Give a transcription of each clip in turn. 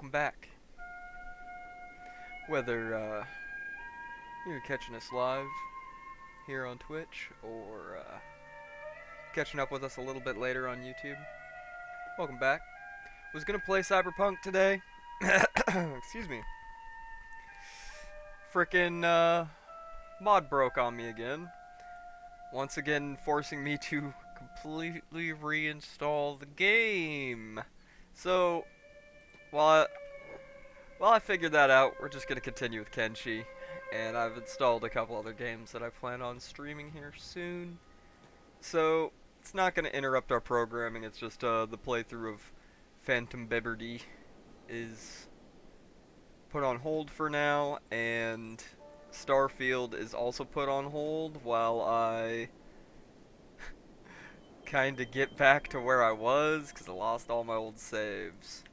welcome back. Whether you're catching us live here on Twitch or catching up with us a little bit later on YouTube, welcome back. Was gonna play Cyberpunk today. Excuse me. Frickin' mod broke on me again. Once again, forcing me to completely reinstall the game. So, while I figured that out, we're just gonna continue with Kenshi, and I've installed a couple other games that I plan on streaming here soon. So, it's not gonna interrupt our programming, it's just the playthrough of Phantom Liberty is put on hold for now, and Starfield is also put on hold while I kinda get back to where I was, because I lost all my old saves.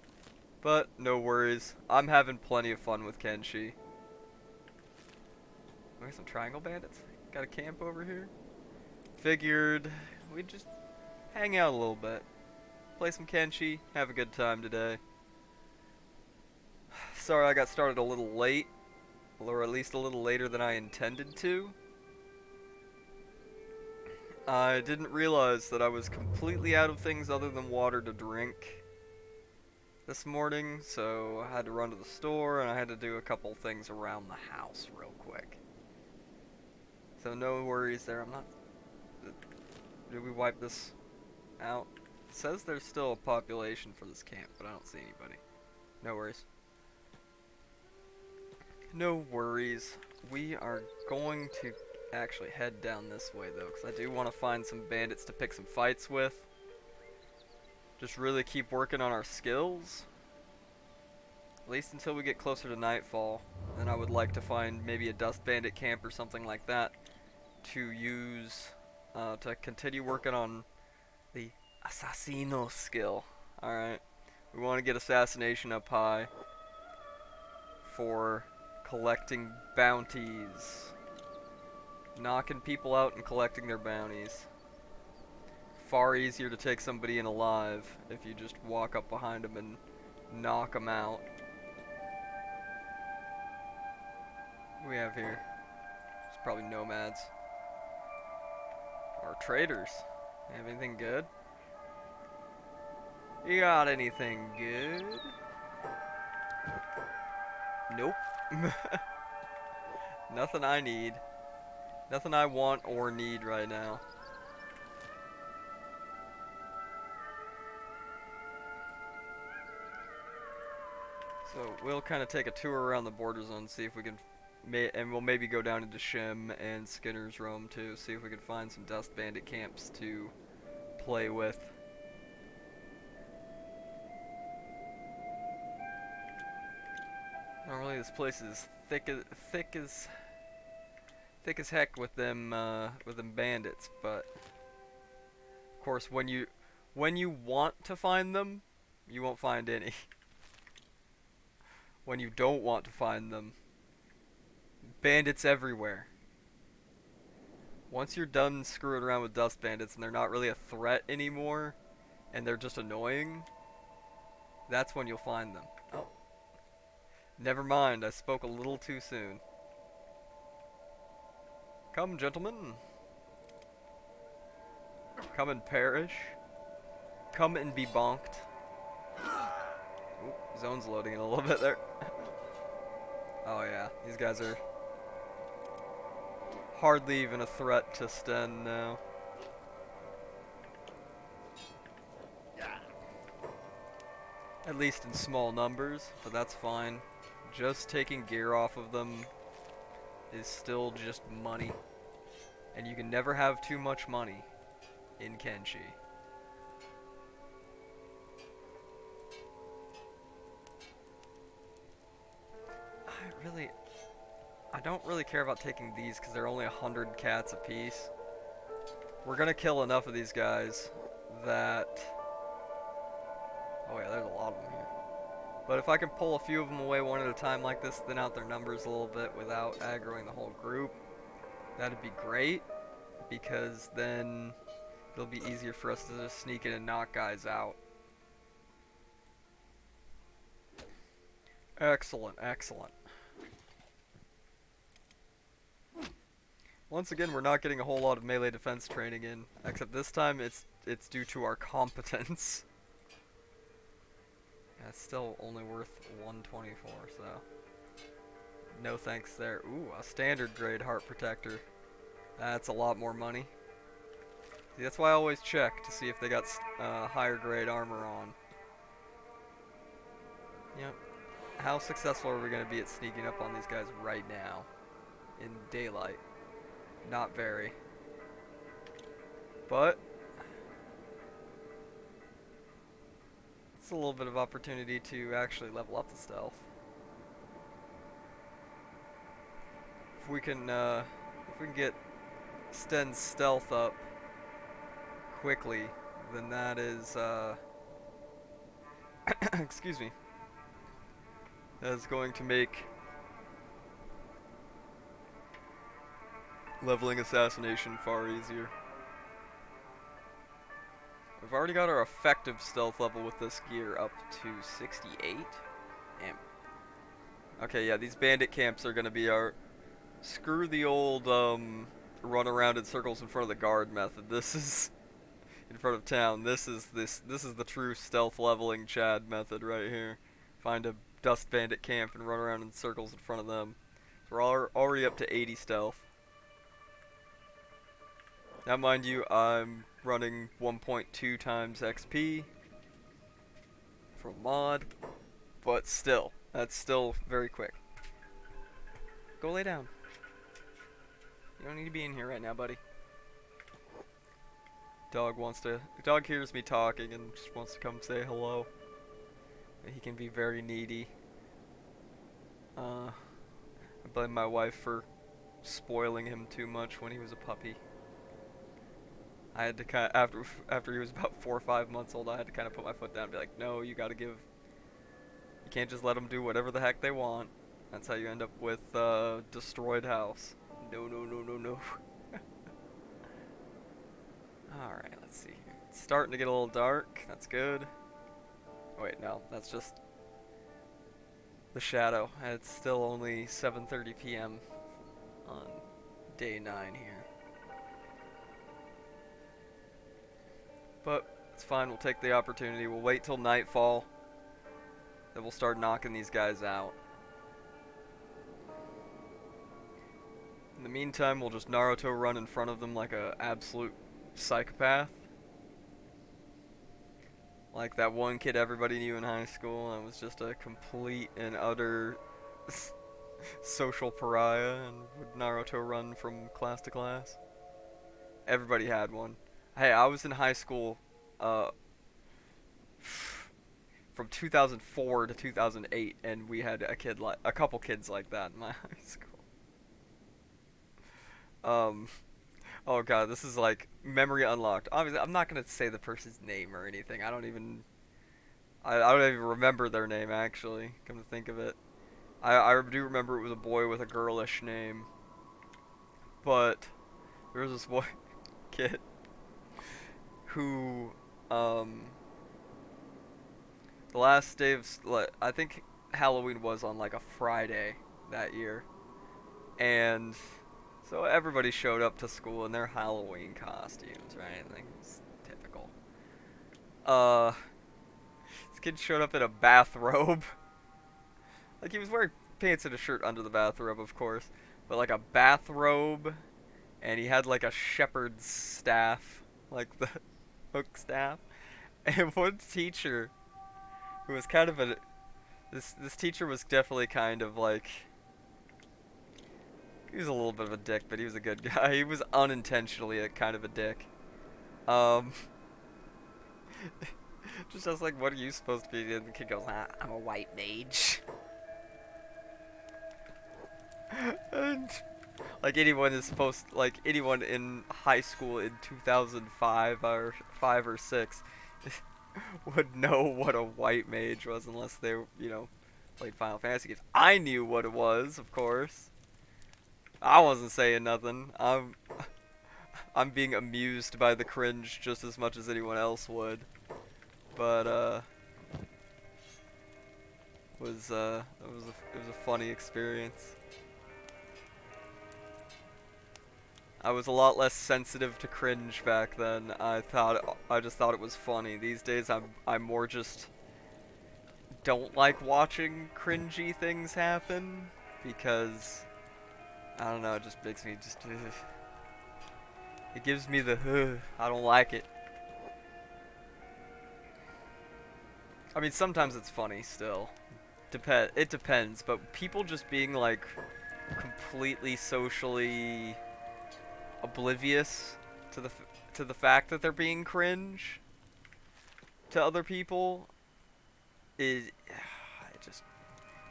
But, no worries, I'm having plenty of fun with Kenshi. Maybe some triangle bandits? Got a camp over here? Figured we'd just hang out a little bit. Play some Kenshi, have a good time today. Sorry I got started a little late, or at least a little later than I intended to. I didn't realize that I was completely out of things other than water to drink this morning, so I had to run to the store and I had to do a couple things around the house real quick. So no worries there. I'm not... Did we wipe this out? It says there's still a population for this camp, but I don't see anybody. No worries. No worries. We are going to actually head down this way though, because I do want to find some bandits to pick some fights with. Just really keep working on our skills. At least until we get closer to nightfall. Then I would like to find maybe a dust bandit camp or something like that to use to continue working on the assassino skill. Alright. We want to get assassination up high for collecting bounties. Knocking people out and collecting their bounties. Far easier to take somebody in alive if you just walk up behind them and knock them out. What do we have here? It's probably nomads. Or traders. Have anything good? You got anything good? Nope. Nothing I need. Nothing I want or need right now. So we'll kind of take a tour around the border zone, see if we can, and we'll maybe go down into Shim and Skinner's Roam too, see if we can find some dust bandit camps to play with. Normally this place is thick as heck with them bandits, but of course when you want to find them, you won't find any. When you don't want to find them, bandits everywhere. Once you're done screwing around with dust bandits and they're not really a threat anymore, and they're just annoying, that's when you'll find them. Oh. Never mind, I spoke a little too soon. Come, gentlemen. Come and perish. Come and be bonked. Oop, zone's loading in a little bit there. Oh yeah, these guys are hardly even a threat to Sten now. At least in small numbers, but that's fine. Just taking gear off of them is still just money. And you can never have too much money in Kenshi. I don't really care about taking these because they're only 100 cats apiece. We're gonna kill enough of these guys that... Oh yeah, there's a lot of them here. But if I can pull a few of them away one at a time like this, thin out their numbers a little bit without aggroing the whole group, that'd be great, because then it'll be easier for us to just sneak in and knock guys out. Excellent, excellent. Once again, we're not getting a whole lot of melee defense training in, except this time it's due to our competence. Yeah, it's still only worth 124, so no thanks there. Ooh, a standard grade heart protector. That's a lot more money. See, that's why I always check to see if they got higher grade armor on. Yep. How successful are we going to be at sneaking up on these guys right now? In daylight. Not very. But it's a little bit of opportunity to actually level up the stealth. If we can get Sten's stealth up quickly, then that is excuse me. That is going to make leveling assassination far easier. We've already got our effective stealth level with this gear up to 68. Damn. Okay, yeah, these bandit camps are gonna be our screw the old run around in circles in front of the guard method. This is in front of town. This is the true stealth leveling Chad method right here. Find a dust bandit camp and run around in circles in front of them. So we're already up to 80 stealth. Now, mind you, I'm running 1.2 times XP from mod, but still, that's still very quick. Go lay down. You don't need to be in here right now, buddy. Dog hears me talking and just wants to come say hello. He can be very needy. I blame my wife for spoiling him too much when he was a puppy. I had to after he was about 4 or 5 months old, I had to kind of put my foot down and be like, no, you can't just let them do whatever the heck they want. That's how you end up with destroyed house. No, no, no, no, no. Alright, let's see here. It's starting to get a little dark. That's good. Oh, wait, no, that's just the shadow. It's still only 7:30 p.m. on day 9 here. But it's fine, we'll take the opportunity. We'll wait till nightfall. Then we'll start knocking these guys out. In the meantime, we'll just Naruto run in front of them like a absolute psychopath. Like that one kid everybody knew in high school and was just a complete and utter social pariah and would Naruto run from class to class. Everybody had one. Hey, I was in high school from 2004 to 2008, and we had a couple kids like that in my high school. Oh god, this is like memory unlocked. Obviously, I'm not gonna say the person's name or anything. I don't even remember their name actually. Come to think of it, I do remember it was a boy with a girlish name, but there was this boy kid who the last day of I think Halloween was on like a Friday that year, and so everybody showed up to school in their Halloween costumes, right? Like, it's typical. This kid showed up in a bathrobe. Like, he was wearing pants and a shirt under the bathrobe, of course, but like a bathrobe, and he had like a shepherd's staff, like the hook staff. And one teacher, who was kind of this teacher was definitely kind of like, he was a little bit of a dick, but he was a good guy. He was unintentionally a kind of a dick. Just asked like, what are you supposed to be? And the kid goes, I'm a white mage. And like anyone in high school in 2005 or 5 or 6 would know what a white mage was unless they, played Final Fantasy games. I knew what it was, of course. I wasn't saying nothing. I'm being amused by the cringe just as much as anyone else would. But was it was a funny experience. I was a lot less sensitive to cringe back then. I just thought it was funny. These days I'm more just don't like watching cringy things happen because I don't know, it just makes me just it gives me the I don't like it. I mean, sometimes it's funny still. It depends, but people just being like completely socially oblivious to to the fact that they're being cringe to other people is it just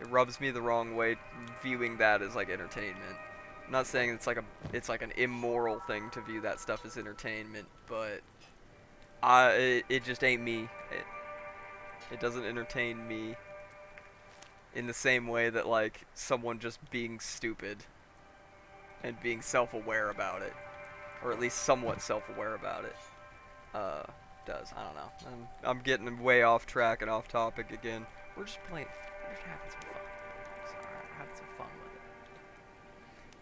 it rubs me the wrong way viewing that as like entertainment. I'm not saying it's like an immoral thing to view that stuff as entertainment, but it just ain't me. It doesn't entertain me in the same way that like someone just being stupid and being self-aware about it, or at least somewhat self-aware about it, does. I don't know. I'm getting way off track and off topic again. We're just playing. We're just having some fun. We're having some fun with it.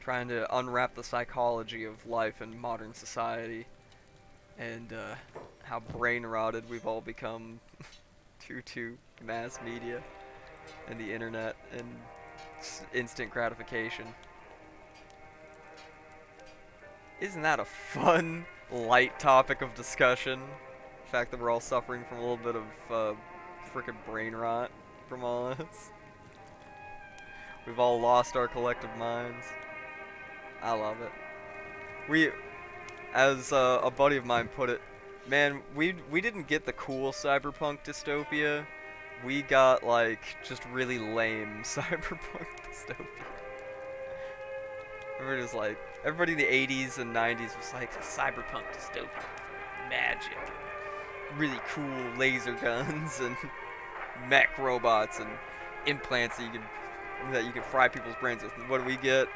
Trying to unwrap the psychology of life in modern society, and how brain rotted we've all become to mass media and the internet and instant gratification. Isn't that a fun, light topic of discussion? The fact that we're all suffering from a little bit of frickin' brain rot from all this. We've all lost our collective minds. I love it. We, as a buddy of mine put it, man, we didn't get the cool cyberpunk dystopia. We got like just really lame cyberpunk dystopia. Everybody in the 80s and 90s was like cyberpunk dystopia, magic, really cool laser guns and mech robots and implants that you can fry people's brains with. And what do we get?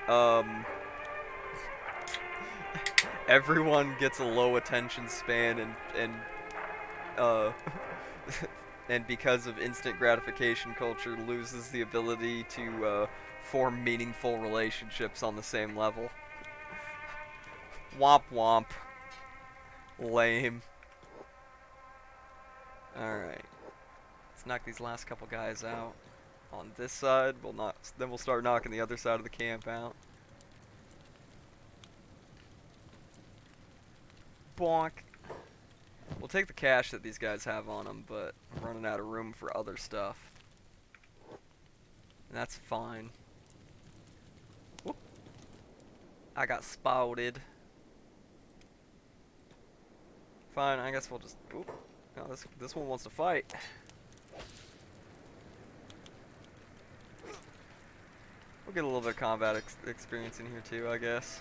Everyone gets a low attention span and and because of instant gratification culture, loses the ability to form meaningful relationships on the same level. Womp womp. Lame. Alright. Let's knock these last couple guys out. On this side, then we'll start knocking the other side of the camp out. Bonk. We'll take the cash that these guys have on them, but I'm running out of room for other stuff. And that's fine. Whoop. I got spotted. Fine, I guess we'll just... Oop. No, this one wants to fight. We'll get a little bit of combat experience in here too, I guess.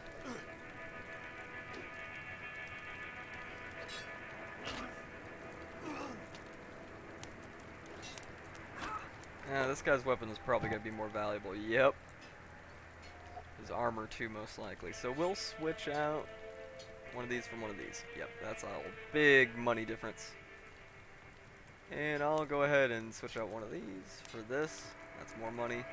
Yeah, this guy's weapon is probably going to be more valuable. Yep. His armor too, most likely. So we'll switch out one of these from one of these. Yep, that's a big money difference. And I'll go ahead and switch out one of these for this. That's more money.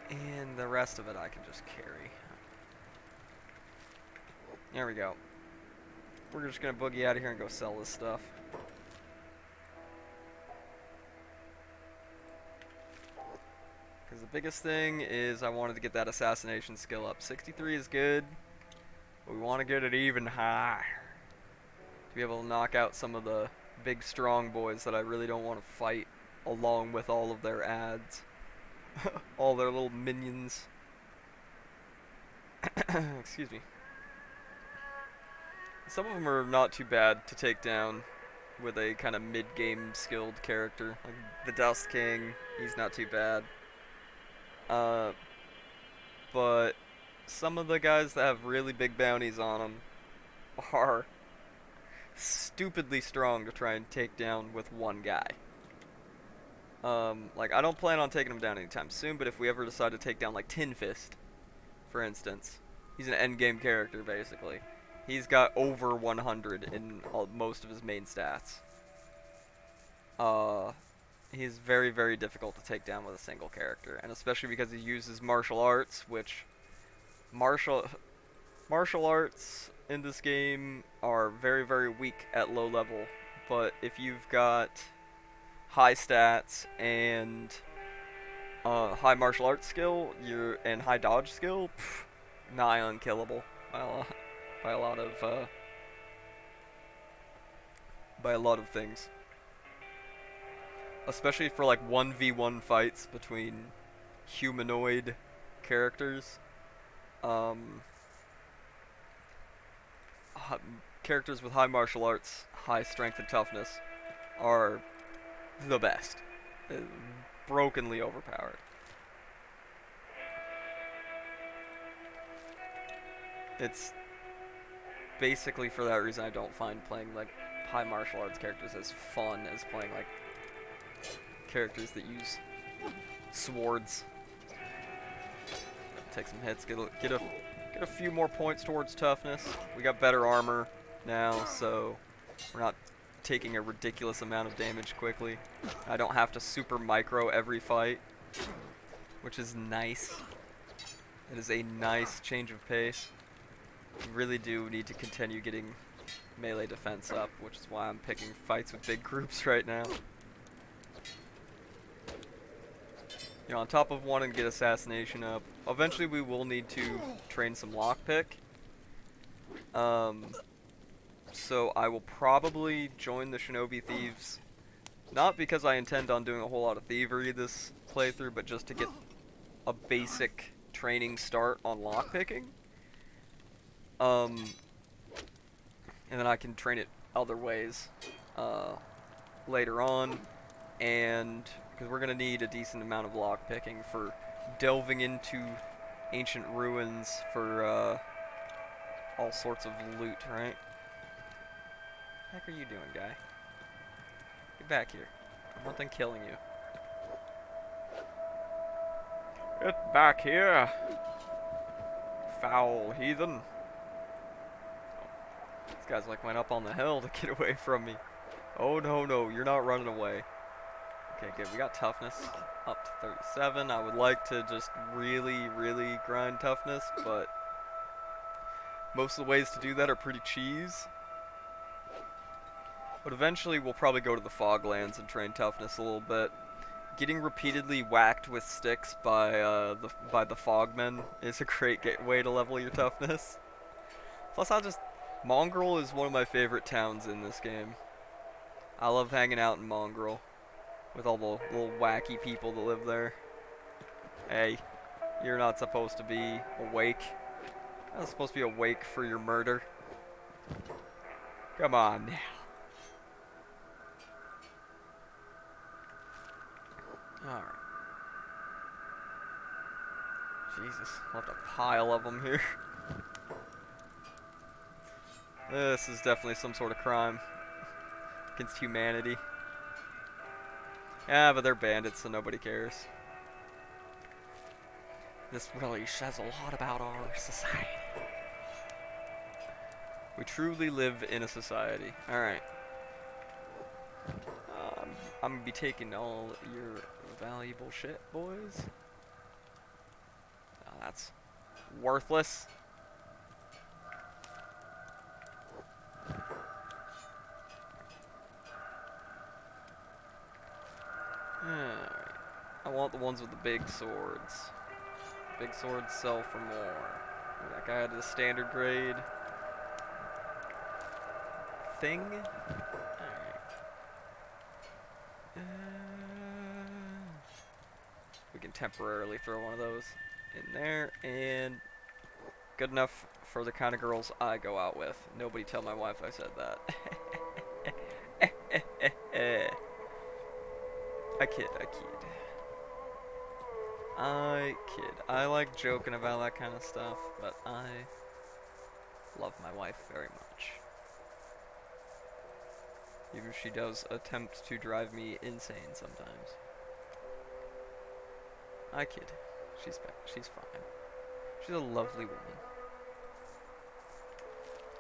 And the rest of it I can just carry. There we go. We're just going to boogie out of here and go sell this stuff. Because the biggest thing is I wanted to get that assassination skill up. 63 is good, but we want to get it even higher. To be able to knock out some of the big strong boys that I really don't want to fight along with all of their ads. All their little minions. Excuse me. Some of them are not too bad to take down with a kind of mid-game skilled character. Like the Dust King, he's not too bad. But some of the guys that have really big bounties on them are stupidly strong to try and take down with one guy. Like, I don't plan on taking him down anytime soon, but if we ever decide to take down, like, Tin Fist, for instance, he's an endgame character, basically. He's got over 100 in most of his main stats. Uh, he's very, very difficult to take down with a single character, and especially because he uses martial arts, which martial martial arts in this game are very, very weak at low level. But if you've got high stats and high martial arts skill, and high dodge skill, nigh unkillable by a lot, by a lot of by a lot of things. Especially for like 1v1 fights between humanoid characters. Um, Characters with high martial arts, high strength and toughness are the best. Brokenly overpowered. It's basically for that reason I don't find playing like high martial arts characters as fun as playing like characters that use swords. Take some hits, get a few more points towards toughness. We got better armor now, so we're not taking a ridiculous amount of damage quickly. I don't have to super micro every fight, which is nice. It is a nice change of pace. You really do need to continue getting melee defense up, which is why I'm picking fights with big groups right now. You know, on top of wanting to get assassination up, eventually we will need to train some lockpick. So I will probably join the Shinobi Thieves, not because I intend on doing a whole lot of thievery this playthrough, but just to get a basic training start on lockpicking. And then I can train it other ways later on, and because we're gonna need a decent amount of lockpicking for delving into ancient ruins for all sorts of loot, right? What the heck are you doing, guy? Get back here. I'm not done killing you. Get back here, foul heathen. These guys like went up on the hill to get away from me. Oh no, no, you're not running away. Okay, good. We got toughness up to 37. I would like to just really, really grind toughness, but most of the ways to do that are pretty cheese. But eventually we'll probably go to the Foglands and train toughness a little bit. Getting repeatedly whacked with sticks by the Fogmen is a great way to level your toughness. Plus, Mongrel is one of my favorite towns in this game. I love hanging out in Mongrel with all the little wacky people that live there. Hey, you're not supposed to be awake. You're not supposed to be awake for your murder. Come on now. Alright. Jesus, left a pile of them here. This is definitely some sort of crime against humanity. Yeah, but they're bandits, so nobody cares. This really says a lot about our society. We truly live in a society. Alright. I'm gonna be taking all your valuable shit, boys. Oh, that's worthless. Alright. I want the ones with the big swords. Big swords sell for more. That guy had the standard grade thing. Alright. We can temporarily throw one of those in there, and good enough for the kind of girls I go out with. Nobody tell my wife I said that. I kid. I like joking about that kind of stuff, but I love my wife very much. Even if she does attempt to drive me insane sometimes. I kid. She's fine. She's a lovely woman.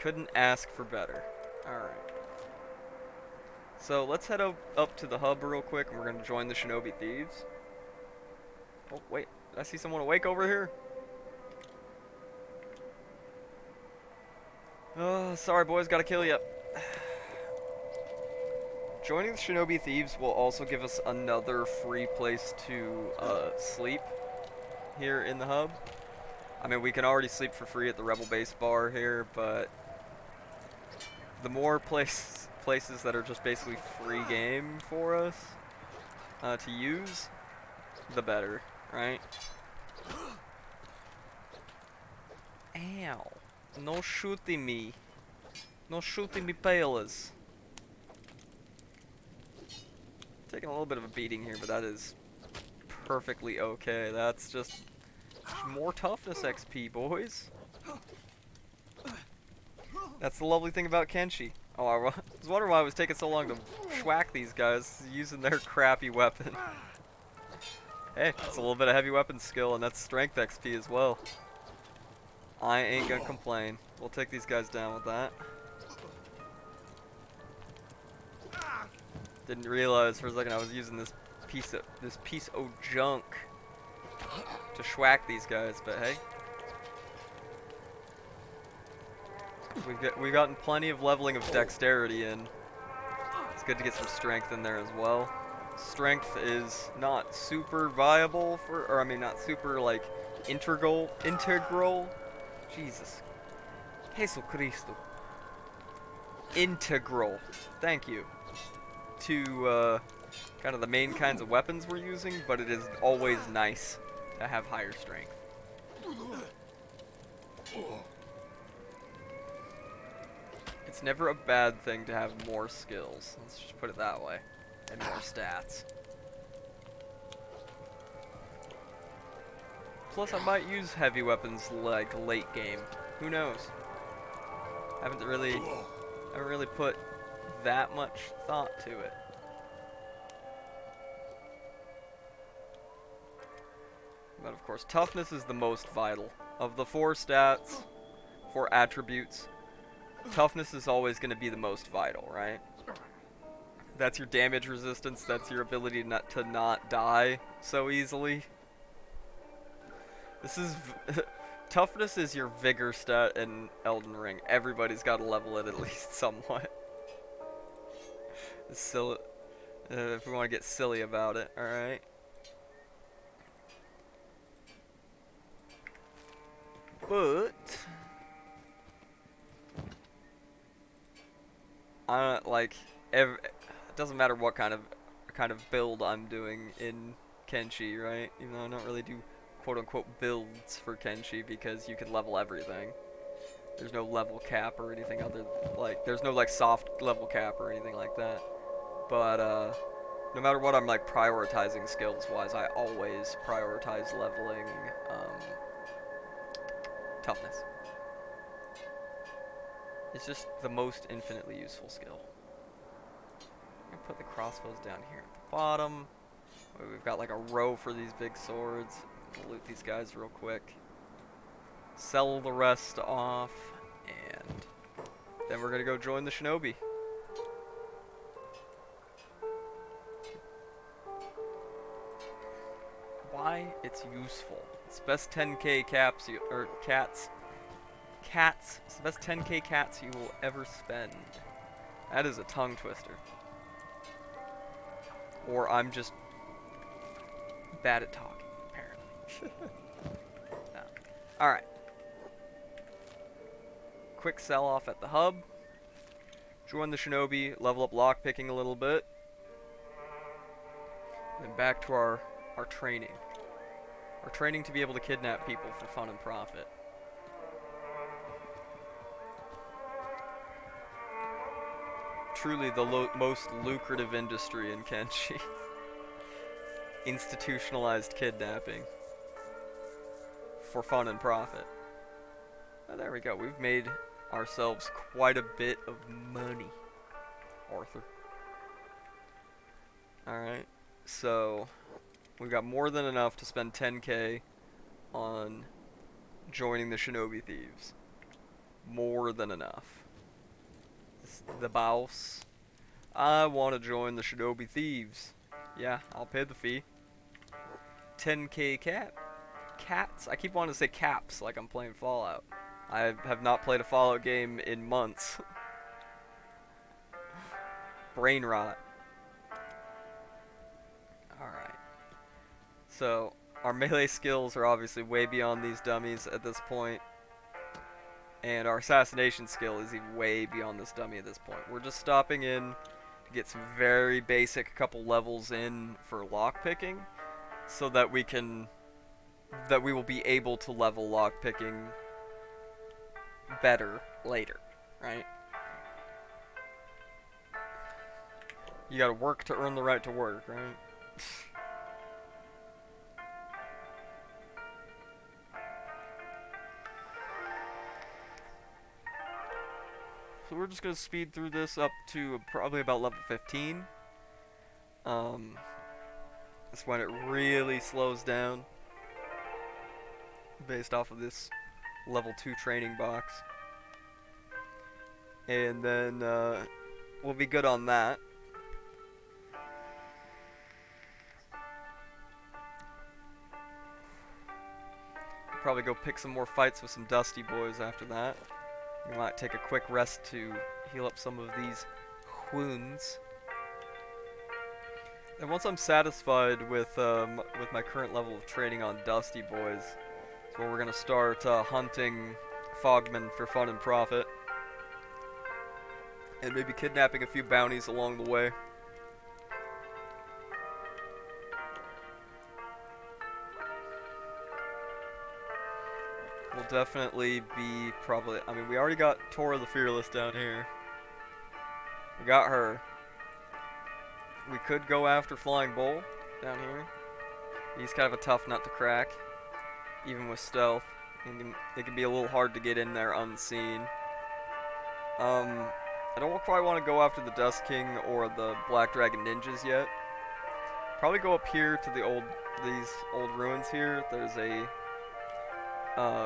Couldn't ask for better. Alright. So let's head up to the hub real quick, and we're gonna join the Shinobi Thieves. Oh wait, did I see someone awake over here? Oh, sorry boys, gotta kill you. Joining the Shinobi Thieves will also give us another free place to sleep here in the hub. I mean, we can already sleep for free at the Rebel Base Bar here, but the more places that are just basically free game for us to use, the better, right? Ow. No shooting me. No shooting me, palas. Taking a little bit of a beating here, but that is perfectly okay. That's just more toughness XP, boys. That's the lovely thing about Kenshi. Oh, I was wondering why it was taking so long to schwack these guys using their crappy weapon. Hey, it's a little bit of heavy weapon skill, and that's strength XP as well. I ain't gonna complain. We'll take these guys down with that. Didn't realize for a second I was using this piece of junk to schwack these guys, but hey. We've gotten plenty of leveling of dexterity in. It's good to get some strength in there as well. Strength is not super viable for, or I mean not super like integral. Jesus. Jesu Cristo. Integral. Thank you. To kind of the main kinds of weapons we're using, but it is always nice to have higher strength. It's never a bad thing to have more skills. Let's just put it that way. And more stats. Plus, I might use heavy weapons like late game. Who knows? I haven't really put that much thought to it. But of course, toughness is the most vital. Of the 4 stats, 4 attributes, toughness is always going to be the most vital, right? That's your damage resistance, that's your ability to not die so easily. This is... Toughness is your vigor stat in Elden Ring. Everybody's got to level it at least somewhat. Silly, if we want to get silly about it, alright? But... I don't, like... it doesn't matter what kind of build I'm doing in Kenshi, right? Even though I don't really do quote-unquote builds for Kenshi because you can level everything. There's no level cap or anything other, like, there's no, like, soft level cap or anything like that. But, no matter what I'm, like, prioritizing skills-wise, I always prioritize leveling, toughness. It's just the most infinitely useful skill. I'm gonna put the crossbows down here at the bottom. We've got, like, a row for these big swords. We'll loot these guys real quick. Sell the rest off, and then we're gonna go join the Shinobi. Why it's useful. It's the best 10k caps or cats. It's the best 10k cats you will ever spend. That is a tongue twister. Or I'm just bad at talking, apparently. No. Alright. Quick sell off at the hub. Join the Shinobi, level up lockpicking a little bit. Then back to our training. Our training to be able to kidnap people for fun and profit. Truly the most lucrative industry in Kenshi. Institutionalized kidnapping. For fun and profit. Oh, there we go. We've made ourselves quite a bit of money. Arthur. Alright. So, we've got more than enough to spend 10k on joining the Shinobi Thieves. More than enough. The boss. I want to join the Shinobi Thieves. Yeah, I'll pay the fee. 10k cats? I keep wanting to say caps like I'm playing Fallout. I have not played a Fallout game in months. Brain rot. Alright. So, our melee skills are obviously way beyond these dummies at this point. And our assassination skill is even way beyond this dummy at this point. We're just stopping in to get some very basic couple levels in for lockpicking, so that we will be able to level lockpicking better later, right? You gotta work to earn the right to work, right? So we're just gonna speed through this up to probably about level 15. That's when it really slows down, based off of this level 2 training box. And then we'll be good on that. Probably go pick some more fights with some Dusty Boys after that. We might take a quick rest to heal up some of these wounds. And once I'm satisfied with my current level of training on Dusty Boys, that's where we're gonna start hunting Fogmen for fun and profit, and maybe kidnapping a few bounties along the way. We'll definitely be probably... I mean, we already got Tora the Fearless down here. We got her. We could go after Flying Bull down here. He's kind of a tough nut to crack, even with stealth. It can be a little hard to get in there unseen. I don't probably want to go after the Dust King or the Black Dragon Ninjas yet. Probably go up here to these old ruins here. There's a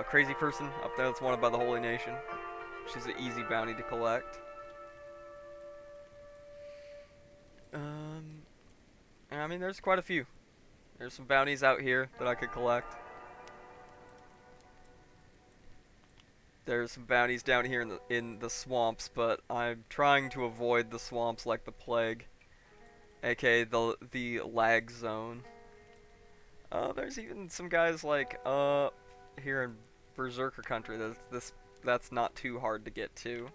crazy person up there that's wanted by the Holy Nation. She's an easy bounty to collect. I mean, there's quite a few. There's some bounties out here that I could collect. There's some bounties down here in the swamps, but I'm trying to avoid the swamps like the plague, aka the lag zone. There's even some guys like here in Berserker country that's not too hard to get to.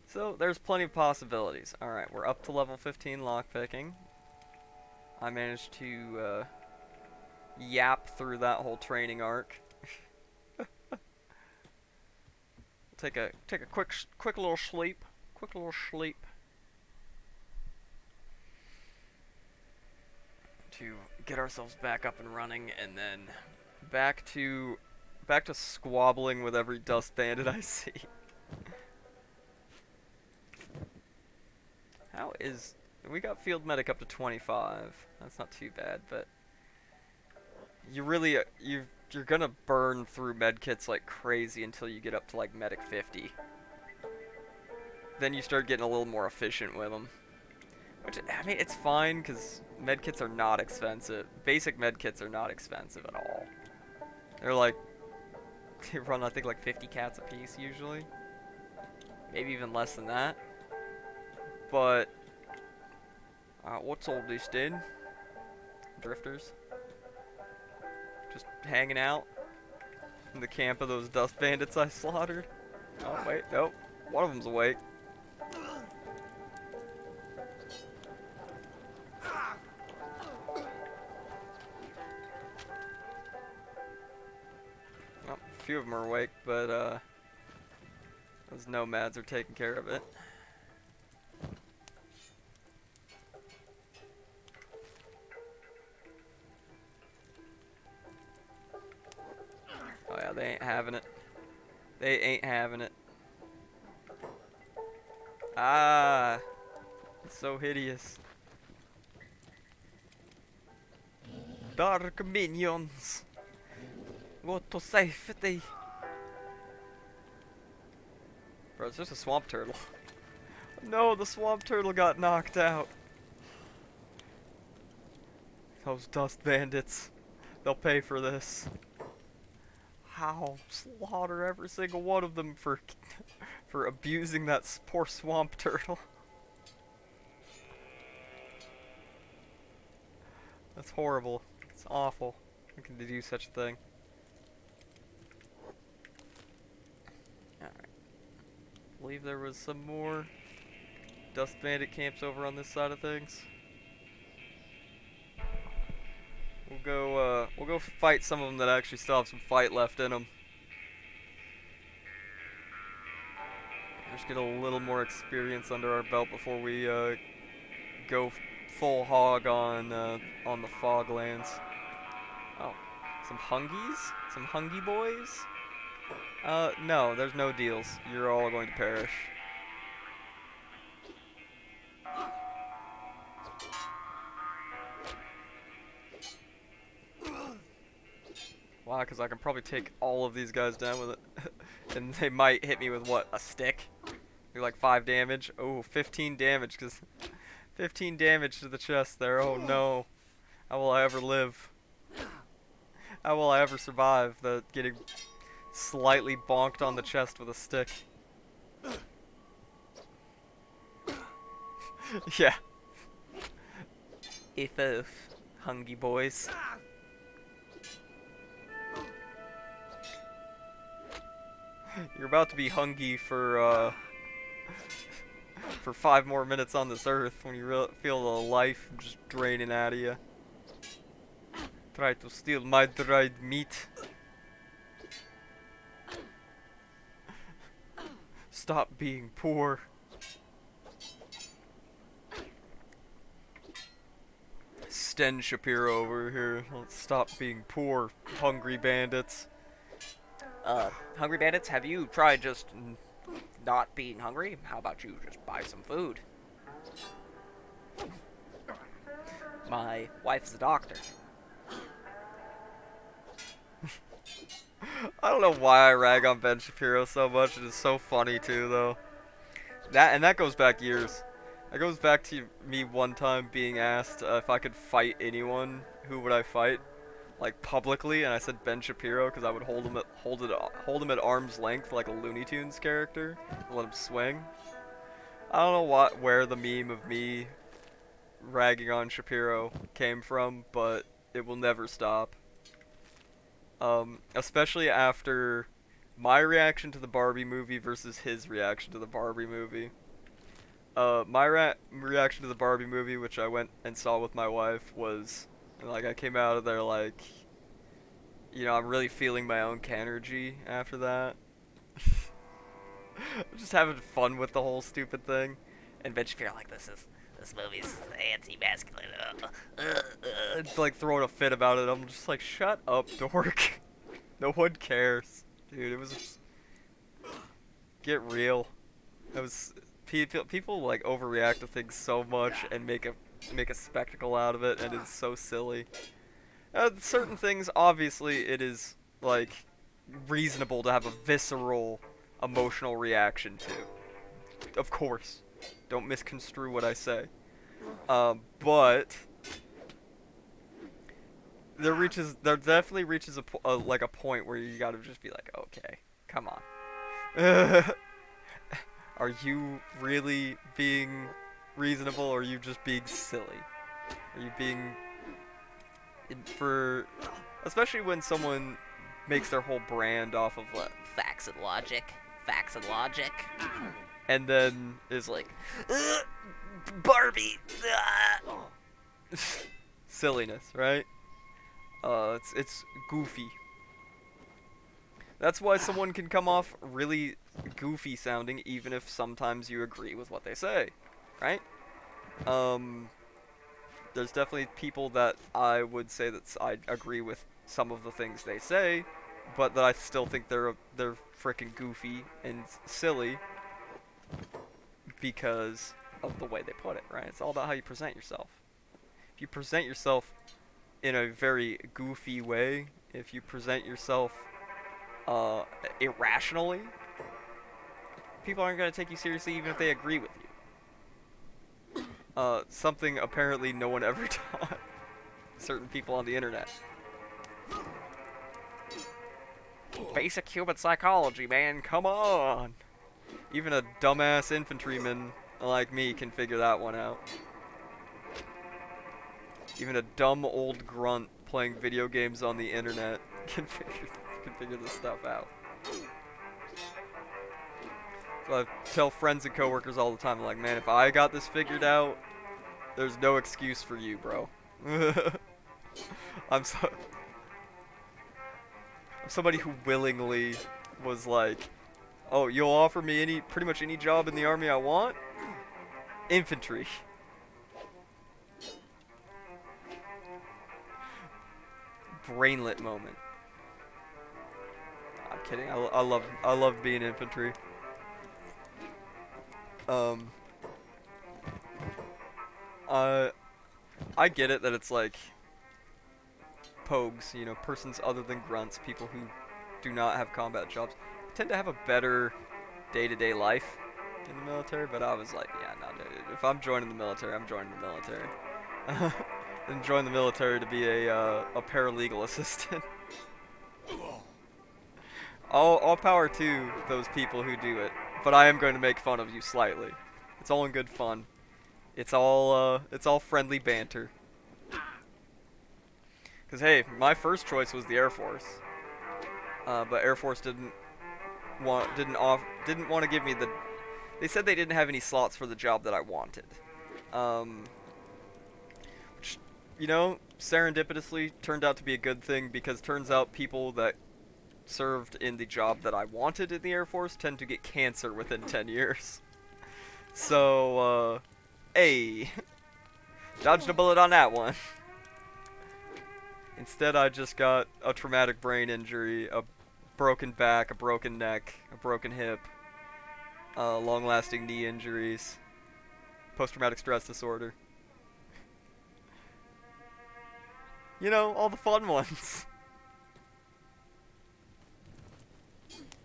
So there's plenty of possibilities. Alright, we're up to level 15 lockpicking. I managed to yap through that whole training arc. Take a quick little sleep. Quick little sleep. To get ourselves back up and running, and then back to squabbling with every dust bandit I see. How is... We got field medic up to 25. That's not too bad, but... You're gonna burn through medkits like crazy until you get up to like medic 50. Then you start getting a little more efficient with them. Which, I mean, it's fine, because medkits are not expensive. Basic medkits are not expensive at all. They're like... They run, I think, like 50 cats a piece, usually. Maybe even less than that. But... what's all this, dude? Drifters. Just hanging out in the camp of those dust bandits I slaughtered. Oh, wait, nope. One of them's awake. Well, a few of them are awake, but those nomads are taking care of it. Oh yeah, they ain't having it. They ain't having it. Ah, it's so hideous. Dark minions. What to safety? Bro, it's just a swamp turtle. No, the swamp turtle got knocked out. Those dust bandits. They'll pay for this. How slaughter every single one of them for for abusing that poor swamp turtle. That's horrible. It's awful. How can they do such a thing? Alright. I believe there was some more dust bandit camps over on this side of things. We'll go fight some of them that actually still have some fight left in them. Just get a little more experience under our belt before we go full hog on the Foglands. Oh, some hungies? Some hungy boys? No, there's no deals. You're all going to perish. Why? Because I can probably take all of these guys down with it. And they might hit me with, what, a stick? Do like 5 damage? Oh, 15 damage, because 15 damage to the chest there. Oh no. How will I ever live? How will I ever survive getting slightly bonked on the chest with a stick? Yeah. If hungry boys. You're about to be hungry for 5 more minutes on this earth when you feel the life just draining out of you. Try to steal my dried meat. Stop being poor. Sten Shapiro over here. Let's stop being poor, hungry bandits. Hungry bandits, have you tried just not being hungry? How about you just buy some food? My wife's a doctor. I don't know why I rag on Ben Shapiro so much. It is so funny too, though. That goes back years. That goes back to me one time being asked if I could fight anyone. Who would I fight? Like publicly, and I said Ben Shapiro because I would hold him at arm's length like a Looney Tunes character and let him swing. I don't know where the meme of me ragging on Shapiro came from, but it will never stop. Especially after my reaction to the Barbie movie versus his reaction to the Barbie movie. My reaction to the Barbie movie, which I went and saw with my wife, was like I came out of there like, you know, I'm really feeling my own Kenshi after that. I'm just having fun with the whole stupid thing. And Ben Shapiro like, this movie's anti-masculine. It's like throwing a fit about it. I'm just like, shut up, dork. No one cares, dude. It was just... get real. It was people like overreact to things so much and make a spectacle out of it, and it's so silly. Certain things, obviously, it is like reasonable to have a visceral, emotional reaction to. Of course, don't misconstrue what I say. But there definitely reaches like a point where you gotta just be like, okay, come on. Are you really being reasonable, or are you just being silly? Are you being especially when someone makes their whole brand off of what? Facts and logic. And then is like, Barbie. Silliness, right? It's goofy. That's why someone can come off really goofy sounding, even if sometimes you agree with what they say, right? There's definitely people that I would say that I agree with some of the things they say, but that I still think they're freaking goofy and silly because of the way they put it, right? It's all about how you present yourself. If you present yourself in a very goofy way, if you present yourself irrationally, people aren't going to take you seriously even if they agree with you. Something apparently no one ever taught certain people on the internet. Basic human psychology, man. Come on. Even a dumbass infantryman like me can figure that one out. Even a dumb old grunt playing video games on the internet can figure this stuff out. So I tell friends and coworkers all the time, like, man, if I got this figured out, there's no excuse for you, bro. I'm somebody who willingly was like, oh, you'll offer me pretty much any job in the army I want? Infantry. Brainlet moment. I'm kidding. I love being infantry. I get it that it's like pogues, you know, persons other than grunts, people who do not have combat jobs, tend to have a better day-to-day life in the military. But I was like, yeah, no, dude, if I'm joining the military, I'm joining the military. And join the military to be a paralegal assistant. All power to those people who do it, but I am going to make fun of you slightly. It's all in good fun. It's all friendly banter. Cause hey, my first choice was the Air Force, but Air Force didn't want to give me the. They said they didn't have any slots for the job that I wanted. Which, you know, serendipitously turned out to be a good thing, because turns out people that served in the job that I wanted in the Air Force tend to get cancer within 10 years. So, hey, dodged a bullet on that one. Instead, I just got a traumatic brain injury, a broken back, a broken neck, a broken hip, long-lasting knee injuries, post-traumatic stress disorder. You know, all the fun ones.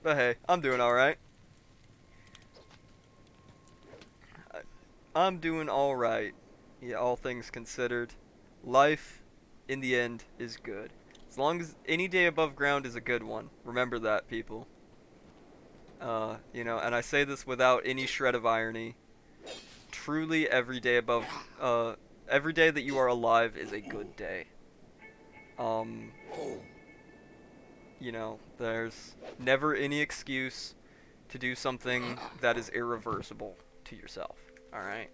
But hey, I'm doing alright. I'm doing alright. Yeah, all things considered. Life, in the end, is good. As long as any day above ground is a good one. Remember that, people. You know, and I say this without any shred of irony. Truly, every day that you are alive is a good day. You know, there's never any excuse to do something that is irreversible to yourself. Alright?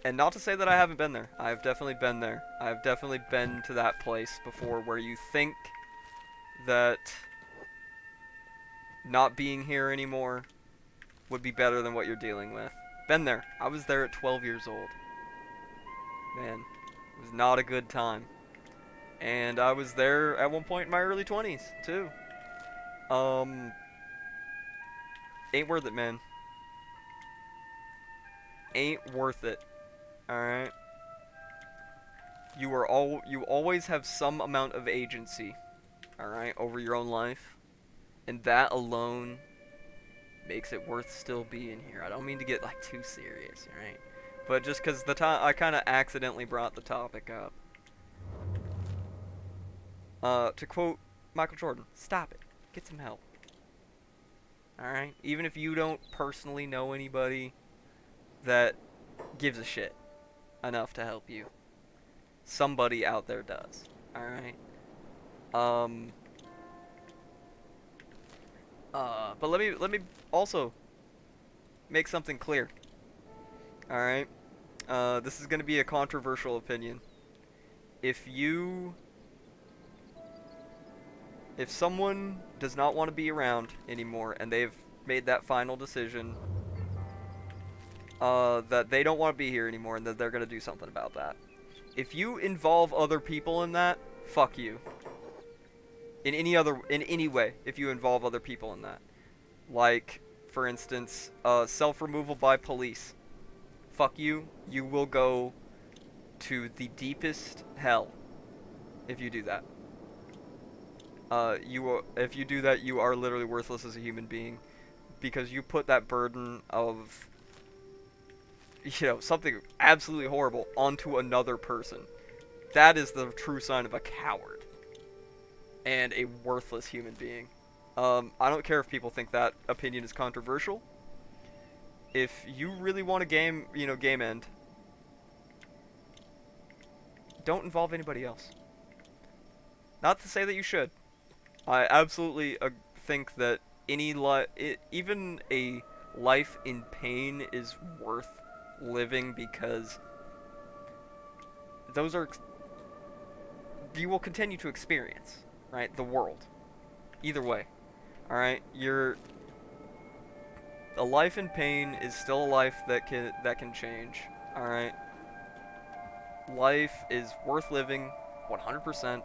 And not to say that I haven't been there. I have definitely been there. I have definitely been to that place before where you think that not being here anymore would be better than what you're dealing with. Been there. I was there at 12 years old. Man, it was not a good time. And I was there at one point in my early 20s, too. Ain't worth it, man. Ain't worth it. Alright? You always have some amount of agency, alright, over your own life. And that alone makes it worth still being here. I don't mean to get, like, too serious, right? But just because I kind of accidentally brought the topic up. To quote Michael Jordan, stop it. Get some help. Alright? Even if you don't personally know anybody that gives a shit enough to help you, somebody out there does. Alright? But let me also make something clear. Alright? This is gonna be a controversial opinion. If someone does not want to be around anymore and they've made that final decision that they don't want to be here anymore and that they're going to do something about that. If you involve other people in that, fuck you. In any way, if you involve other people in that. Like, for instance, self-removal by police. Fuck you. You will go to the deepest hell if you do that. If you do that, you are literally worthless as a human being, because you put that burden of, something absolutely horrible onto another person. That is the true sign of a coward and a worthless human being. I don't care if people think that opinion is controversial. If you really want a game, game end, don't involve anybody else. Not to say that you should. I absolutely think that even a life in pain is worth living, because those are you will continue to experience, right? The world. Either way. All right? A life in pain is still a life that can change. All right? Life is worth living 100%,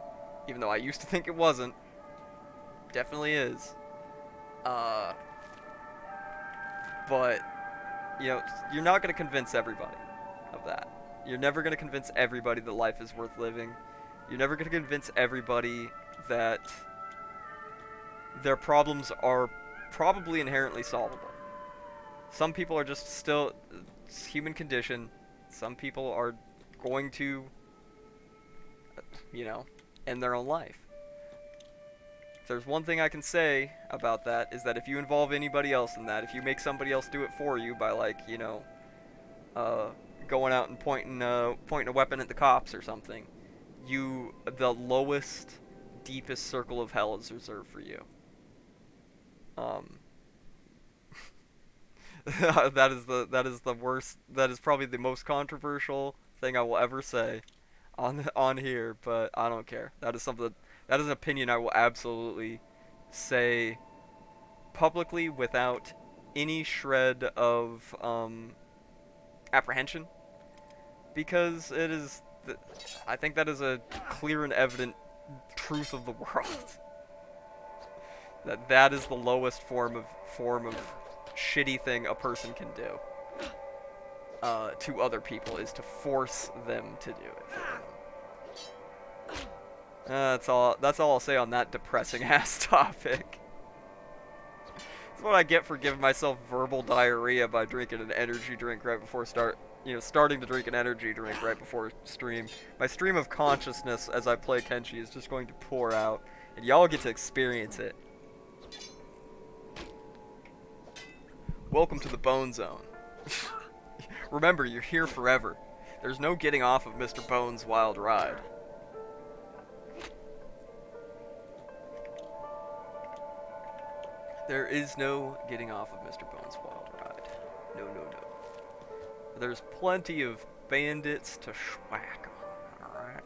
even though I used to think it wasn't. Definitely is. But you're not going to convince everybody of that. You're never going to convince everybody that life is worth living. You're never going to convince everybody that their problems are probably inherently solvable. Some people are just still, it's human condition. Some people are going to, end their own life. If there's one thing I can say about that, is that if you involve anybody else in that, if you make somebody else do it for you by, going out and pointing a weapon at the cops or something, the lowest, deepest circle of hell is reserved for you. That is the worst. That is probably the most controversial thing I will ever say on here, but I don't care. That is an opinion I will absolutely say publicly without any shred of apprehension, because I think that is a clear and evident truth of the world. that is the lowest form of shitty thing a person can do to other people, is to force them to do it for them. That's all I'll say on that depressing ass topic. That's what I get for giving myself verbal diarrhea by drinking an energy drink right before starting to drink an energy drink right before stream. My stream of consciousness as I play Kenshi is just going to pour out, and y'all get to experience it. Welcome to the Bone Zone. Remember, you're here forever. There's no getting off of Mr. Bones' wild ride. There is no getting off of Mr. Bones' wild ride. No, no, no. There's plenty of bandits to schwack on, alright?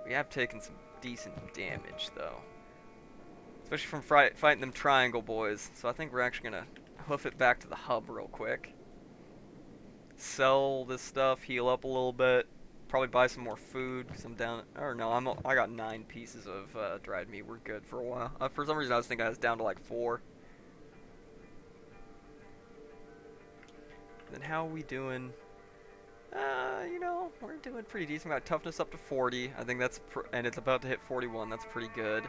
We have taken some decent damage, though. Especially from fighting them triangle boys. So I think we're actually gonna hoof it back to the hub real quick. Sell this stuff, heal up a little bit. Probably buy some more food, because I'm down... Or no, I got 9 pieces of dried meat. We're good for a while. For some reason, I was thinking I was down to like 4. Then how are we doing? We're doing pretty decent. We got toughness up to 40. I think that's... and it's about to hit 41. That's pretty good.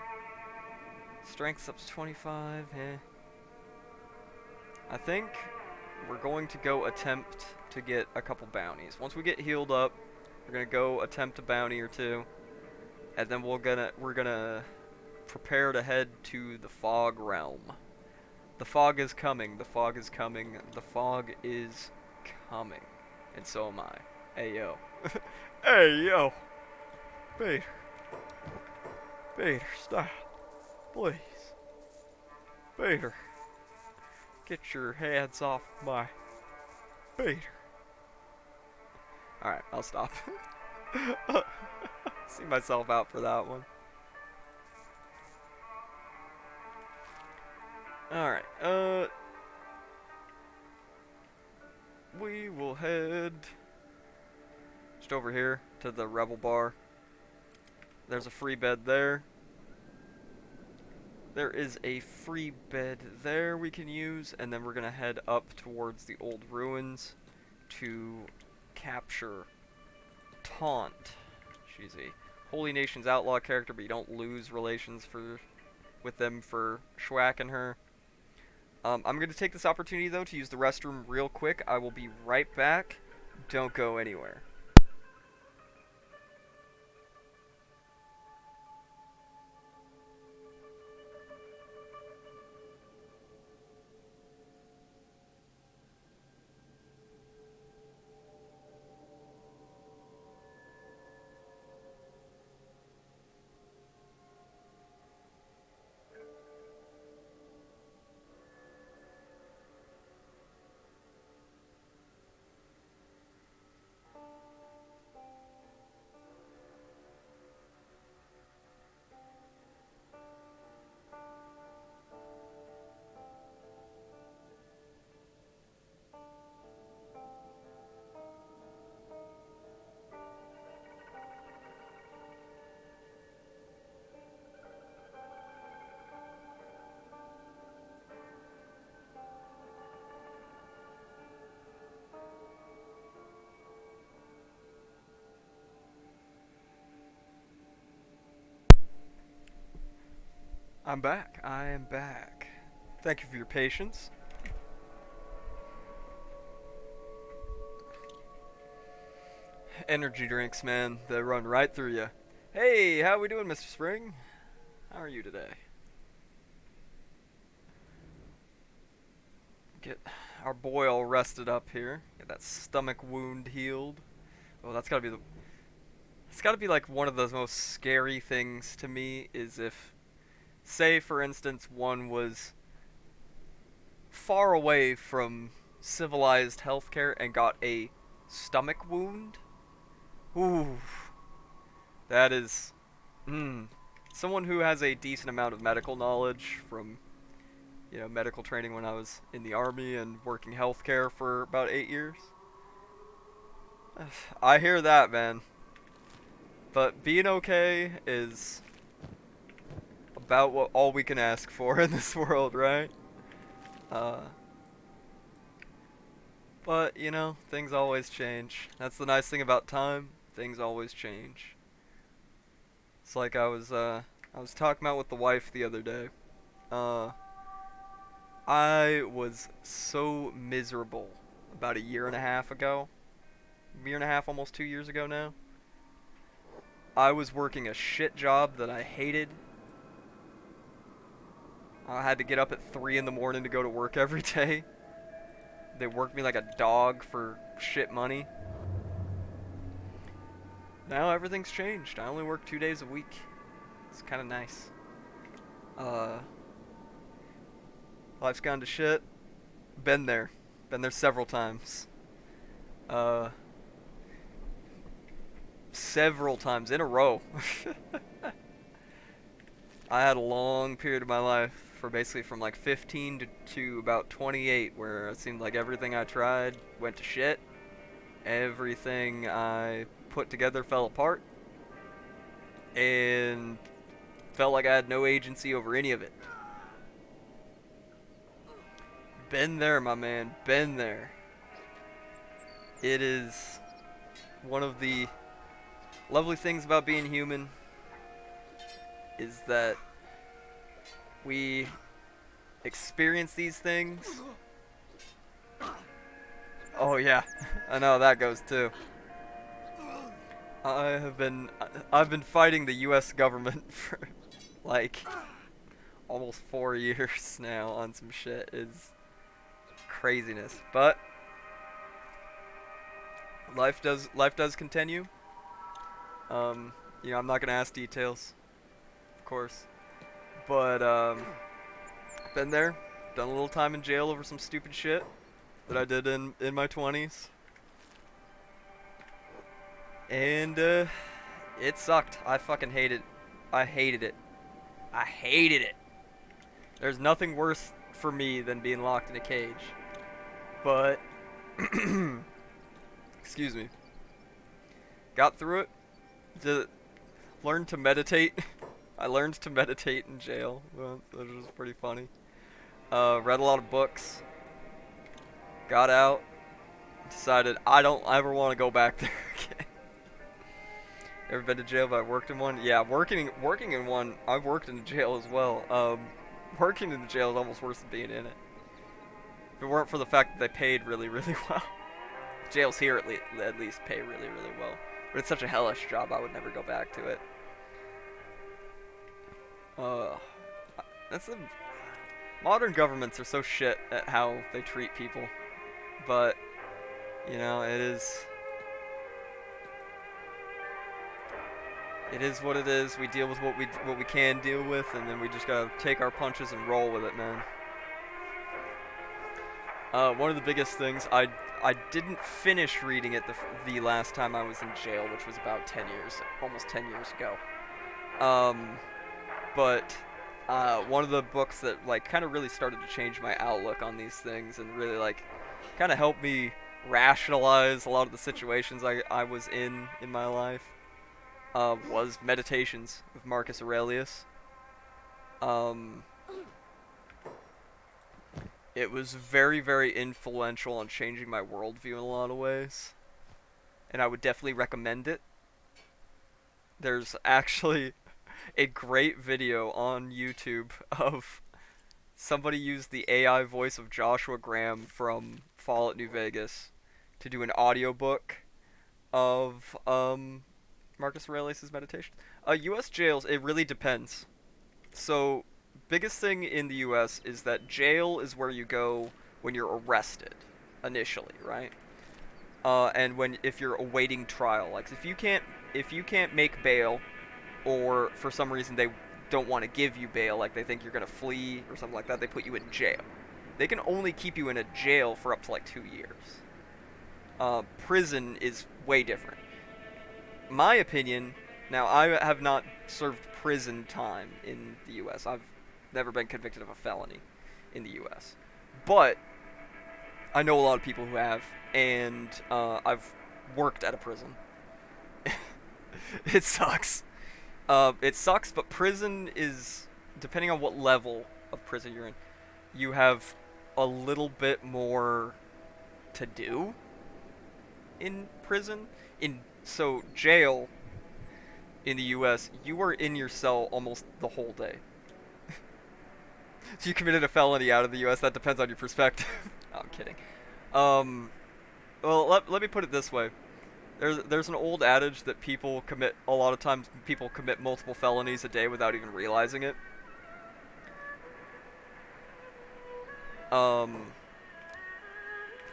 Strength's up to 25. I think we're going to go attempt to get a couple bounties. Once we get healed up, we're gonna go attempt a bounty or two, and then we're gonna prepare to head to the Fog Realm. The fog is coming. The fog is coming. The fog is coming, and so am I. Hey yo, hey yo, Peter, stop, please, Peter, get your hands off my Peter. Alright, I'll stop. See myself out for that one. Alright, we will head just over here to the Rebel Bar. There's a free bed there. There is a free bed there we can use, and then we're gonna head up towards the old ruins to capture Taunt. She's a Holy Nation's outlaw character, but you don't lose relations with them for schwacking her. I'm going to take this opportunity, though, to use the restroom real quick. I will be right back. Don't go anywhere. I'm back. I am back. Thank you for your patience. Energy drinks, man. They run right through you. Hey, how we doing, Mr. Spring? How are you today? Get our boy all rested up here. Get that stomach wound healed. Oh, that's gotta be the... It's gotta be like one of the most scary things to me is if, say for instance, one was far away from civilized healthcare and got a stomach wound. Ooh, that is, someone who has a decent amount of medical knowledge from, medical training when I was in the army and working healthcare for about 8 years. I hear that, man. But being okay is about what all we can ask for in this world, right? But, things always change. That's the nice thing about time. Things always change. It's like I was talking about with the wife the other day. I was so miserable about a year and a half ago. Year and a half, almost 2 years ago now. I was working a shit job that I hated. I had to get up at 3 in the morning to go to work every day. They worked me like a dog for shit money. Now everything's changed. I only work 2 days a week. It's kind of nice. Life's gone to shit. Been there. Been there several times. Several times in a row. I had a long period of my life for basically from like 15 to about 28 where it seemed like everything I tried went to shit. Everything I put together fell apart. And felt like I had no agency over any of it. Been there, my man. Been there. It is one of the lovely things about being human is that we experience these things. Oh yeah, I know that goes too. I've been fighting the US government for like almost 4 years now on some shit. It's craziness. But life does continue. I'm not gonna ask details, of course, but been there, done a little time in jail over some stupid shit that I did in my 20s, and it sucked. I fucking hated it. I hated it. I hated it. There's nothing worse for me than being locked in a cage. But excuse me. Got through it. Learned to meditate. I learned to meditate in jail, which was pretty funny. Read a lot of books. Got out. Decided I don't ever want to go back there again. Ever been to jail? But I worked in one. Yeah, working in one. I've worked in jail as well. Working in the jail is almost worse than being in it. it weren't for the fact that they paid really, really well. Jails here at least pay really, really well. But it's such a hellish job, I would never go back to it. Uh, that's the modern governments are so shit at how they treat people, but you know it is what it is. We deal with what we can deal with, and then we just gotta take our punches and roll with it, man. One of the biggest things I didn't finish reading it the last time I was in jail, which was about 10 years, almost 10 years ago. But one of the books that like kind of really started to change my outlook on these things and really like kind of helped me rationalize a lot of the situations I was in my life was Meditations with Marcus Aurelius. It was very, very influential on changing my worldview in a lot of ways, and I would definitely recommend it. There's actually a great video on YouTube of somebody used the AI voice of Joshua Graham from Fallout New Vegas to do an audiobook of Marcus Aurelius' meditation. U.S. jails, it really depends. So, biggest thing in the U.S. is that jail is where you go when you're arrested, initially, right? And if you're awaiting trial, like if you can't make bail, or for some reason they don't want to give you bail, like they think you're gonna flee or something like that, they put you in jail. They can only keep you in a jail for up to like 2 years. Prison is way different. My opinion, now I have not served prison time in the U.S. I've never been convicted of a felony in the U.S. But I know a lot of people who have, and I've worked at a prison. It sucks. It sucks, but prison is, depending on what level of prison you're in, you have a little bit more to do in prison. So jail in the U.S., you are in your cell almost the whole day. So you committed a felony out of the U.S., that depends on your perspective. No, I'm kidding. Well, let me put it this way. There's an old adage that a lot of times people commit multiple felonies a day without even realizing it.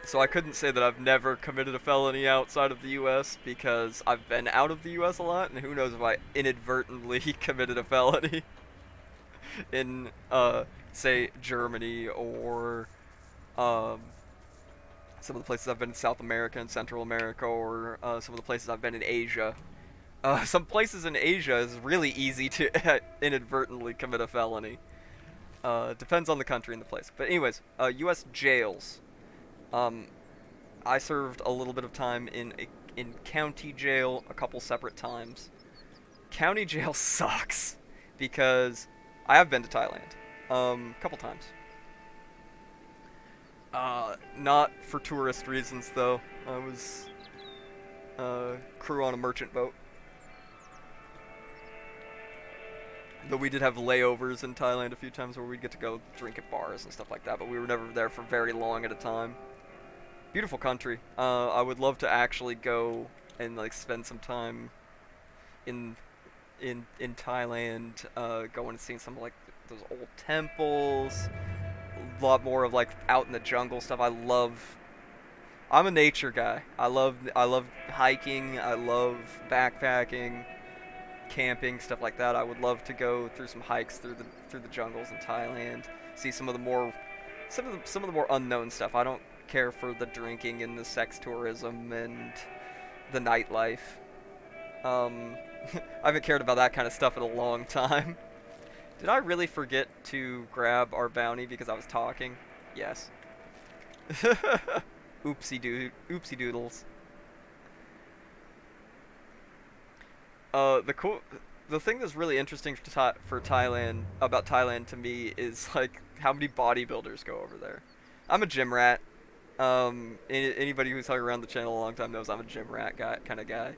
So I couldn't say that I've never committed a felony outside of the U.S. because I've been out of the U.S. a lot, and who knows if I inadvertently committed a felony in, say, Germany or, some of the places I've been in South America and Central America, or some of the places I've been in Asia. Some places in Asia is really easy to inadvertently commit a felony. Depends on the country and the place. But anyways, U.S. jails. I served a little bit of time in county jail a couple separate times. County jail sucks because I have been to Thailand a couple times. Not for tourist reasons though. I was crew on a merchant boat. Though we did have layovers in Thailand a few times where we'd get to go drink at bars and stuff like that, but we were never there for very long at a time. Beautiful country. I would love to actually go and like spend some time in Thailand, going and seeing some like those old temples. A lot more of like out in the jungle stuff. I'm a nature guy. I love hiking. I love backpacking, camping, stuff like that. I would love to go through some hikes through the jungles in Thailand. See some of the more unknown stuff. I don't care for the drinking and the sex tourism and the nightlife. I haven't cared about that kind of stuff in a long time. Did I really forget to grab our bounty because I was talking? Yes. Oopsie doodles. The thing that's really interesting for Thailand, about Thailand to me, is like how many bodybuilders go over there. I'm a gym rat. Anybody who's hung around the channel a long time knows I'm a gym rat kind of guy.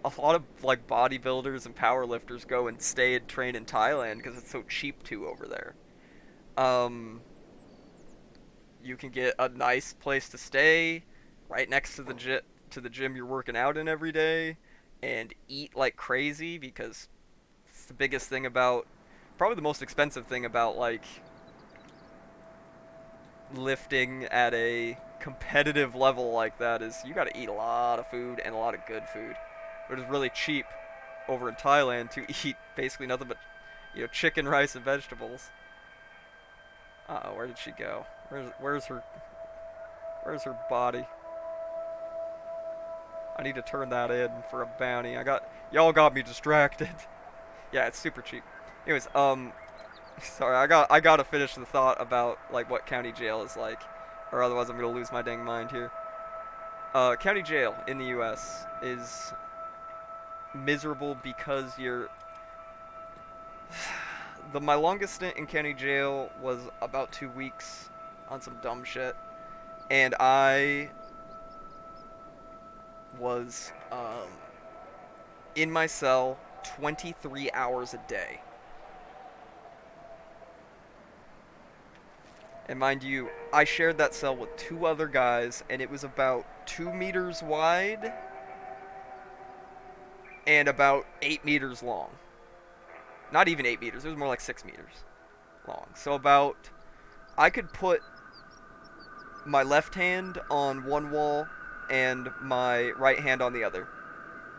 A lot of like bodybuilders and powerlifters go and stay and train in Thailand because it's so cheap to over there. you can get a nice place to stay right next to the gym you're working out in every day, and eat like crazy because it's the biggest thing about, probably the most expensive thing about like lifting at a competitive level like that is you got to eat a lot of food and a lot of good food. But it's really cheap over in Thailand to eat basically nothing but chicken, rice, and vegetables. Uh-oh, where did she go? Where's her body? I need to turn that in for a bounty. Y'all got me distracted. Yeah, it's super cheap. Anyways, sorry, I gotta finish the thought about like what county jail is like, or otherwise I'm gonna lose my dang mind here. County jail in the U.S. is miserable because my longest stint in county jail was about 2 weeks on some dumb shit, and I was in my cell 23 hours a day. And mind you, I shared that cell with 2 other guys, and it was about 2 meters wide and about 8 meters long. Not even 8 meters, it was more like 6 meters long. So I could put my left hand on one wall and my right hand on the other.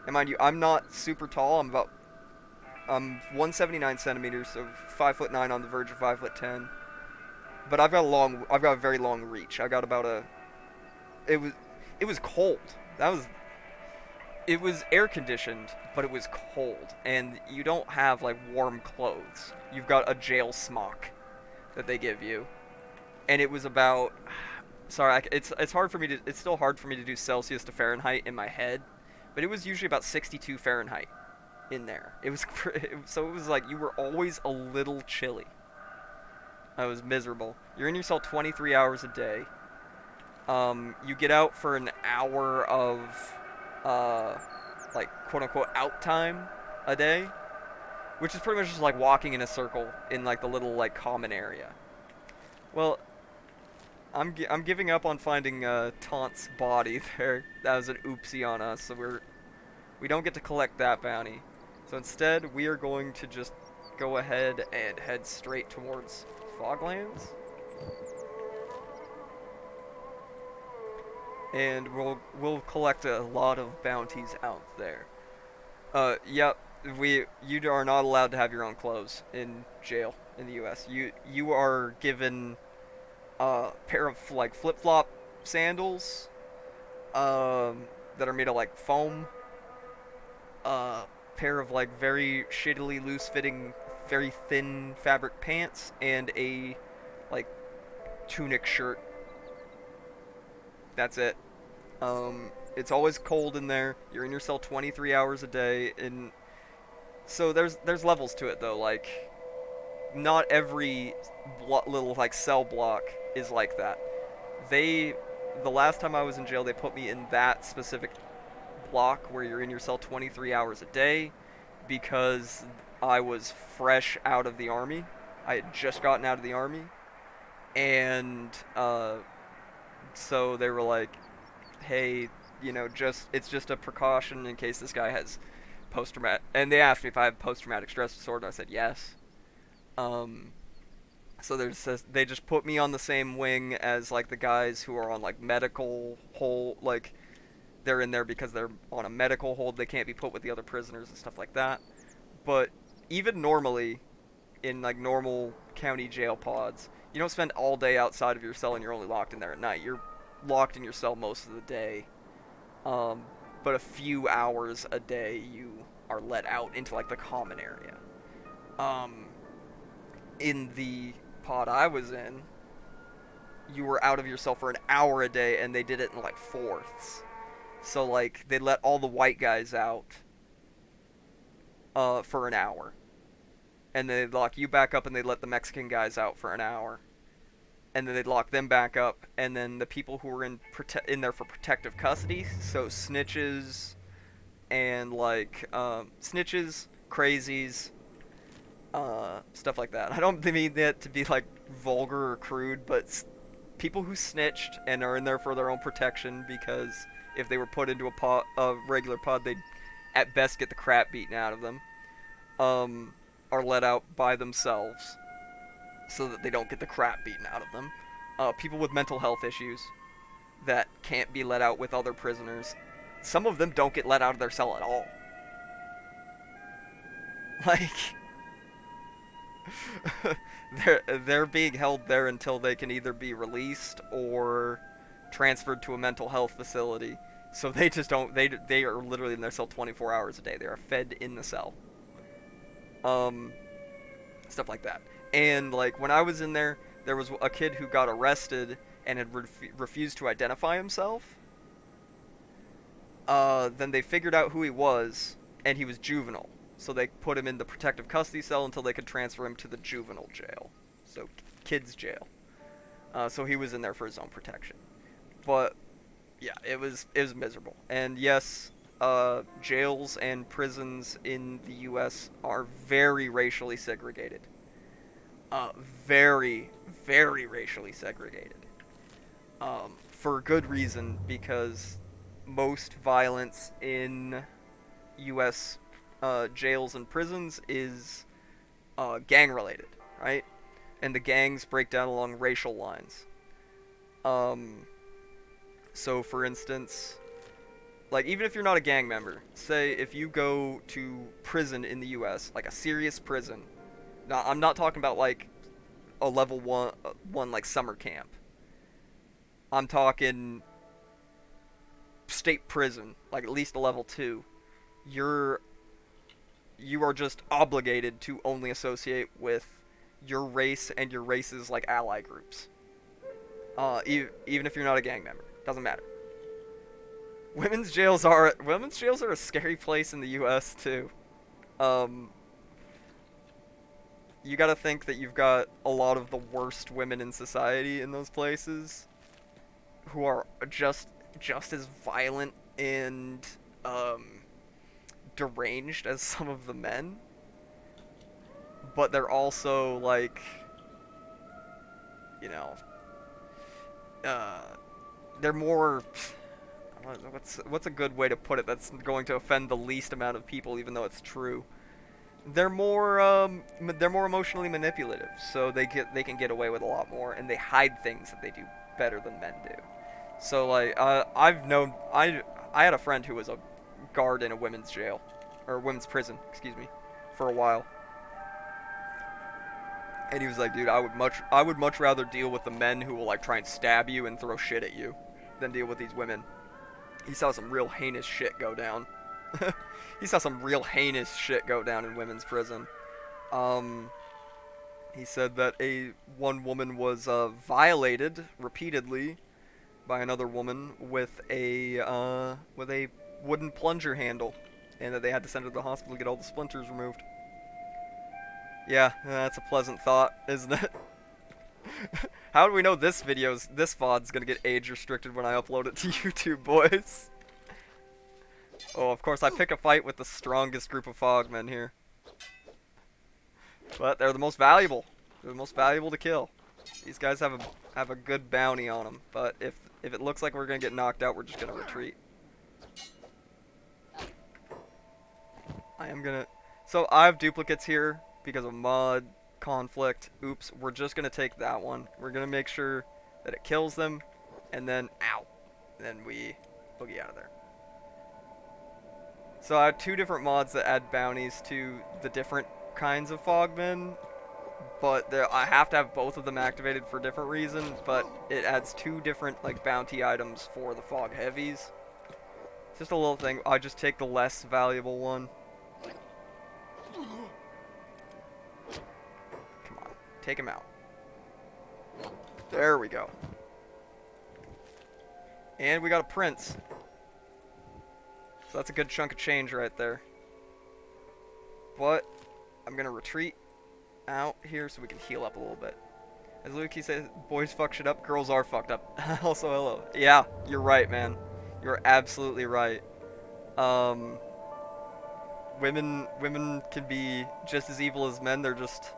And mind you, I'm not super tall, I'm 179 centimeters, so 5'9" on the verge of 5'10". But I've got a very long reach. I got it was cold. It was air conditioned, but it was cold, and you don't have like warm clothes. You've got a jail smock that they give you, and it was about. Sorry, it's hard for me to. It's still hard for me to do Celsius to Fahrenheit in my head, but it was usually about 62 Fahrenheit in there. So it was like you were always a little chilly. I was miserable. You're in your cell 23 hours a day. You get out for an hour of, like, quote-unquote out time a day, which is pretty much just, like, walking in a circle in, like, the little, like, common area. Well, I'm giving up on finding, Taunt's body there. That was an oopsie on us, so we don't get to collect that bounty. So instead, we are going to just go ahead and head straight towards Foglands, and we'll collect a lot of bounties out there. Yep, you are not allowed to have your own clothes in jail in the U.S. You are given a pair of like flip-flop sandals, that are made of like foam, pair of like very shittily loose-fitting, very thin fabric pants, and a like tunic shirt. That's it. It's always cold in there. You're in your cell 23 hours a day, and so there's levels to it though. Like, not every little like cell block is like that. The last time I was in jail, they put me in that specific block where you're in your cell 23 hours a day because I was fresh out of the army. I had just gotten out of the army, and so they were like, "Hey, it's just a precaution in case this guy has post-traumatic." And they asked me if I have post-traumatic stress disorder. I said yes. So they just put me on the same wing as like the guys who are on like medical hold, like they're in there because they're on a medical hold. They can't be put with the other prisoners and stuff like that. But even normally, in like normal county jail pods, you don't spend all day outside of your cell and you're only locked in there at night. You're locked in your cell most of the day. But a few hours a day you are let out into like the common area. In the pod I was in, you were out of your cell for an hour a day, and they did it in like fourths. So like they let all the white guys out for an hour, and then they'd lock you back up, and they'd let the Mexican guys out for an hour, and then they'd lock them back up, and then the people who were in there for protective custody, so snitches and like snitches, crazies, stuff like that. I don't mean that to be like vulgar or crude, but people who snitched and are in there for their own protection, because if they were put into a regular pod, they'd at best get the crap beaten out of them, are let out by themselves so that they don't get the crap beaten out of them. People with mental health issues that can't be let out with other prisoners. Some of them don't get let out of their cell at all. Like, they're being held there until they can either be released or transferred to a mental health facility. So they just don't. They are literally in their cell 24 hours a day. They are fed in the cell. Stuff like that. And like when I was in there, there was a kid who got arrested and had refused to identify himself. Then they figured out who he was, and he was juvenile. So they put him in the protective custody cell until they could transfer him to the juvenile jail. So, kids jail. So he was in there for his own protection. But, yeah, it was miserable. And yes, jails and prisons in the U.S. are very racially segregated. Very, very racially segregated. For good reason, because most violence in U.S. Jails and prisons is gang related, right? And the gangs break down along racial lines. So for instance, like even if you're not a gang member, say if you go to prison in the US, like a serious prison. Now I'm not talking about like a level one like summer camp. I'm talking state prison, like at least a level 2. You are just obligated to only associate with your race and your race's like ally groups. Even if you're not a gang member, doesn't matter. Women's jails are a scary place in the U.S. too. You got to think that you've got a lot of the worst women in society in those places, who are just as violent and deranged as some of the men, but they're also like, you know, they're more. What's a good way to put it that's going to offend the least amount of people, even though it's true? They're more emotionally manipulative, so they can get away with a lot more, and they hide things that they do better than men do. So like, I had a friend who was a guard in a women's jail, or women's prison, excuse me, for a while. And he was like, dude, I would much rather deal with the men who will like try and stab you and throw shit at you than deal with these women. He saw some real heinous shit go down. He saw some real heinous shit go down in women's prison. He said that one woman was violated repeatedly by another woman with a wooden plunger handle, and that they had to send her to the hospital to get all the splinters removed. Yeah, that's a pleasant thought, isn't it? How do we know this VOD's gonna get age restricted when I upload it to YouTube, boys? Oh, of course I pick a fight with the strongest group of Fogmen here. But they're the most valuable. They're the most valuable to kill. These guys have a good bounty on them, but if it looks like we're gonna get knocked out, we're just gonna retreat. So I have duplicates here because of mod conflict. Oops, we're just gonna take that one. We're gonna make sure that it kills them, and then ow, and then we boogie out of there. So I have 2 different mods that add bounties to the different kinds of Fogmen, but I have to have both of them activated for a different reason. But it adds 2 different like bounty items for the Fog Heavies. It's just a little thing. I just take the less valuable one. Come on, take him out. There we go. And we got a prince. So that's a good chunk of change right there. But I'm gonna retreat out here so we can heal up a little bit. As Luki says, boys fuck shit up, girls are fucked up. Also, hello. Yeah, you're right, man. You're absolutely right. Women can be just as evil as men. They're just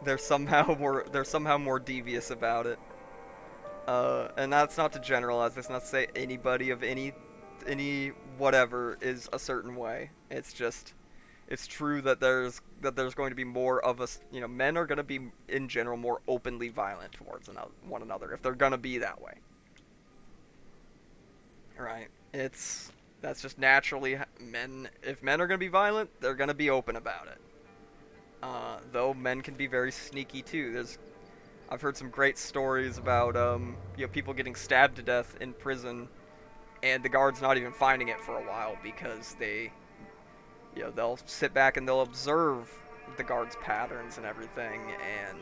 they're somehow more devious about it. And that's not to generalize. That's not to say anybody of any whatever is a certain way. It's just it's true that there's going to be more of us. You know, men are going to be in general more openly violent towards one another if they're going to be that way. Right? That's just naturally men. If men are going to be violent, they're going to be open about it. Though men can be very sneaky too. I've heard some great stories about people getting stabbed to death in prison, and the guards not even finding it for a while because they'll sit back and they'll observe the guards' patterns and everything, and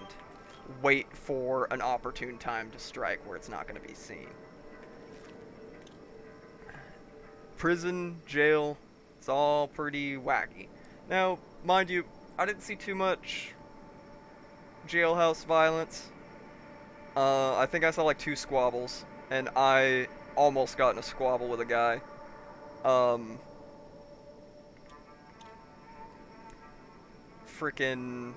wait for an opportune time to strike where it's not going to be seen. Prison, jail, it's all pretty wacky. Now, mind you, I didn't see too much jailhouse violence. I think I saw like 2 squabbles, and I almost got in a squabble with a guy. Frickin'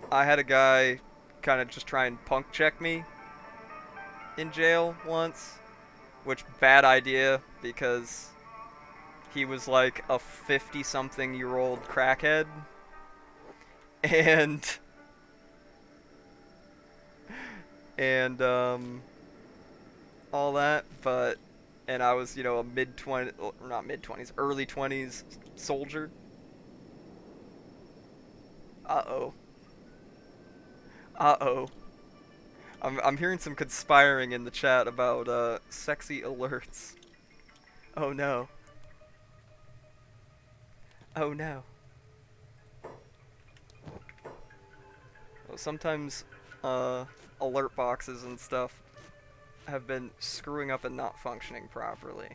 I had a guy kind of just try and punk check me in jail once, which bad idea because he was like a 50-something-year-old crackhead, and all that, and I was, a not mid-20s, early 20s soldier. Uh-oh. Uh-oh. I'm hearing some conspiring in the chat about, sexy alerts. Oh no. Oh no. Well, sometimes, alert boxes and stuff have been screwing up and not functioning properly.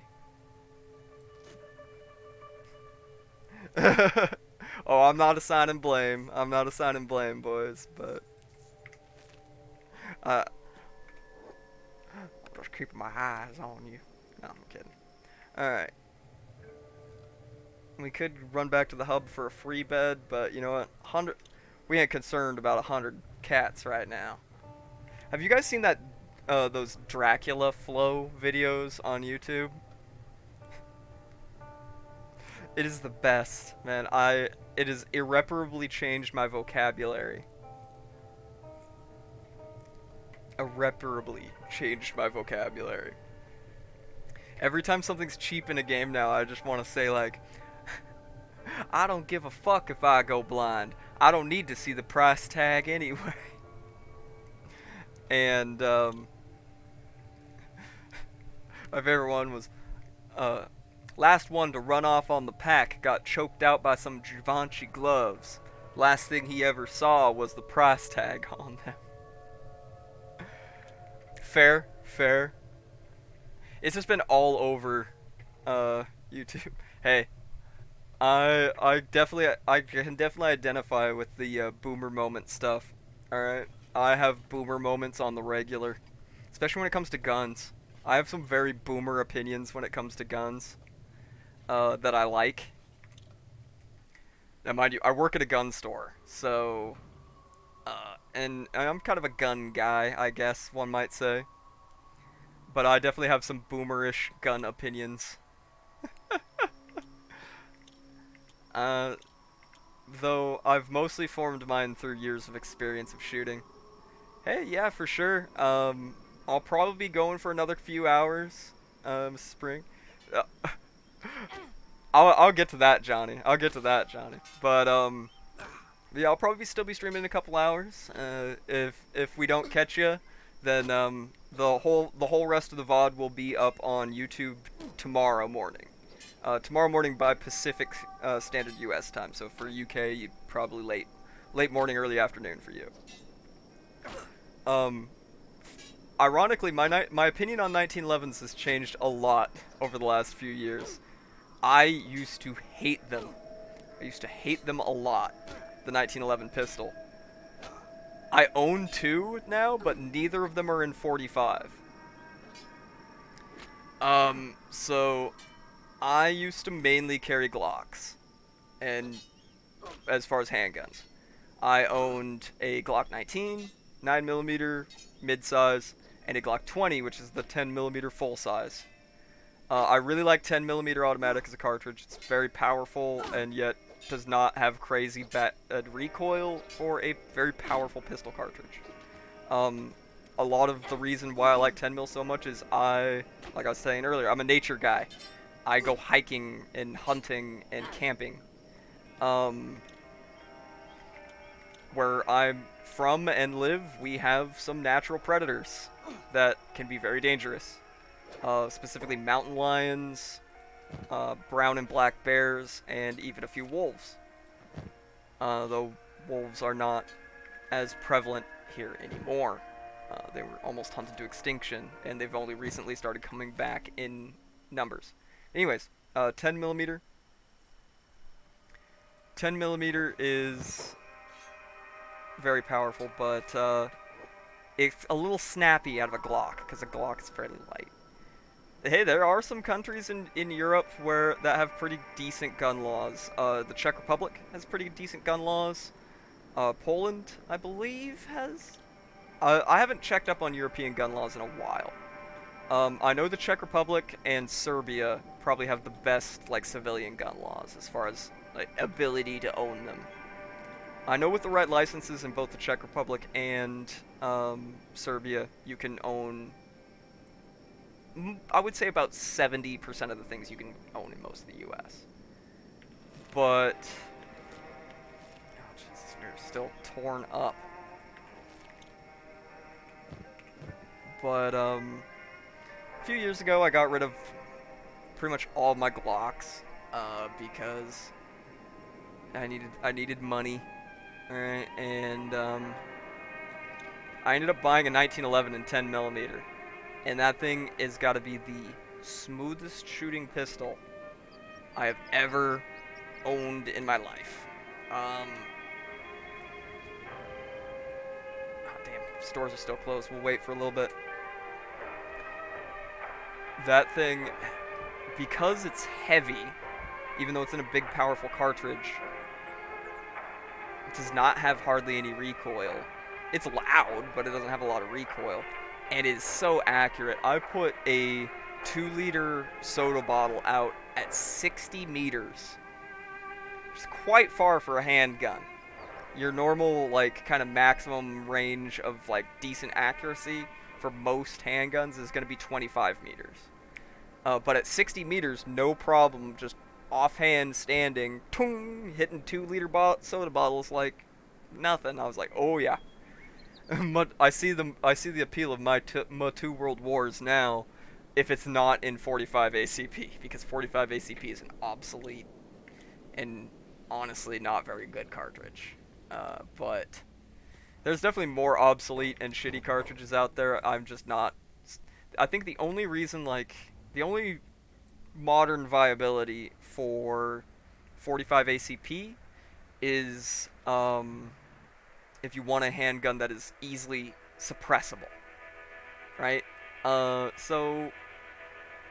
Oh, I'm not assigning blame. I'm not assigning blame, boys, but I'm just keeping my eyes on you. No, I'm kidding. Alright. We could run back to the hub for a free bed, but you know what? We ain't concerned about 100 cats right now. Have you guys seen that those Dracula flow videos on YouTube? It is the best, man. It has irreparably changed my vocabulary. Irreparably changed my vocabulary. Every time something's cheap in a game now, I just want to say like, I don't give a fuck if I go blind. I don't need to see the price tag anyway. And my favorite one was, last one to run off on the pack got choked out by some Givenchy gloves. Last thing he ever saw was the price tag on them. Fair, fair. It's just been all over YouTube. Hey, I can definitely identify with the boomer moment stuff. All right, I have boomer moments on the regular, especially when it comes to guns. I have some very boomer opinions when it comes to guns that I like. Now, mind you, I work at a gun store, so and I'm kind of a gun guy, I guess one might say. But I definitely have some boomerish gun opinions. Though I've mostly formed mine through years of experience of shooting. Hey, yeah, for sure. I'll probably be going for another few hours, spring. I'll get to that, Johnny. I'll get to that, Johnny. But yeah, I'll probably still be streaming in a couple hours. If we don't catch you, then the whole rest of the VOD will be up on YouTube tomorrow morning. Tomorrow morning by Pacific Standard U.S. time. So for UK, you probably late morning, early afternoon for you. Ironically, my opinion on 1911s has changed a lot over the last few years. I used to hate them. I used to hate them a lot. The 1911 pistol. I own 2 now, but neither of them are in 45. So I used to mainly carry Glocks, and as far as handguns, I owned a Glock 19, 9mm, mid-size, and a Glock 20, which is the 10mm full-size. I really like 10mm automatic as a cartridge. It's very powerful and yet does not have crazy bad recoil for a very powerful pistol cartridge. Um, a lot of the reason why I like 10 mil so much is like I was saying earlier, I'm a nature guy. I go hiking and hunting and camping. Um, where I'm from and live, we have some natural predators that can be very dangerous. Specifically mountain lions, brown and black bears, and even a few wolves. Though wolves are not as prevalent here anymore. They were almost hunted to extinction, and they've only recently started coming back in numbers. Anyways, 10 millimeter. 10 millimeter is very powerful, but it's a little snappy out of a Glock, because a Glock is fairly light. Hey, there are some countries in Europe where that have pretty decent gun laws. The Czech Republic has pretty decent gun laws. Poland, I believe, has... I haven't checked up on European gun laws in a while. I know the Czech Republic and Serbia probably have the best, like, civilian gun laws as far as, like, ability to own them. I know with the right licenses in both the Czech Republic and Serbia, you can own... I would say about 70% of the things you can own in most of the U.S. But... oh, Jesus, we're still torn up. But, a few years ago, I got rid of pretty much all of my Glocks, because I needed money. Alright, and, I ended up buying a 1911 in 10 millimeter. And that thing is got to be the smoothest shooting pistol I have ever owned in my life. Oh, damn, stores are still closed. We'll wait for a little bit. That thing, because it's heavy, even though it's in a big, powerful cartridge, it does not have hardly any recoil. It's loud, but it doesn't have a lot of recoil. And it is so accurate. I put a 2-liter soda bottle out at 60 meters. Which is quite far for a handgun. Your normal, like, kind of maximum range of, like, decent accuracy for most handguns is going to be 25 meters. But at 60 meters, no problem, just offhand standing, toong, hitting 2-liter soda bottles like nothing. I was like, oh yeah. I see the appeal of my two world wars now, if it's not in 45 ACP, because 45 ACP is an obsolete and honestly not very good cartridge. But there's definitely more obsolete and shitty cartridges out there. I'm just not. I think the only reason, like, the only modern viability for 45 ACP is if you want a handgun that is easily suppressible, right? So,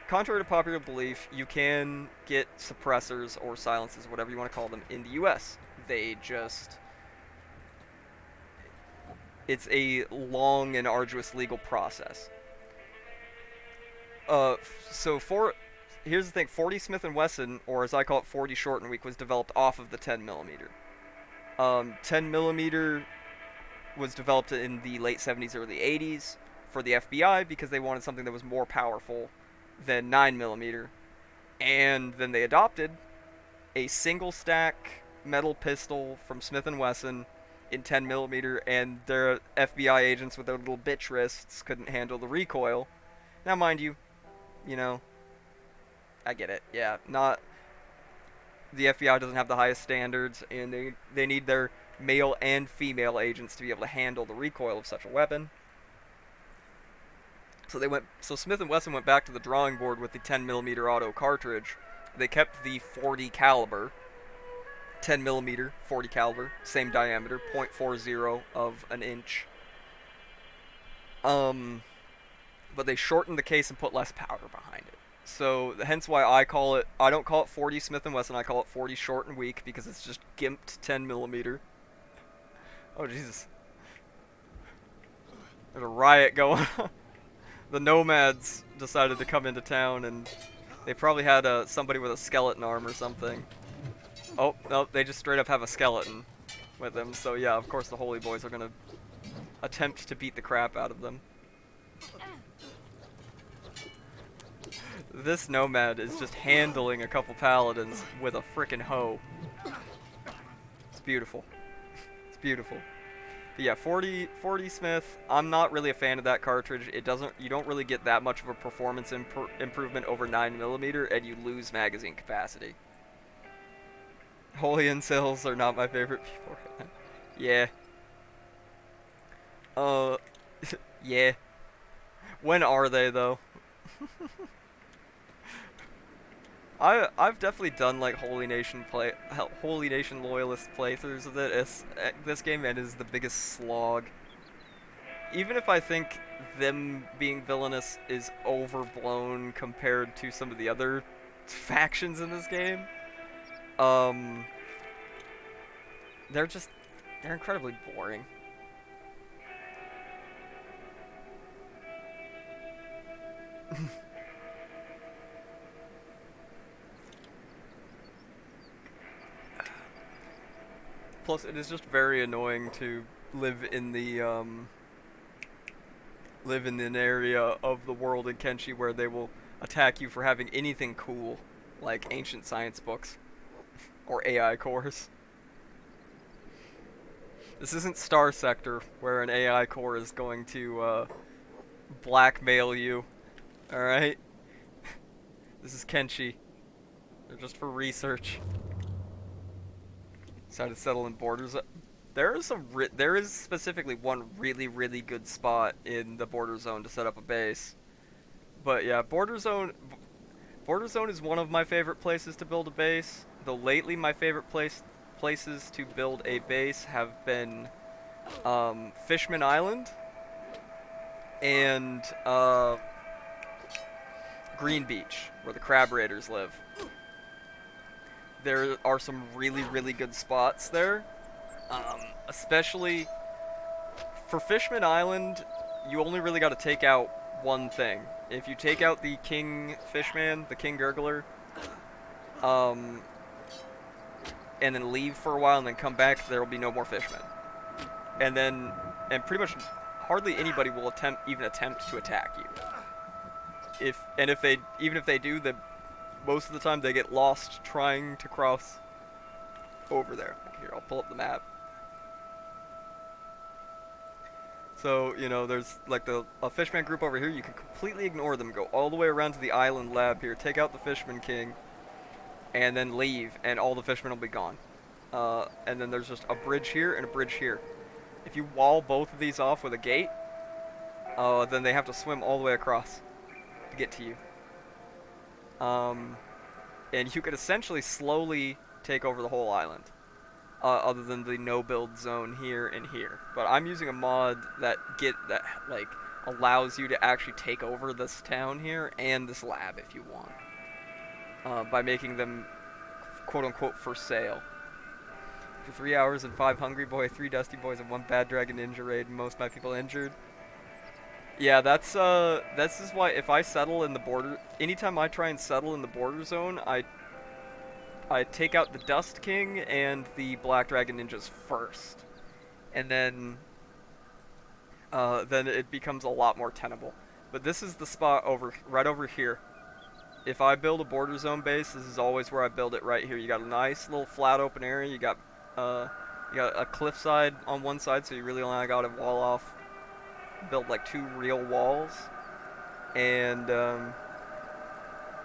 contrary to popular belief, you can get suppressors or silencers, whatever you want to call them, in the US. They just... it's a long and arduous legal process. Here's the thing, 40 Smith & Wesson, or as I call it, 40 Short and Weak, was developed off of the 10mm. 10mm was developed in the late 70s, early 80s for the FBI because they wanted something that was more powerful than 9mm. And then they adopted a single stack metal pistol from Smith & Wesson in 10mm, and their FBI agents with their little bitch wrists couldn't handle the recoil. Now, mind you, I get it. Yeah, not... the FBI doesn't have the highest standards, and they need their male and female agents to be able to handle the recoil of such a weapon. So Smith & Wesson went back to the drawing board with the 10mm auto cartridge. They kept the 40 caliber, 10mm 40 caliber, same diameter, .40 of an inch. But they shortened the case and put less powder behind it. So hence why I don't call it 40 Smith & Wesson, I call it 40 Short and Weak, because it's just gimped 10mm. Oh, Jesus. There's a riot going on. The nomads decided to come into town, and they probably had somebody with a skeleton arm or something. Oh, no, they just straight up have a skeleton with them. So yeah, of course the holy boys are gonna attempt to beat the crap out of them. This nomad is just handling a couple paladins with a frickin' hoe. It's beautiful. It's beautiful. But yeah, 40 Smith, I'm not really a fan of that cartridge. You don't really get that much of a performance improvement over 9mm, and you lose magazine capacity. Holy incels are not my favorite people right now. Yeah. Yeah. When are they, though? I've definitely done like Holy Nation loyalist playthroughs of this game, and it is the biggest slog. Even if I think them being villainous is overblown compared to some of the other factions in this game, they're incredibly boring. Plus, it is just very annoying to live in an area of the world in Kenshi where they will attack you for having anything cool, like ancient science books or AI cores. This isn't Star Sector, where an AI core is going to blackmail you. Alright? This is Kenshi. They're just for research. Decided to settle in borders. There is specifically one really, really good spot in the border zone to set up a base. But yeah, border zone is one of my favorite places to build a base. Though lately my favorite places to build a base have been Fishman Island and Green Beach, where the crab raiders live. There are some really, really good spots there. Especially for Fishman Island, you only really got to take out one thing. If you take out the King Fishman, the King Gurgler, and then leave for a while and then come back, there will be no more fishmen. And pretty much hardly anybody will even attempt to attack you. Even if they do, most of the time they get lost trying to cross over there. Here, I'll pull up the map. So, there's like a Fishman group over here. You can completely ignore them. Go all the way around to the island lab here. Take out the Fishman King. And then leave. And all the fishmen will be gone. And then there's just a bridge here and a bridge here. If you wall both of these off with a gate, then they have to swim all the way across to get to you. And you could essentially slowly take over the whole island. Other than the no-build zone here and here. But I'm using a mod that allows you to actually take over this town here and this lab if you want. By making them quote-unquote for sale. For 3 hours and 5 hungry boy, 3 dusty boys, and 1 bad dragon ninja raid, and most of my people injured. Yeah, this is why if I settle in the border, anytime I try and settle in the border zone, I take out the Dust King and the Black Dragon Ninjas first. And then it becomes a lot more tenable. But this is the spot right over here. If I build a border zone base, this is always where I build it, right here. You got a nice little flat open area. You got a cliffside on one side, so you really only got to wall off, build like 2 real walls. And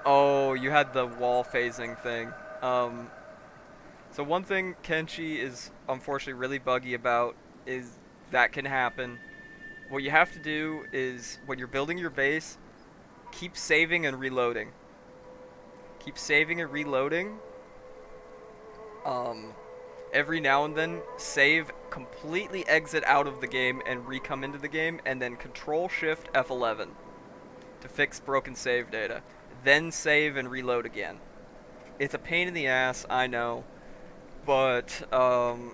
oh, you had the wall phasing thing. So one thing Kenshi is unfortunately really buggy about is that can happen. What you have to do is, when you're building your base, keep saving and reloading. Keep saving and reloading. Every now and then, save, completely exit out of the game and re-come into the game, and then Control-Shift F11 to fix broken save data. Then save and reload again. It's a pain in the ass, I know, but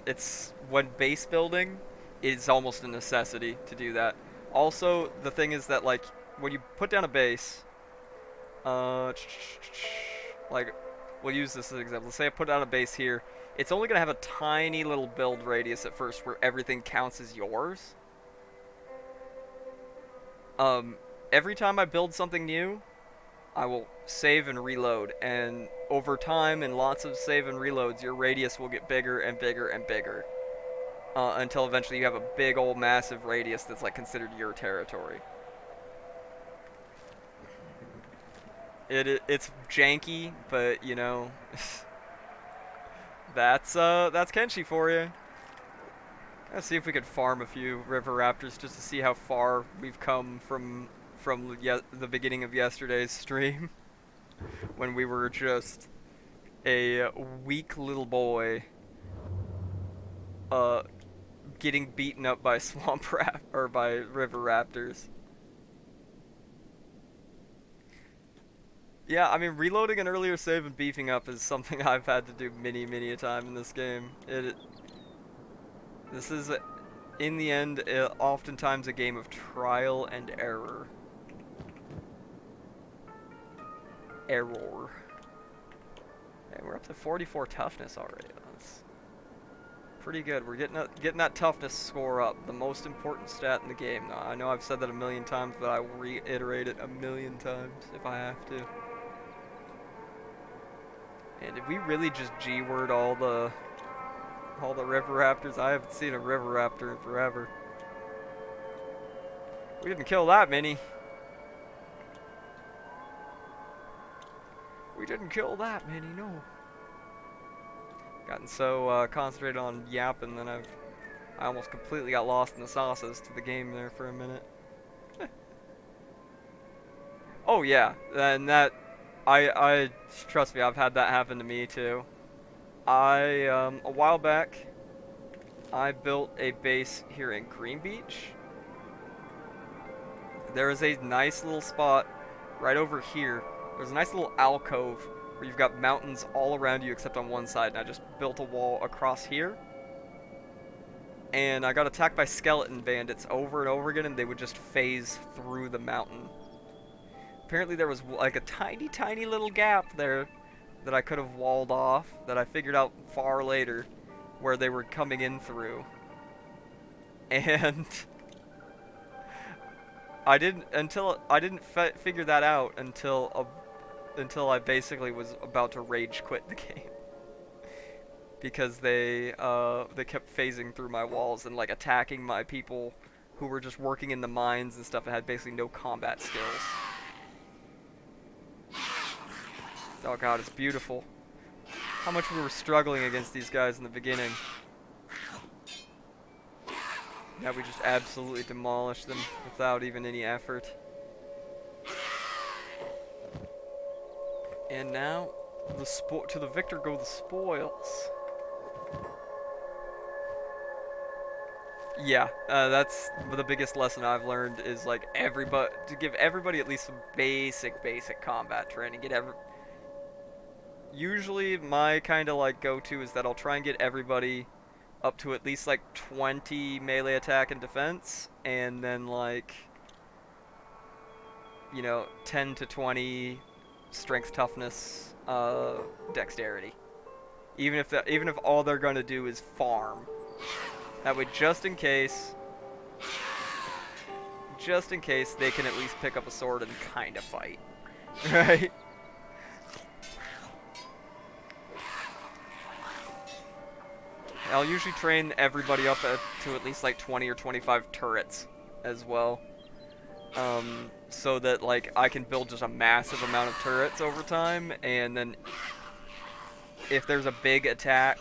it's when base building, it's almost a necessity to do that. Also, the thing is that like when you put down a base, uh, like we'll use this as an example. Let's say I put down a base here. It's only gonna have a tiny little build radius at first, where everything counts as yours. Um, every time I build something new, I will save and reload, and over time and lots of save and reloads, your radius will get bigger and bigger and bigger, until eventually you have a big old massive radius that's like considered your territory. It's janky, but you know, that's Kenshi for you. Let's see if we could farm a few river raptors just to see how far we've come from the beginning of yesterday's stream when we were just a weak little boy uh getting beaten up by swamp or by river raptors. Yeah, I mean reloading an earlier save and beefing up is something I've had to do many a time in this game. This is in the end oftentimes a game of trial and error. Error. Hey, we're up to 44 toughness already. That's pretty good. We're getting that toughness score up. The most important stat in the game. Now, I know I've said that a million times, but I will reiterate it a million times if I have to. And did we really just G-word all the river raptors? I haven't seen a river raptor in forever. We didn't kill that many. We didn't kill that many, no. Gotten so concentrated on yapping that I almost completely got lost in the sauces to the game there for a minute. Oh yeah, and that I trust me, I've had that happen to me too. A while back, I built a base here in Green Beach. There is a nice little spot right over here. There's a nice little alcove where you've got mountains all around you except on one side, and I just built a wall across here. And I got attacked by skeleton bandits over and over again, and they would just phase through the mountain. Apparently there was like a tiny little gap there that I could have walled off, that I figured out far later, where they were coming in through. And I didn't figure that out until I basically was about to rage quit the game. Because they kept phasing through my walls and like attacking my people who were just working in the mines and stuff and had basically no combat skills. Oh god, it's beautiful. How much we were struggling against these guys in the beginning. Now we just absolutely demolished them without even any effort. And now, to the victor go the spoils. Yeah, that's the biggest lesson I've learned is like to give everybody at least some basic combat training. Usually my kind of like go-to is that I'll try and get everybody up to at least like 20 melee attack and defense, and then like, you know, 10 to 20 strength, toughness, dexterity. Even if all they're gonna do is farm. That way, just in case they can at least pick up a sword and kind of fight, right? I'll usually train everybody up to at least like 20 or 25 turrets as well. So that like I can build just a massive amount of turrets over time, and then if there's a big attack,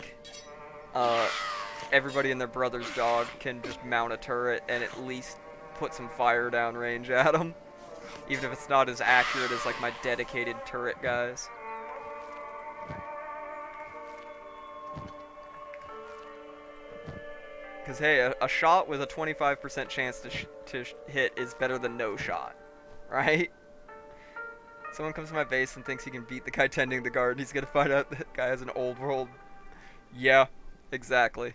everybody and their brother's dog can just mount a turret and at least put some fire down range at them, even if it's not as accurate as like my dedicated turret guys. Because, hey, a shot with a 25% chance to hit is better than no shot, right? Someone comes to my base and thinks he can beat the guy tending the garden. He's going to find out that guy has an old world. Yeah, exactly.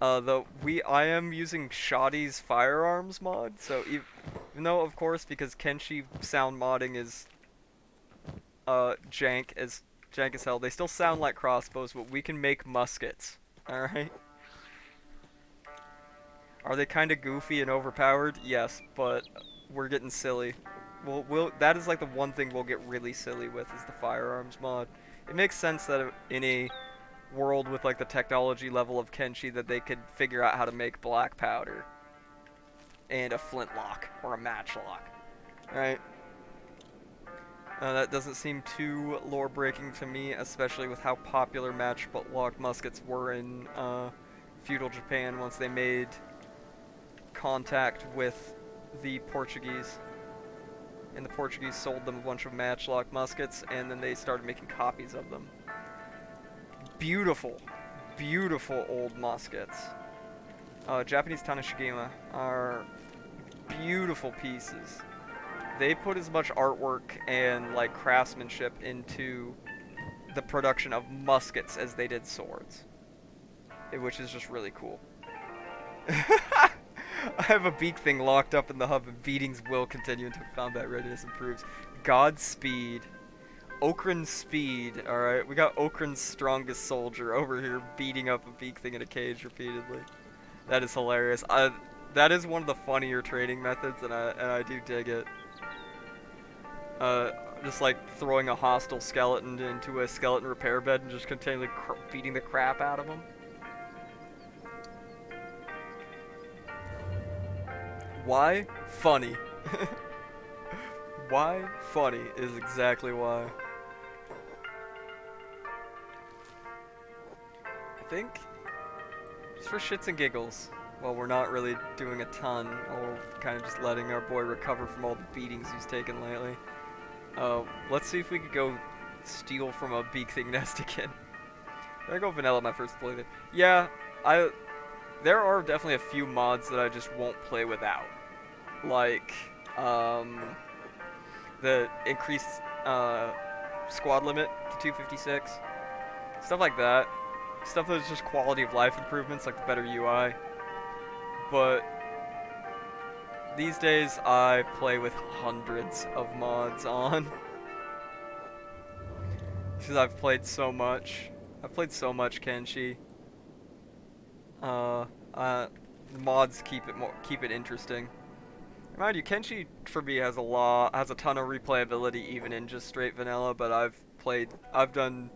I am using Shoddy's firearms mod, so even though, of course, because Kenshi sound modding is jank as hell, they still sound like crossbows, but we can make muskets. All right. Are they kind of goofy and overpowered? Yes, but we're getting silly. That is like the one thing we'll get really silly with is the firearms mod. It makes sense that in a world with like the technology level of Kenshi that they could figure out how to make black powder and a flintlock or a matchlock, right? That doesn't seem too lore breaking to me, especially with how popular matchlock muskets were in feudal Japan once they made contact with the Portuguese. And the Portuguese sold them a bunch of matchlock muskets, and then they started making copies of them. Beautiful, beautiful old muskets. Japanese Tanashigima are beautiful pieces. They put as much artwork and like craftsmanship into the production of muskets as they did swords, which is just really cool. I have a beak thing locked up in the hub, and beatings will continue until combat readiness improves. Godspeed. Okran's speed, alright? We got Okran's strongest soldier over here beating up a beak thing in a cage repeatedly. That is hilarious. That is one of the funnier training methods, and I do dig it. Just like throwing a hostile skeleton into a skeleton repair bed and just continually beating the crap out of them. Why? Funny. Why? Funny is exactly why. I think, just for shits and giggles, well, we're not really doing a ton, or kind of just letting our boy recover from all the beatings he's taken lately. Let's see if we could go steal from a beak thing nest again. Did I go vanilla my first playthrough? Yeah, there are definitely a few mods that I just won't play without. Like, the increased, squad limit to 256. Stuff like that. Stuff that's just quality of life improvements, like the better UI. But these days, I play with hundreds of mods on. Because I've played so much. I've played so much Kenshi. Mods keep it interesting. Mind you, Kenshi for me has a ton of replayability even in just straight vanilla, but I've done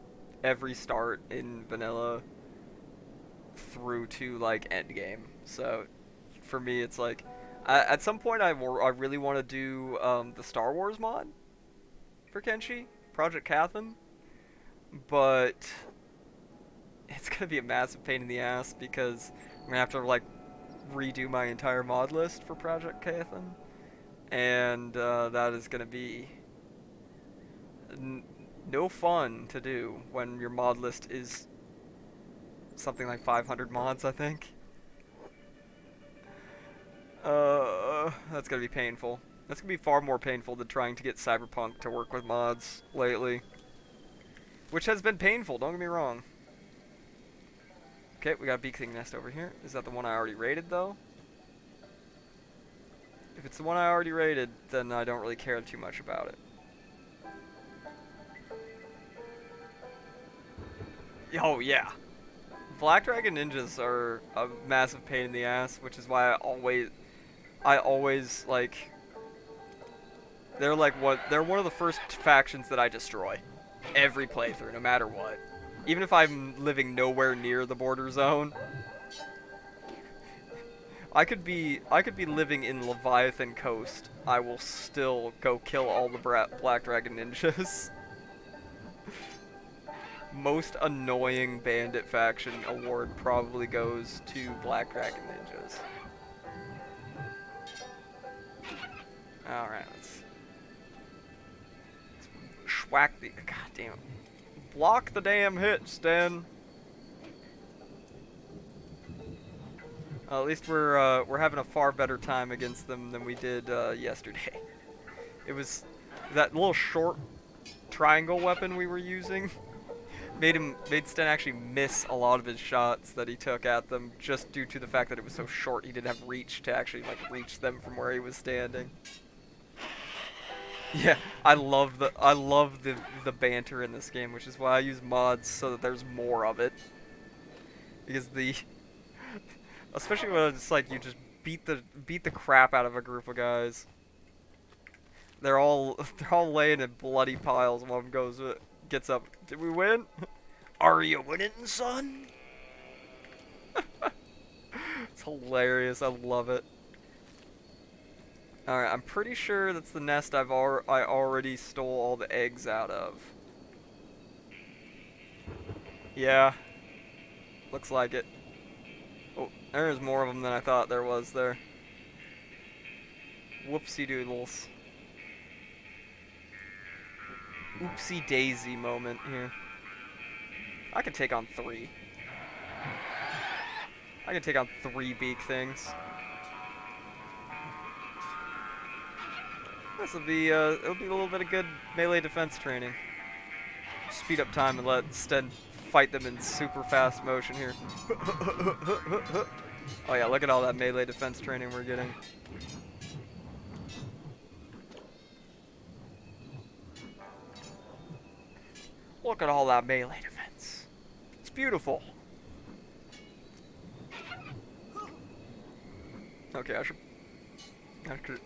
every start in vanilla through to like endgame. So for me, it's like at some point I really want to do the Star Wars mod for Kenshi, Project Cathan, but it's gonna be a massive pain in the ass because I'm gonna have to like redo my entire mod list for Project Cathan, and that is gonna be no fun to do when your mod list is something like 500 mods, I think. That's gonna be painful. That's gonna be far more painful than trying to get Cyberpunk to work with mods lately. Which has been painful, don't get me wrong. Okay, we got a beak thing nest over here. Is that the one I already raided, though? If it's the one I already raided, then I don't really care too much about it. Oh, yeah. Black Dragon Ninjas are a massive pain in the ass, which is why I always, like... They're one of the first factions that I destroy. Every playthrough, no matter what. Even if I'm living nowhere near the border zone. I could be living in Leviathan Coast. I will still go kill all the Black Dragon Ninjas. Most annoying bandit faction award probably goes to Black Dragon Ninjas. Alright, let's schwack the... God damn it. Block the damn hits, then. At least we're having a far better time against them than we did yesterday. It was that little short triangle weapon we were using. made Sten actually miss a lot of his shots that he took at them just due to the fact that it was so short. He didn't have reach to actually like reach them from where he was standing. Yeah, I love the banter in this game, which is why I use mods so that there's more of it. Because especially when it's like you just beat the crap out of a group of guys. They're all they're all laying in bloody piles. One gets up. Did we win? Are you winning, son? It's hilarious. I love it. All right, I'm pretty sure that's the nest I already stole all the eggs out of. Yeah, looks like it. Oh, there's more of them than I thought there was there. Whoopsie doodles. Oopsie daisy moment here. I can take on 3. I can take on 3 beak things. It'll be a little bit of good melee defense training. Speed up time and let Sten fight them in super fast motion here. Oh yeah, look at all that melee defense training we're getting. Look at all that melee defense. It's beautiful. Okay, I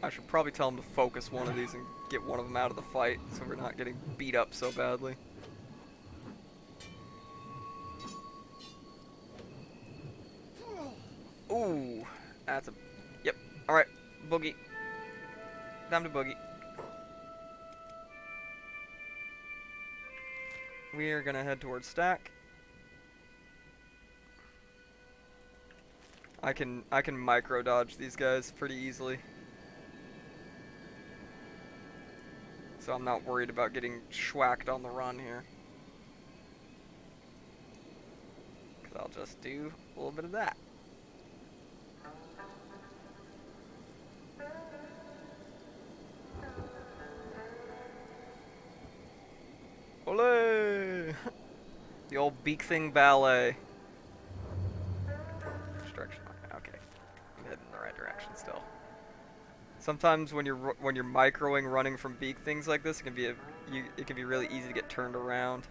should probably tell him to focus one of these and get one of them out of the fight so we're not getting beat up so badly. Ooh, that's a... Yep, alright, boogie. Time to boogie. We are gonna head towards stack. I can micro dodge these guys pretty easily. So I'm not worried about getting schwacked on the run here. Cause I'll just do a little bit of that. Olé! The old beak thing ballet. Which direction? Okay, I'm heading in the right direction still. Sometimes when you're microing running from beak things like this, it can be really easy to get turned around.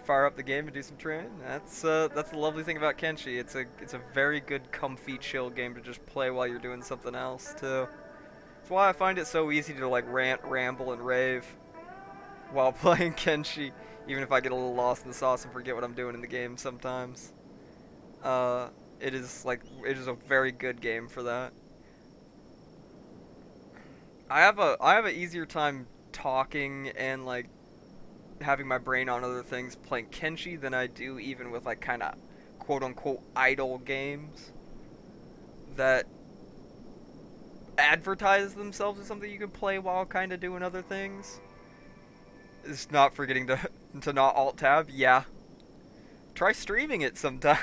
Fire up the game and do some training. That's the lovely thing about Kenshi. It's a very good, comfy, chill game to just play while you're doing something else too. That's why I find it so easy to like rant, ramble, and rave while playing Kenshi, even if I get a little lost in the sauce and forget what I'm doing in the game sometimes. It is a very good game for that. I have an easier time talking and like having my brain on other things playing Kenshi than I do even with like kind of quote unquote idle games that advertise themselves as something you can play while kind of doing other things. It's not forgetting to not alt tab. Yeah, try streaming it sometime.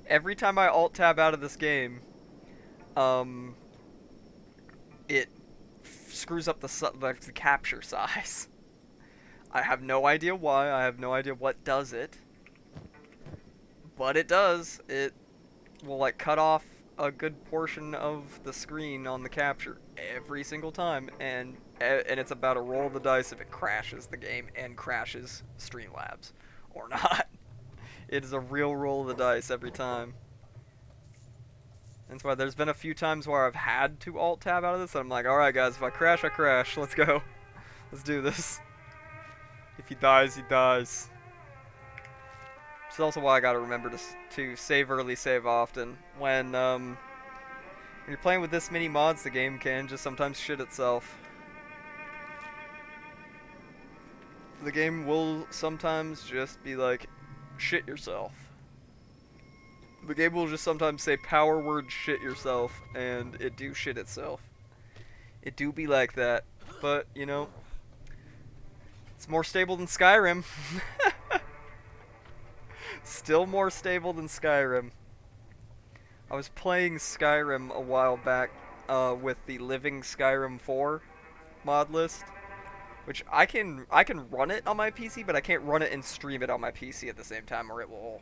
Every time I alt tab out of this game, it screws up the capture size. I have no idea why. I have no idea what does it, but it does. It will like cut off a good portion of the screen on the capture every single time, and it's about a roll of the dice if it crashes the game and crashes Streamlabs or not. It is a real roll of the dice every time. That's why there's been a few times where I've had to alt tab out of this, and I'm like, alright guys, if I crash, I crash. Let's go. Let's do this. If he dies, he dies. Which is also why I gotta remember to save early, save often. When you're playing with this many mods, the game can just sometimes shit itself. The game will sometimes just be like, shit yourself. The game will just sometimes say power word shit yourself, and it do shit itself. It do be like that, but, you know, it's more stable than Skyrim. Still more stable than Skyrim. I was playing Skyrim a while back with the Living Skyrim 4 mod list, which I can run it on my PC, but I can't run it and stream it on my PC at the same time, or it will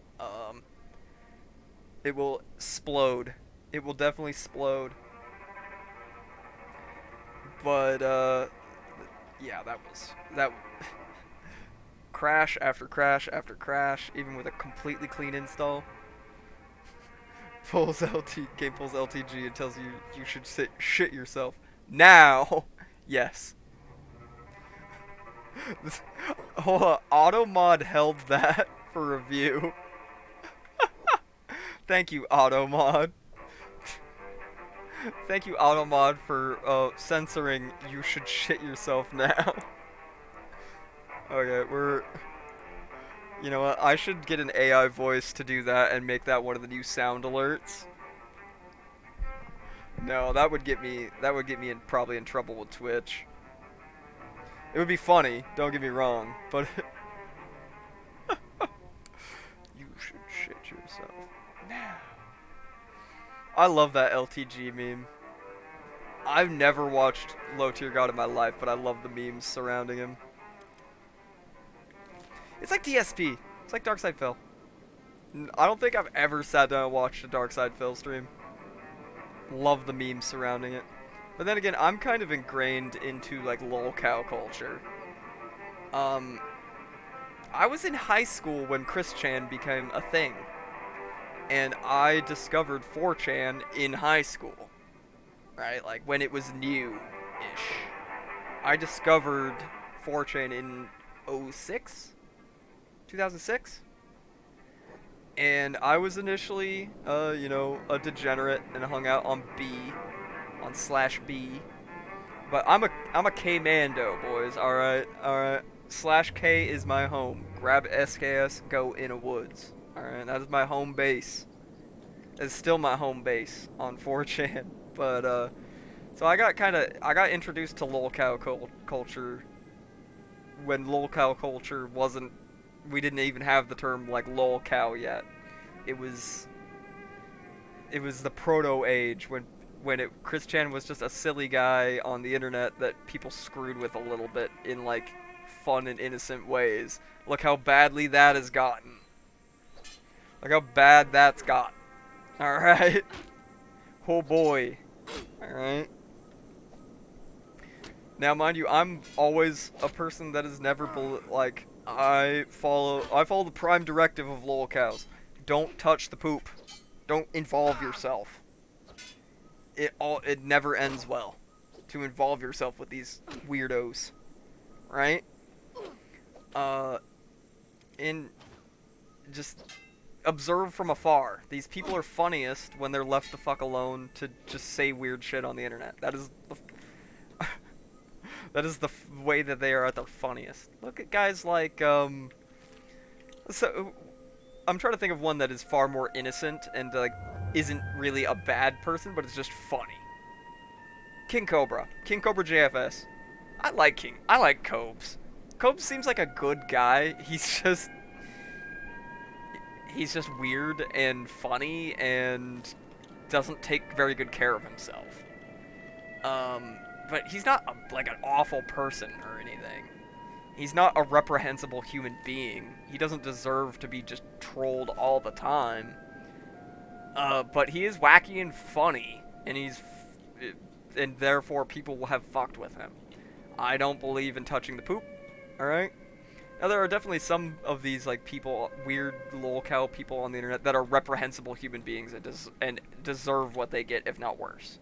explode. It will definitely explode. But yeah, that crash after crash after crash, even with a completely clean install. Game pulls LTG and tells you you should shit yourself now. Yes. Hold on, Automod held that for review. Thank you, Automod. Thank you, Automod, for censoring you should shit yourself now. Okay, you know what? I should get an AI voice to do that and make that one of the new sound alerts. No, that would get me probably in trouble with Twitch. It would be funny, don't get me wrong, but you should shit yourself now. I love that LTG meme. I've never watched Low Tier God in my life, but I love the memes surrounding him. It's like DSP. It's like Dark Side Phil. I don't think I've ever sat down and watched a Dark Side Phil stream. Love the memes surrounding it. But then again, I'm kind of ingrained into like lolcow culture. I was in high school when Chris Chan became a thing. And I discovered 4chan in high school. Right? Like when it was new-ish. I discovered 4chan in 06? 2006? And I was initially, you know, a degenerate and hung out on /B. But I'm a K-mando, boys, alright? Alright. /K is my home. Grab SKS, go in a woods. Alright, that is my home base. It's still my home base on 4chan. But, so I got introduced to lolcow culture when lolcow culture wasn't, we didn't even have the term, like, lolcow yet. It was the proto-age when Chris Chan was just a silly guy on the internet that people screwed with a little bit in, like, fun and innocent ways. Look how badly that has gotten. Look how bad that's gotten. Alright? Oh boy. Alright? Now, mind you, I'm always a person that has never, like, I follow the prime directive of lolcows. Don't touch the poop. Don't involve yourself. It never ends well to involve yourself with these weirdos, right? And just observe from afar. These people are funniest when they're left the fuck alone to just say weird shit on the internet. That is the way that they are at their funniest. Look at guys like so I'm trying to think of one that is far more innocent and like isn't really a bad person, but it's just funny. King Cobra JFS. I like Cobes. Cobes seems like a good guy. He's just weird and funny and doesn't take very good care of himself. But he's not like an awful person or anything. He's not a reprehensible human being. He doesn't deserve to be just trolled all the time. But he is wacky and funny, and and therefore people will have fucked with him. I don't believe in touching the poop. All right. Now there are definitely some of these like people, weird lolcow people on the internet that are reprehensible human beings and deserve what they get, if not worse.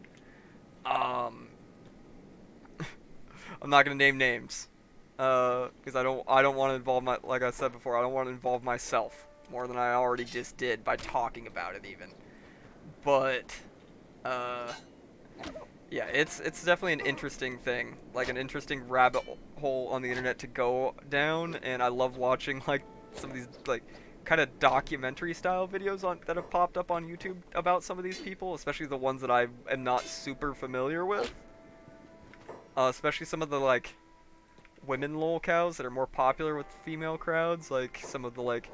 I'm not gonna name names, because I don't want to involve like I said before, I don't want to involve myself more than I already just did by talking about it even. But, yeah, it's definitely an interesting thing, like an interesting rabbit hole on the internet to go down, and I love watching like some of these like kind of documentary style videos that have popped up on YouTube about some of these people, especially the ones that I am not super familiar with. Especially some of the like women lolcows that are more popular with female crowds, like some of the like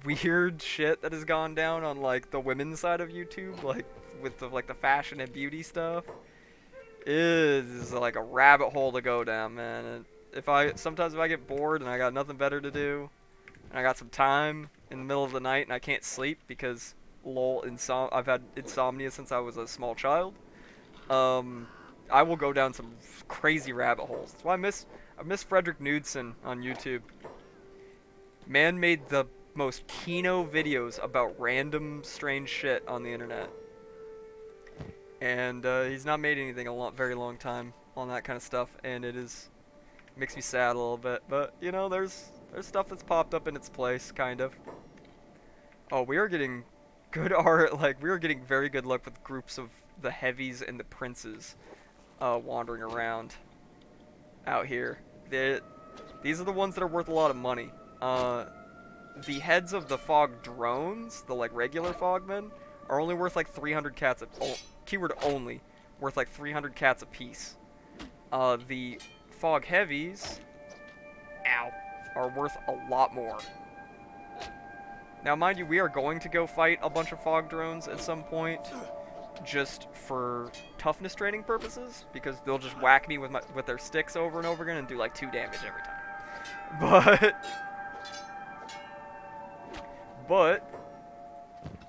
weird shit that has gone down on like the women's side of YouTube, like with the like the fashion and beauty stuff. It is like a rabbit hole to go down, man. Sometimes if I get bored and I got nothing better to do, and I got some time in the middle of the night and I can't sleep because lol I've had insomnia since I was a small child. I will go down some crazy rabbit holes. That's why I miss Frederick Knudsen on YouTube. Man made the most Kino videos about random strange shit on the internet. And he's not made anything very long time on that kind of stuff, and makes me sad a little bit. But you know, there's stuff that's popped up in its place, kind of. Oh, we are getting good art. Like, we are getting very good luck with groups of the heavies and the princes wandering around out here. These are the ones that are worth a lot of money. The heads of the fog drones, the like regular fogmen, are only worth like 300 cats keyword only, worth like 300 cats a piece. The fog heavies, are worth a lot more. Now, mind you, we are going to go fight a bunch of fog drones at some point, just for toughness training purposes, because they'll just whack me with their sticks over and over again and do like 2 damage every time. But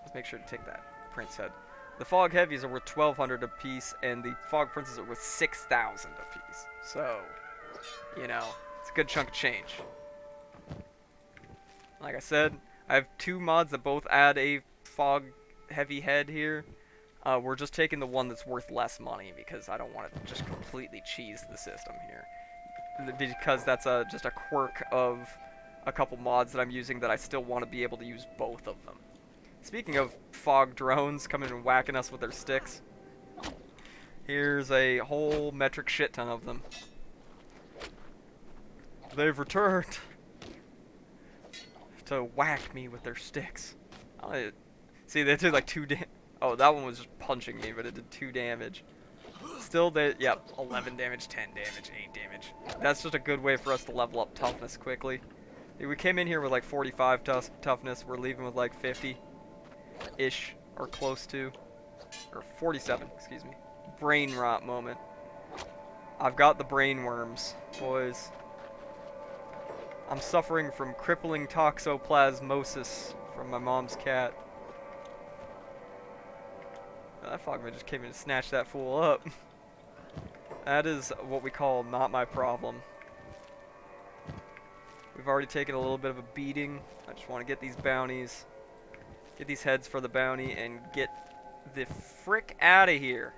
let's make sure to take that prince head. The fog heavies are worth 1,200 a piece, and the fog princes are worth 6,000 a piece. So, you know, it's a good chunk of change. Like I said, I have 2 mods that both add a fog heavy head here. We're just taking the one that's worth less money because I don't want to just completely cheese the system here. Because that's just a quirk of a couple mods that I'm using that I still want to be able to use both of them. Speaking of fog drones coming and whacking us with their sticks, here's a whole metric shit ton of them. They've returned to whack me with their sticks. See, they did like 2 damage. Oh, that one was just punching me, but it did 2 damage. Still, yep, 11 damage, 10 damage, 8 damage. That's just a good way for us to level up toughness quickly. We came in here with like 45 toughness. We're leaving with like 50-ish, or close to. Or 47, excuse me. Brain rot moment. I've got the brain worms, boys. I'm suffering from crippling toxoplasmosis from my mom's cat. That fogman just came in and snatched that fool up. That is what we call not my problem. We've already taken a little bit of a beating. I just want to get these bounties, get these heads for the bounty, and get the frick out of here.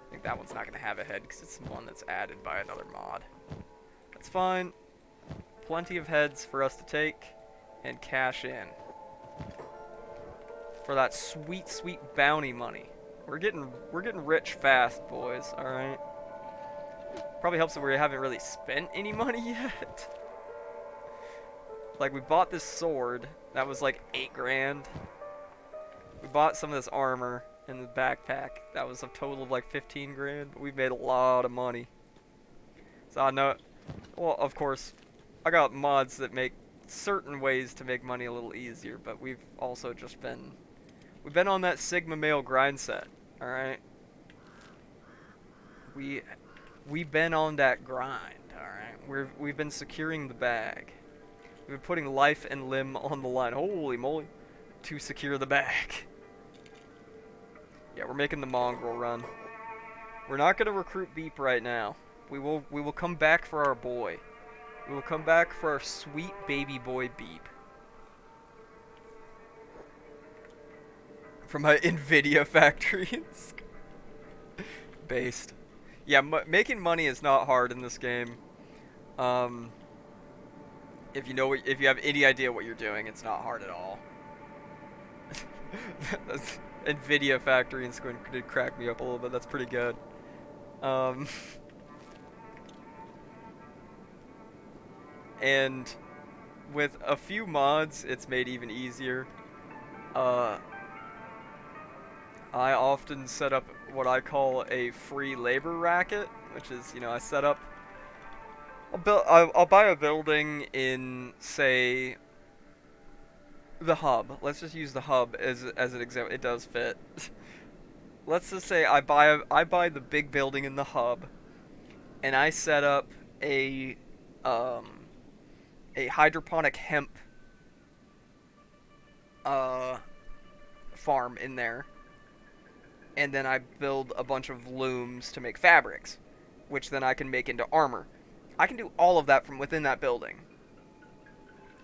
I think that one's not going to have a head because it's one that's added by another mod. That's fine. Plenty of heads for us to take and cash in. For that sweet, sweet bounty money. We're getting rich fast, boys, alright? Probably helps that we haven't really spent any money yet. Like, we bought this sword. That was like 8 grand. We bought some of this armor and the backpack. That was a total of like 15 grand. But we've made a lot of money. So I know... Well, of course, I got mods that make certain ways to make money a little easier. But we've also just been... We've been on that Sigma male grind set. Alright? We've been on that grind. Alright? We've been securing the bag. We've been putting life and limb on the line. Holy moly. To secure the bag. Yeah, we're making the mongrel run. We're not going to recruit Beep right now. We will come back for our boy. We will come back for our sweet baby boy Beep. From my NVIDIA factory. Based. Yeah, making money is not hard in this game. If you have any idea what you're doing, it's not hard at all. NVIDIA factory and Squint did crack me up a little bit. That's pretty good. And with a few mods, it's made even easier. I often set up what I call a free labor racket, which is, you know, I set up... I'll buy a building in, say, the hub. Let's just use the hub as an example. It does fit. Let's just say I buy the big building in the hub, and I set up a um, a hydroponic hemp uh, farm in there, and then I build a bunch of looms to make fabrics, which then I can make into armor. I can do all of that from within that building,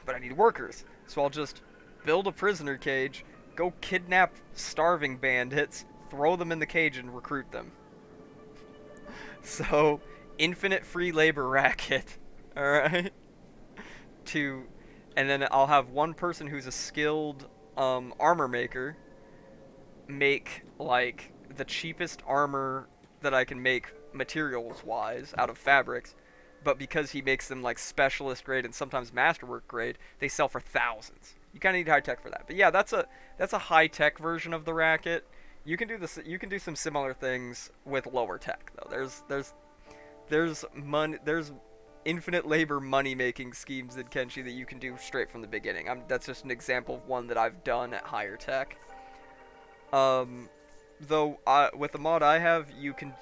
but I need workers, so I'll just build a prisoner cage, go kidnap starving bandits, throw them in the cage, and recruit them. So, infinite free labor racket. Alright? To, and then I'll have one person who's a skilled armor maker make, like, the cheapest armor that I can make materials-wise out of fabrics, but because he makes them, like, specialist grade and sometimes masterwork grade, they sell for thousands. You kind of need high tech for that. But yeah, that's a high tech version of the racket. You can do this. You can do some similar things with lower tech though. There's infinite labor money making schemes in Kenshi that you can do straight from the beginning. That's just an example of one that I've done at higher tech. Though with the mod I have, you can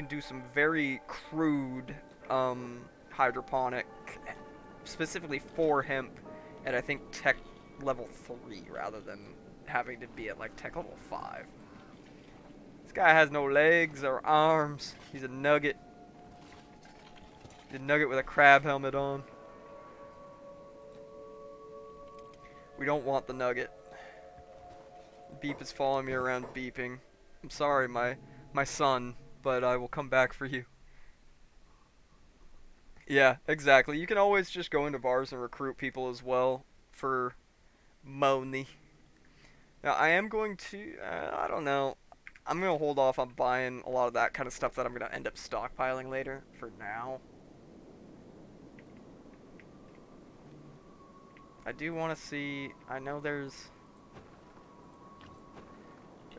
do some very crude hydroponic, specifically for hemp, and I think tech level 3 rather than having to be at like tech level 5. This guy has no legs or arms. He's a nugget. He's a nugget with a crab helmet on. We don't want the nugget. Beep is following me around beeping. I'm sorry, my son, but I will come back for you. Yeah, exactly. You can always just go into bars and recruit people as well for money. Now, I am going to, I don't know. I'm going to hold off on buying a lot of that kind of stuff that I'm going to end up stockpiling later for now. I do want to see, I know there's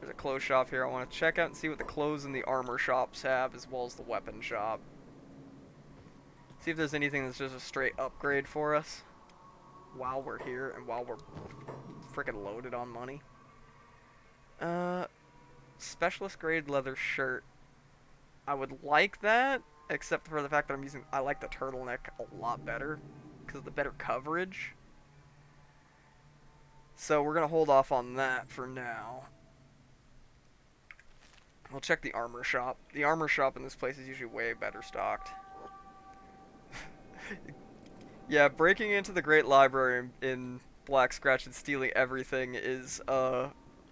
a clothes shop here. I want to check out and see what the clothes and the armor shops have, as well as the weapon shop. See if there's anything that's just a straight upgrade for us while we're here and while we're freaking loaded on money. Specialist grade leather shirt. I would like that, except for the fact that I like the turtleneck a lot better because of the better coverage. So we're gonna hold off on that for now. We'll check the armor shop. The armor shop in this place is usually way better stocked. Yeah, breaking into the Great Library in Black Scratch and stealing everything is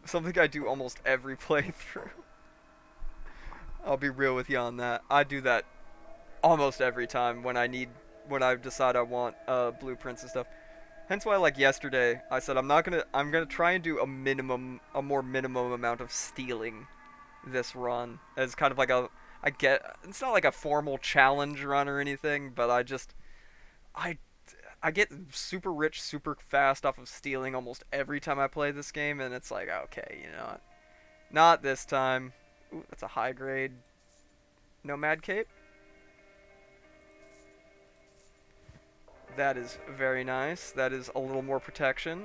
something I do almost every playthrough. I'll be real with you on that. I do that almost every time when I decide I want blueprints and stuff. Hence why, like yesterday, I said I'm gonna try and do a more minimum amount of stealing this run as kind of like it's not like a formal challenge run or anything, but I get super rich super fast off of stealing almost every time I play this game, and it's like, okay, you know what? Not this time. Ooh, that's a high grade nomad cape. That is very nice. That is a little more protection.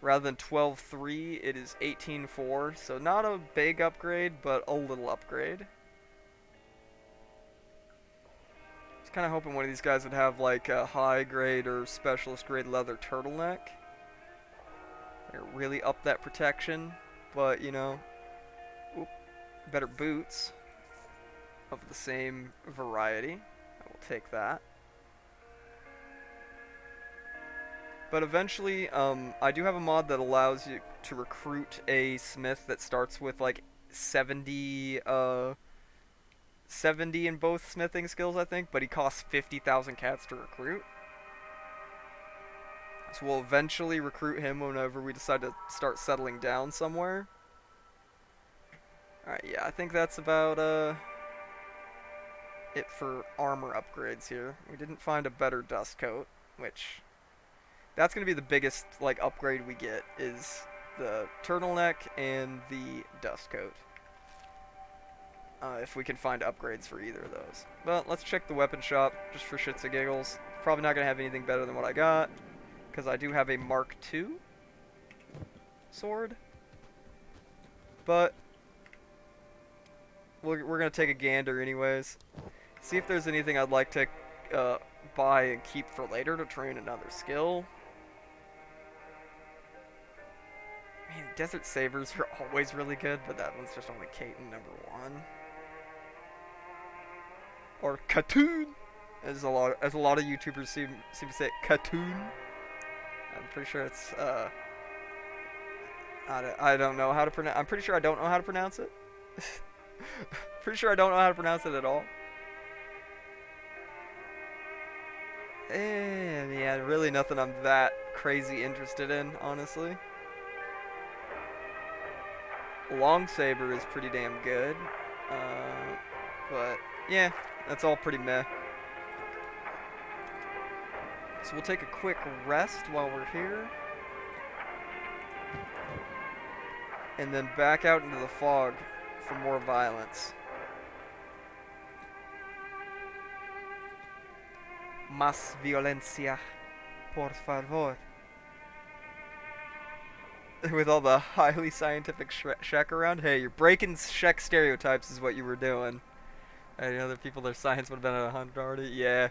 Rather than 12.3, it is 18.4, so not a big upgrade, but a little upgrade. I was kind of hoping one of these guys would have like a high grade or specialist grade leather turtleneck. Or really up that protection, but you know, better boots of the same variety. I will take that. But eventually, I do have a mod that allows you to recruit a smith that starts with like 70 in both smithing skills, I think, but he costs 50,000 cats to recruit. So we'll eventually recruit him whenever we decide to start settling down somewhere. Alright, yeah, I think that's about it for armor upgrades here. We didn't find a better dust coat, which that's going to be the biggest like upgrade we get, is the turtleneck and the dust coat. If we can find upgrades for either of those. But let's check the weapon shop just for shits and giggles. Probably not going to have anything better than what I got, because I do have a Mark II sword. But we're going to take a gander anyways. See if there's anything I'd like to buy and keep for later to train another skill. Man, Desert Sabers are always really good, but that one's just only Kaiten #1. Or Katoon, as a lot of YouTubers seem to say Katoon. I'm pretty sure it's I don't know how to pronounce. I'm pretty sure I don't know how to pronounce it. Pretty sure I don't know how to pronounce it at all. And yeah, really nothing I'm that crazy interested in, honestly. Long Saber is pretty damn good. But yeah, that's all pretty meh. So we'll take a quick rest while we're here. And then back out into the fog for more violence. Más violencia, por favor. With all the highly scientific Shek around. Hey, you're breaking Shek stereotypes is what you were doing. Any other people, their science would have been at 100 already? Yeah.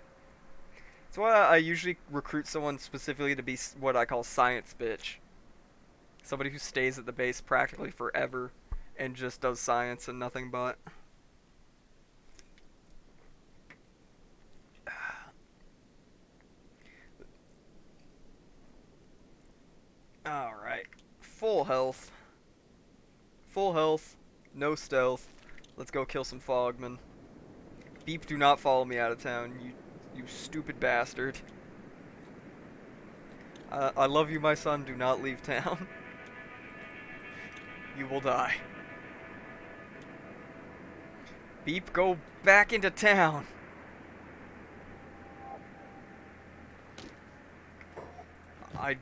That's why I usually recruit someone specifically to be what I call science bitch. Somebody who stays at the base practically forever and just does science and nothing but. Alright. Full health. Full health. No stealth. Let's go kill some Fogmen. Beep, do not follow me out of town, you stupid bastard. I love you, my son. Do not leave town. You will die. Beep, go back into town. I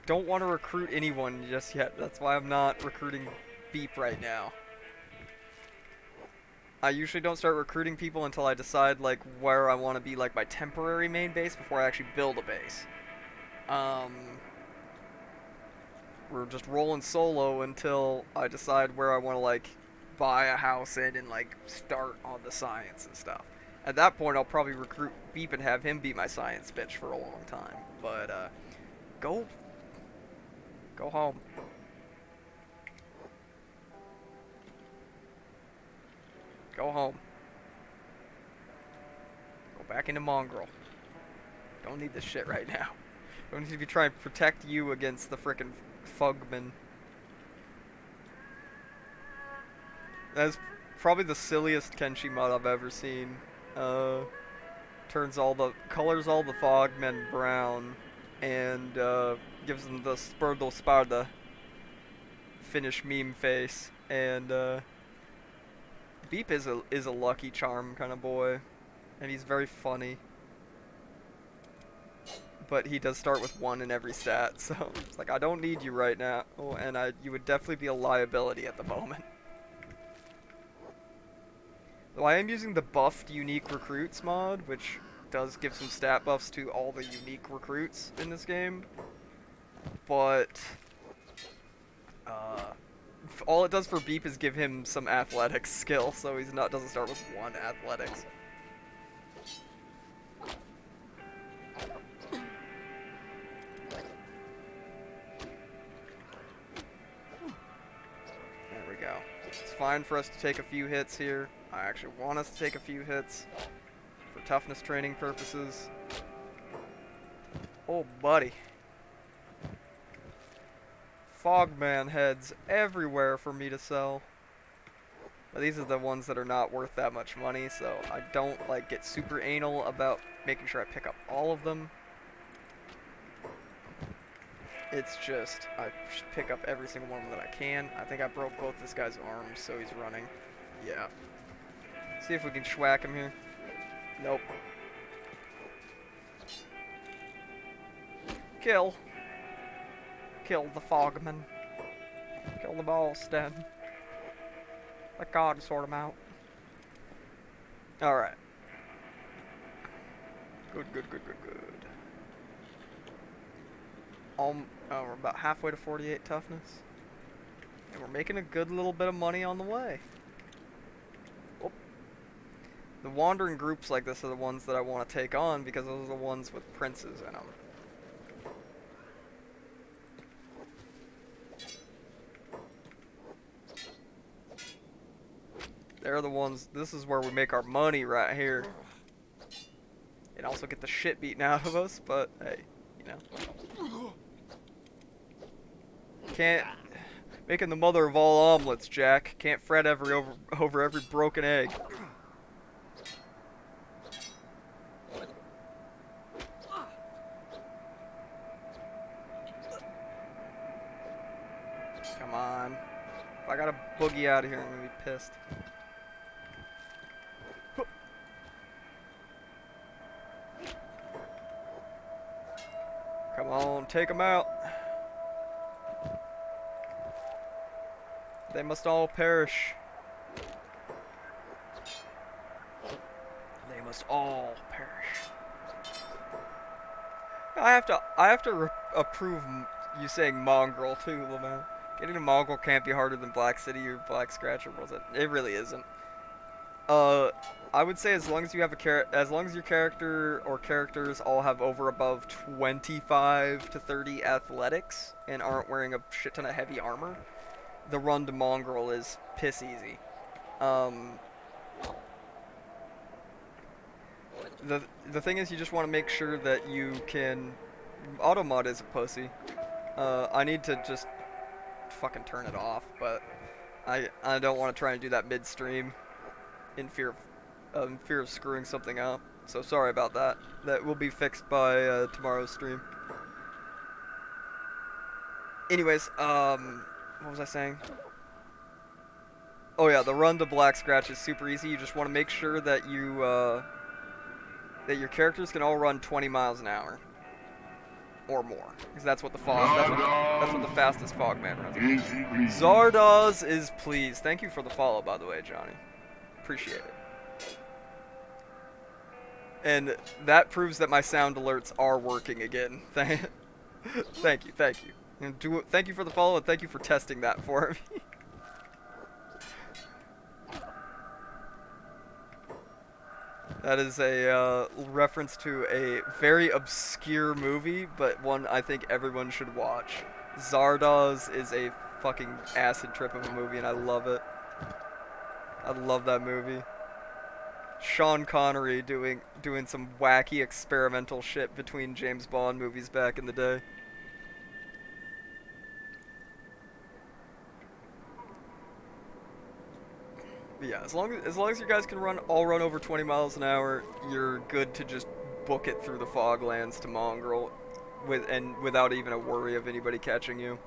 don't want to recruit anyone just yet. That's why I'm not recruiting Beep right now. I usually don't start recruiting people until I decide like where I want to be like my temporary main base before I actually build a base. We're just rolling solo until I decide where I want to like buy a house in and like start on the science and stuff. At that point, I'll probably recruit Beep and have him be my science bitch for a long time. But go home. Go home. Go back into Mongrel. Don't need this shit right now. Don't need to be trying to protect you against the frickin' Fogmen. That's probably the silliest Kenshi mod I've ever seen. Colors all the Fogmen brown and gives them the Spurdo Sparda Finnish meme face. And Beep is a Lucky Charm kind of boy, and he's very funny. But he does start with 1 in every stat, so it's like I don't need you right now. Oh, and you would definitely be a liability at the moment. Though I am using the buffed unique recruits mod, which does give some stat buffs to all the unique recruits in this game. But all it does for Beep is give him some athletics skill, so he's doesn't start with 1 athletics. There we go. It's fine for us to take a few hits here. I actually want us to take a few hits for toughness training purposes. Oh, buddy. Fogman heads everywhere for me to sell. But these are the ones that are not worth that much money, so I don't like get super anal about making sure I pick up all of them. It's just I should pick up every single one that I can. I think I broke both this guy's arms, so he's running. Yeah. See if we can schwack him here. Nope. Kill. Kill the Fogman. Kill the Ballston. Let God sort him out. Alright. Good. We're about halfway to 48 toughness. And we're making a good little bit of money on the way. Whoop. The wandering groups like this are the ones that I want to take on because those are the ones with princes in them. They're the ones, this is where we make our money right here. And also get the shit beaten out of us, but hey, you know. Can't, making the mother of all omelets, Jack. Can't fret over every broken egg. Come on. If I gotta boogie out of here, I'm gonna be pissed. Come on, take them out. They must all perish. They must all perish. I have to approve you saying mongrel too, Lamau. Getting a mongrel can't be harder than Black City or Black Scratch, or was it? It really isn't. I would say as long as you have as long as your character or characters all have over above 25 to 30 athletics and aren't wearing a shit ton of heavy armor, the run to mongrel is piss easy. The thing is, you just want to make sure that you can. Automod is a pussy. I need to just fucking turn it off, but I don't want to try and do that midstream in fear of screwing something up. So sorry about that. That will be fixed by tomorrow's stream. Anyways, what was I saying? Oh yeah, the run to Black Scratch is super easy. You just want to make sure that you that your characters can all run 20 miles an hour or more, because that's what the that's what the fastest Fogman runs. Zardoz is pleased. Thank you for the follow, by the way, Johnny. Appreciate it. And that proves that my sound alerts are working again. Thank you, thank you. And thank you for the follow, and thank you for testing that for me. That is a reference to a very obscure movie, but one I think everyone should watch. Zardoz is a fucking acid trip of a movie, and I love it. I love that movie. Sean Connery doing some wacky experimental shit between James Bond movies back in the day. But yeah, as long as you guys can all run over 20 miles an hour, you're good to just book it through the Foglands to Mongrel without even a worry of anybody catching you.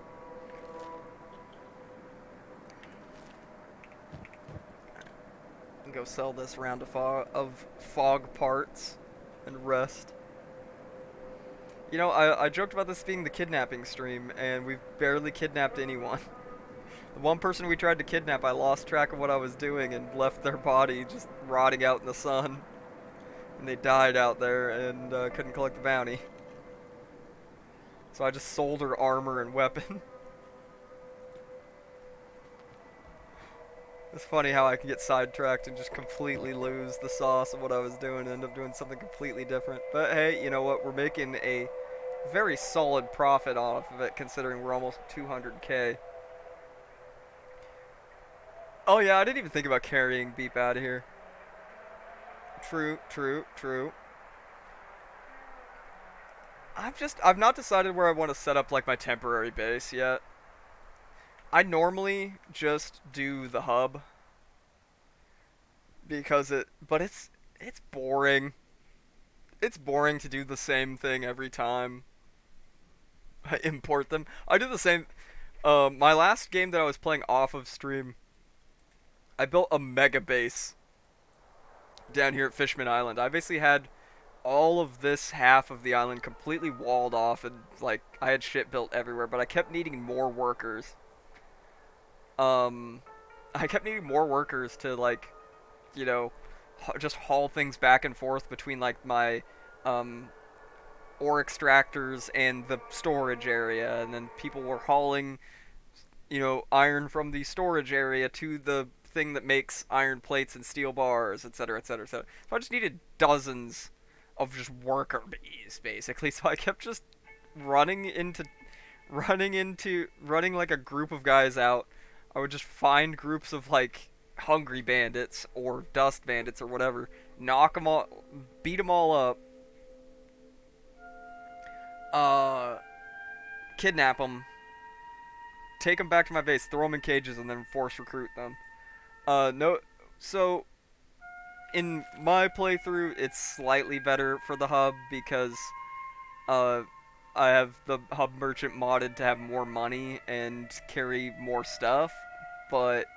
Go sell this round of fog parts and rest. You know, I joked about this being the kidnapping stream, and we've barely kidnapped anyone. The one person we tried to kidnap, I lost track of what I was doing and left their body just rotting out in the sun. And they died out there and couldn't collect the bounty. So I just sold her armor and weapon. It's funny how I can get sidetracked and just completely lose the sauce of what I was doing and end up doing something completely different. But hey, you know what? We're making a very solid profit off of it, considering we're almost 200k. Oh yeah, I didn't even think about carrying Beep out of here. True, true, true. I've not decided where I want to set up like my temporary base yet. I normally just do the hub because it's boring. It's boring to do the same thing every time I import them. I do the same. My last game that I was playing off of stream, I built a mega base down here at Fishman Island. I basically had all of this half of the island completely walled off, and like I had shit built everywhere, but I kept needing more workers. I kept needing more workers to, like, you know, just haul things back and forth between, like, my, ore extractors and the storage area, and then people were hauling, you know, iron from the storage area to the thing that makes iron plates and steel bars, etc., etc., etc. So I just needed dozens of just worker bees, basically. So I kept just running into, running like a group of guys out. I would just find groups of like hungry bandits or dust bandits or whatever, knock them all, beat them all up, uh, kidnap them, take them back to my base, throw them in cages, and then force recruit them. No, so in my playthrough, it's slightly better for the hub because uh, I have the hub merchant modded to have more money and carry more stuff, but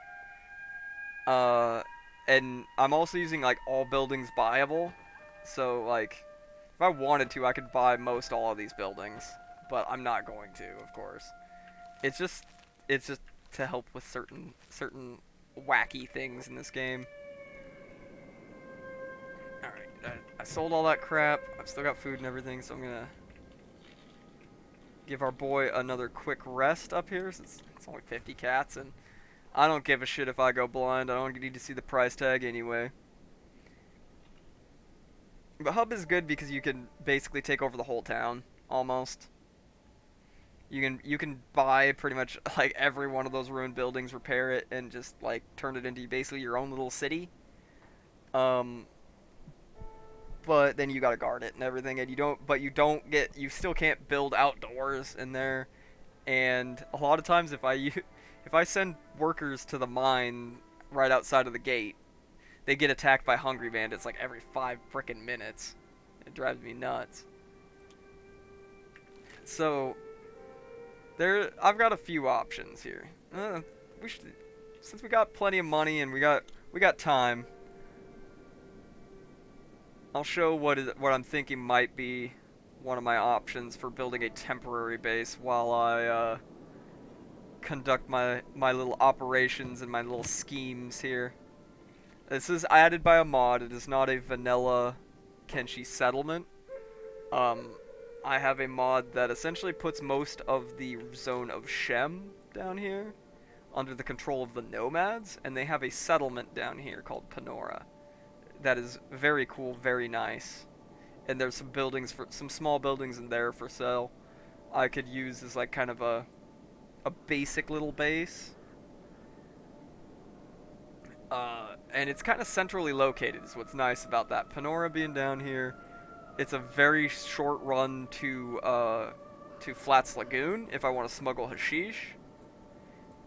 and I'm also using like all buildings buyable, so like if I wanted to, I could buy most all of these buildings, but I'm not going to, of course. It's just to help with certain wacky things in this game. All right, I sold all that crap. I've still got food and everything, so I'm gonna give our boy another quick rest up here since it's only 50 cats, and I don't give a shit if I go blind. I don't need to see the price tag anyway. But hub is good because you can basically take over the whole town almost. You can buy pretty much like every one of those ruined buildings, repair it, and just like turn it into basically your own little city. But then you gotta guard it and everything, and you still can't build outdoors in there. And a lot of times, if I send workers to the mine right outside of the gate, they get attacked by hungry bandits like every 5 frickin' minutes. It drives me nuts. So I've got a few options here. Since we got plenty of money and we got time, I'll show what I'm thinking might be one of my options for building a temporary base while I conduct my little operations and my little schemes here. This is added by a mod. It is not a vanilla Kenshi settlement. I have a mod that essentially puts most of the zone of Shem down here under the control of the nomads, and they have a settlement down here called Panora that is very cool, very nice. And there's some small buildings in there for sale. I could use as like kind of a basic little base. And it's kind of centrally located is what's nice about that. Panora being down here, it's a very short run to Flats Lagoon if I want to smuggle hashish.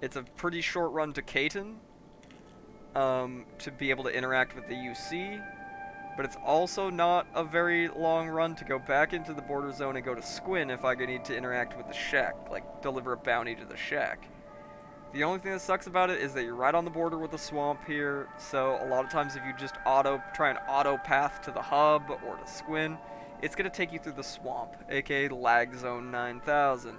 It's a pretty short run to Caton to be able to interact with the UC. But it's also not a very long run to go back into the border zone and go to Squin if I need to interact with the Shek, like deliver a bounty to the Shek. The only thing that sucks about it is that you're right on the border with the swamp here, so a lot of times if you just try an auto path to the hub or to Squin, it's going to take you through the swamp, aka lag zone 9000.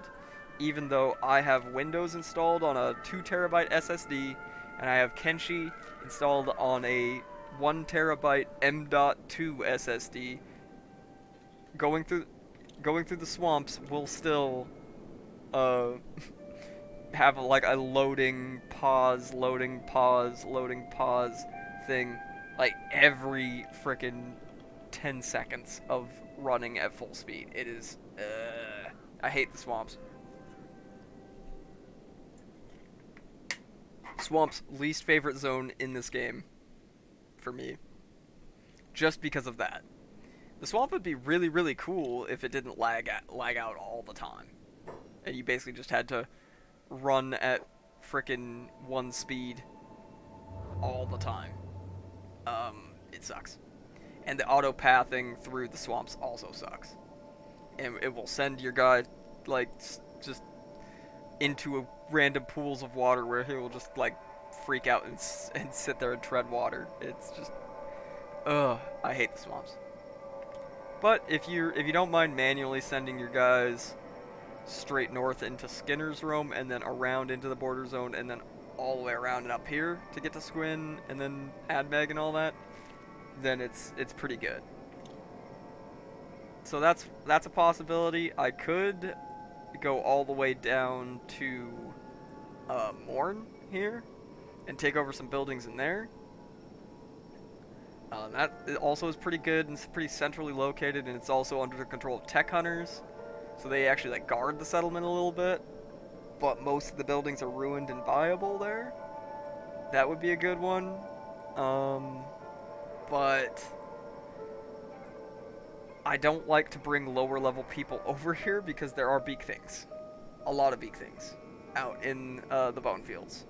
Even though I have Windows installed on a 2TB SSD, and I have Kenshi installed on a 1TB M.2 SSD, going through the swamps will still have like a loading pause thing like every frickin' 10 seconds of running at full speed. It is I hate the swamps. Swamps, least favorite zone in this game for me, just because of that. The swamp would be really, really cool if it didn't lag out all the time, and you basically just had to run at frickin' 1 speed all the time. It sucks. And the auto pathing through the swamps also sucks. And it will send your guy like just into a random pools of water where he will just like freak out and sit there and tread water. It's just I hate the swamps. But if you don't mind manually sending your guys straight north into Skinner's Room and then around into the border zone and then all the way around and up here to get to Squin and then Admeg and all that, then it's pretty good. So that's a possibility. I could go all the way down to Morn here and take over some buildings in there. That also is pretty good and it's pretty centrally located, and it's also under the control of tech hunters, so they actually like guard the settlement a little bit. But most of the buildings are ruined and viable there. That would be a good one. But I don't like to bring lower level people over here because there are beak things. A lot of beak things out in the bone fields.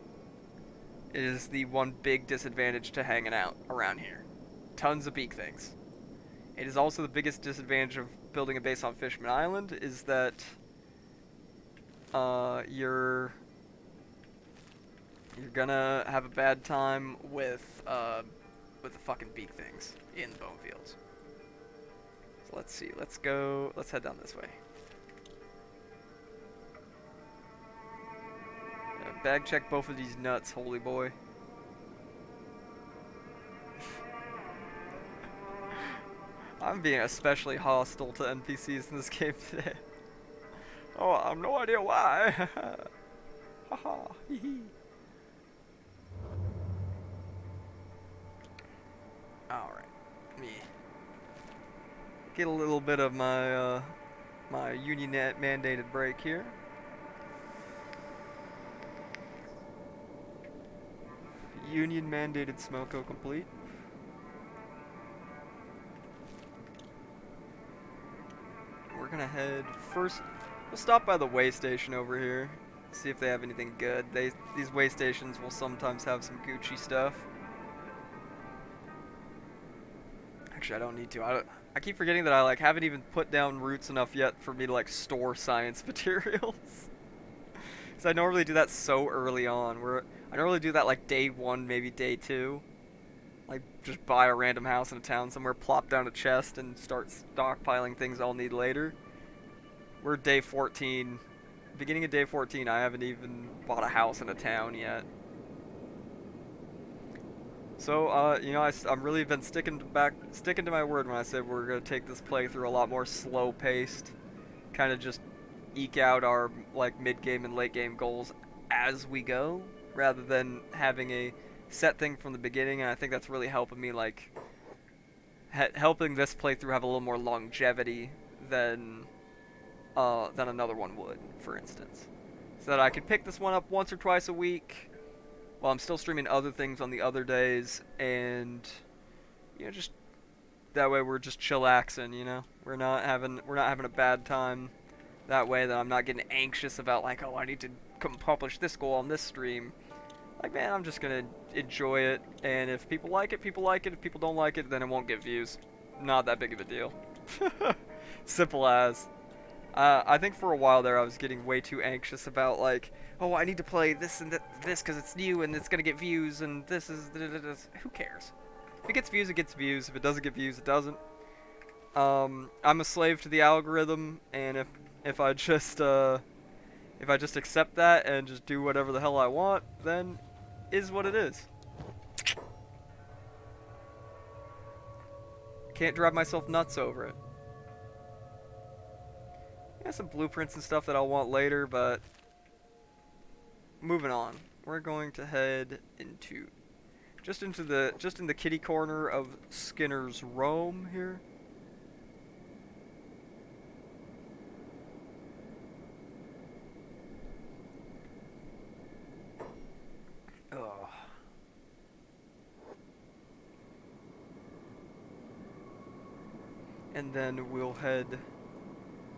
It is the one big disadvantage to hanging out around here. Tons of beak things. It is also the biggest disadvantage of building a base on Fishman Island is that you're gonna have a bad time with the fucking beak things in the bone fields. So let's see. Let's head down this way. Bag check both of these nuts, holy boy. I'm being especially hostile to NPCs in this game today. Oh, I have no idea why. Haha. Alright. Me. Get a little bit of my my union mandated break here. Union mandated smoko complete. We're gonna head first. We'll stop by the way station over here, see if they have anything good. These way stations will sometimes have some Gucci stuff. Actually, I don't need to. I keep forgetting that I like haven't even put down roots enough yet for me to like store science materials. Because I normally do that so early on. I normally do that like day 1, maybe day 2. Like just buy a random house in a town somewhere, plop down a chest, and start stockpiling things I'll need later. We're day 14. Beginning of day 14, I haven't even bought a house in a town yet. So, you know, I'm really been sticking to my word when I said we're gonna take this playthrough a lot more slow-paced, kind of just eke out our like mid-game and late-game goals as we go, rather than having a set thing from the beginning. And I think that's really helping me, like, helping this playthrough have a little more longevity than another one would, for instance, so that I could pick this one up once or twice a week. While I'm still streaming other things on the other days, and you know, just that way we're just chillaxing. You know, we're not having a bad time. That way, that I'm not getting anxious about like, oh, I need to accomplish this goal on this stream. Like, man, I'm just gonna enjoy it, and if people like it, people like it. If people don't like it, then it won't get views. Not that big of a deal. Simple as. I think for a while there I was getting way too anxious about like, oh, I need to play this and this because it's new and it's gonna get views and this is who cares? If it gets views, it gets views. If it doesn't get views, it doesn't. I'm a slave to the algorithm, and if I just accept that and just do whatever the hell I want, then is what it is. Can't drive myself nuts over it. Yeah, some blueprints and stuff that I'll want later, but moving on. We're going to head into just in the kitty corner of Skinner's Rome here. Oh. And then we'll head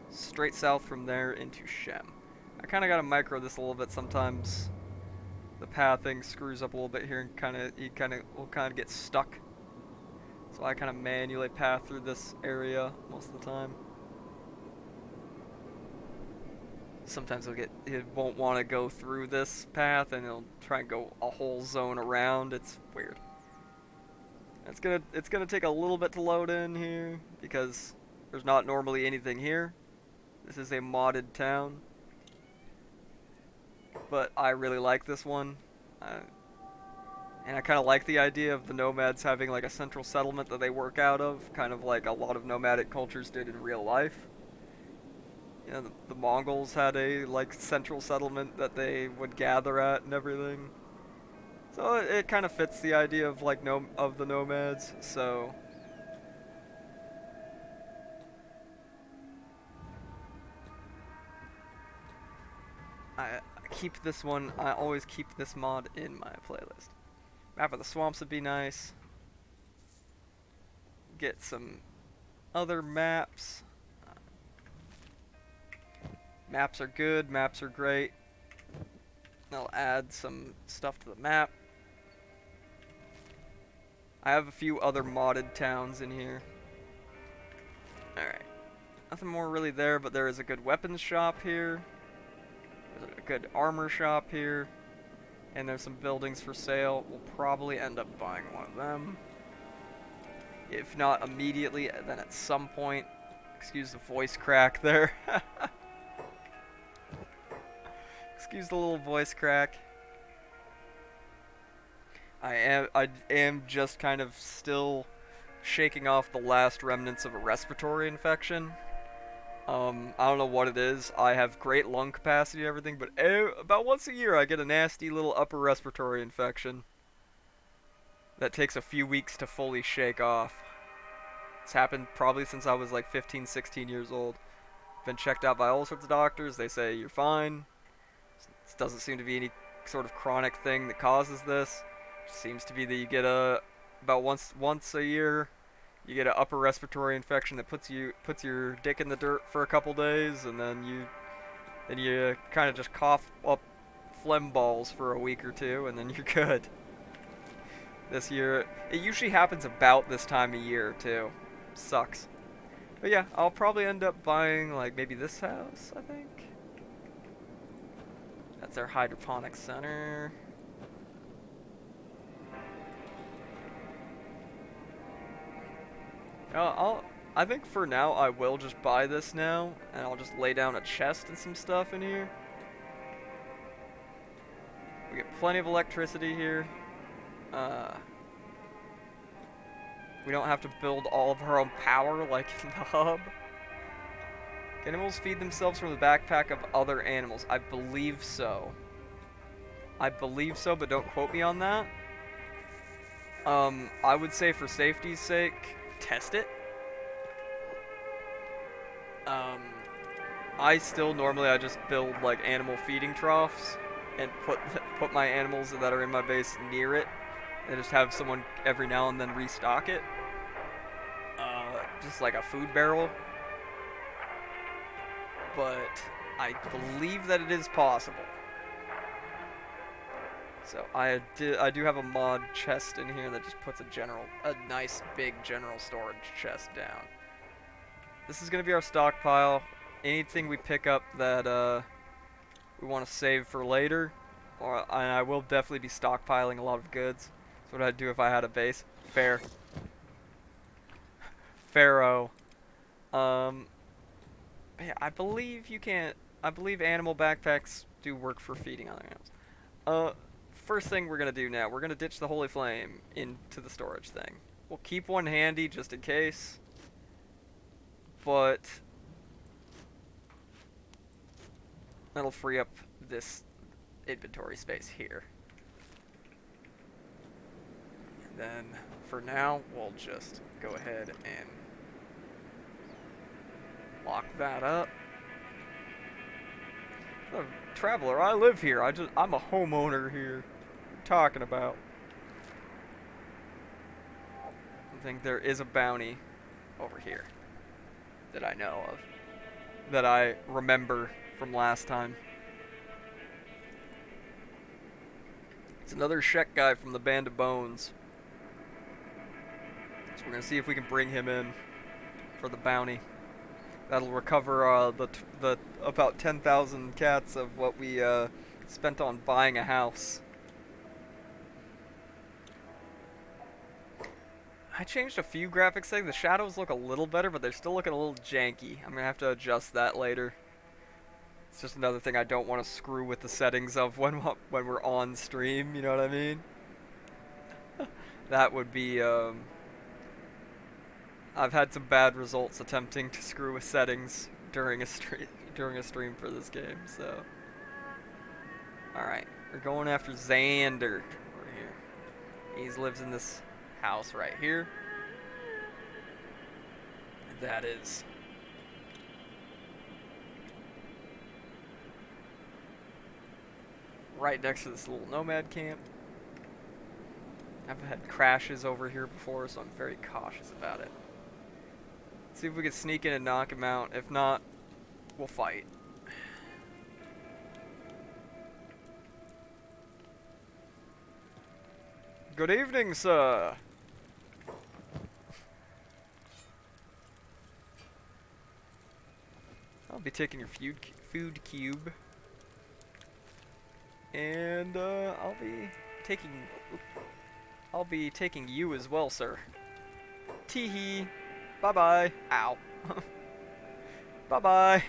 straight south from there into Shem. I kind of got to micro this a little bit sometimes. The pathing screws up a little bit here, and you will get stuck. So I kind of manually path through this area most of the time. Sometimes it won't want to go through this path, and it'll try and go a whole zone around. It's weird. It's gonna take a little bit to load in here because there's not normally anything here. This is a modded town, but I really like this one, and I kind of like the idea of the nomads having like a central settlement that they work out of, kind of like a lot of nomadic cultures did in real life. You know, the Mongols had a like central settlement that they would gather at and everything. So it kind of fits the idea of like of the nomads. So I keep this one. I always keep this mod in my playlist. Map of the Swamps would be nice. Get some other maps. Maps are good. Maps are great. I'll add some stuff to the map. I have a few other modded towns in here. Alright. Nothing more really there, but there is a good weapons shop here. There's a good armor shop here. And there's some buildings for sale. We'll probably end up buying one of them. If not immediately, then at some point. Excuse the voice crack there. Excuse the little voice crack. I am just kind of still shaking off the last remnants of a respiratory infection. I don't know what it is. I have great lung capacity and everything, but about once a year I get a nasty little upper respiratory infection that takes a few weeks to fully shake off. It's happened probably since I was like 15, 16 years old. Been checked out by all sorts of doctors. They say you're fine. This doesn't seem to be any sort of chronic thing that causes this. It seems to be that you get about once a year you get an upper respiratory infection that puts your dick in the dirt for a couple days, and then you kind of just cough up phlegm balls for a week or two, and then you're good. This year, it usually happens about this time of year too. Sucks. But yeah, I'll probably end up buying like maybe this house, I think. That's our hydroponic center. I think for now I will just buy this now, and I'll just lay down a chest and some stuff in here. We get plenty of electricity here. We don't have to build all of our own power like in the hub. Animals feed themselves from the backpack of other animals. I believe so. I believe so, but don't quote me on that. I would say for safety's sake, test it. I just build like animal feeding troughs and put my animals that are in my base near it, and just have someone every now and then restock it. Just like a food barrel. But I believe that it is possible. So I do have a mod chest in here that just puts a nice big general storage chest down. This is gonna be our stockpile. Anything we pick up that we want to save for later, and I will definitely be stockpiling a lot of goods. That's what I'd do if I had a base. Fair. Pharaoh. Yeah, I believe you can't. I believe animal backpacks do work for feeding other animals. First thing we're gonna do now, we're gonna ditch the Holy Flame into the storage thing. We'll keep one handy just in case, but that'll free up this inventory space here. And then for now, we'll just go ahead and lock that up. A traveler, I live here. I'm a homeowner here. What are you talking about? I think there is a bounty over here that I know of, that I remember from last time. It's another Shek guy from the Band of Bones. So we're gonna see if we can bring him in for the bounty. That'll recover the about 10,000 cats of what we spent on buying a house. I changed a few graphics settings. The shadows look a little better, but they're still looking a little janky. I'm gonna have to adjust that later. It's just another thing I don't want to screw with the settings of when we're on stream. You know what I mean? That would be I've had some bad results attempting to screw with settings during a stream for this game. So, all right, we're going after Xander over here. He lives in this house right here. That is right next to this little nomad camp. I've had crashes over here before, so I'm very cautious about it. See if we can sneak in and knock him out. If not, we'll fight. Good evening, sir. I'll be taking your food cube. And I'll be taking you as well, sir. Teehee. Bye-bye. Ow. Bye-bye.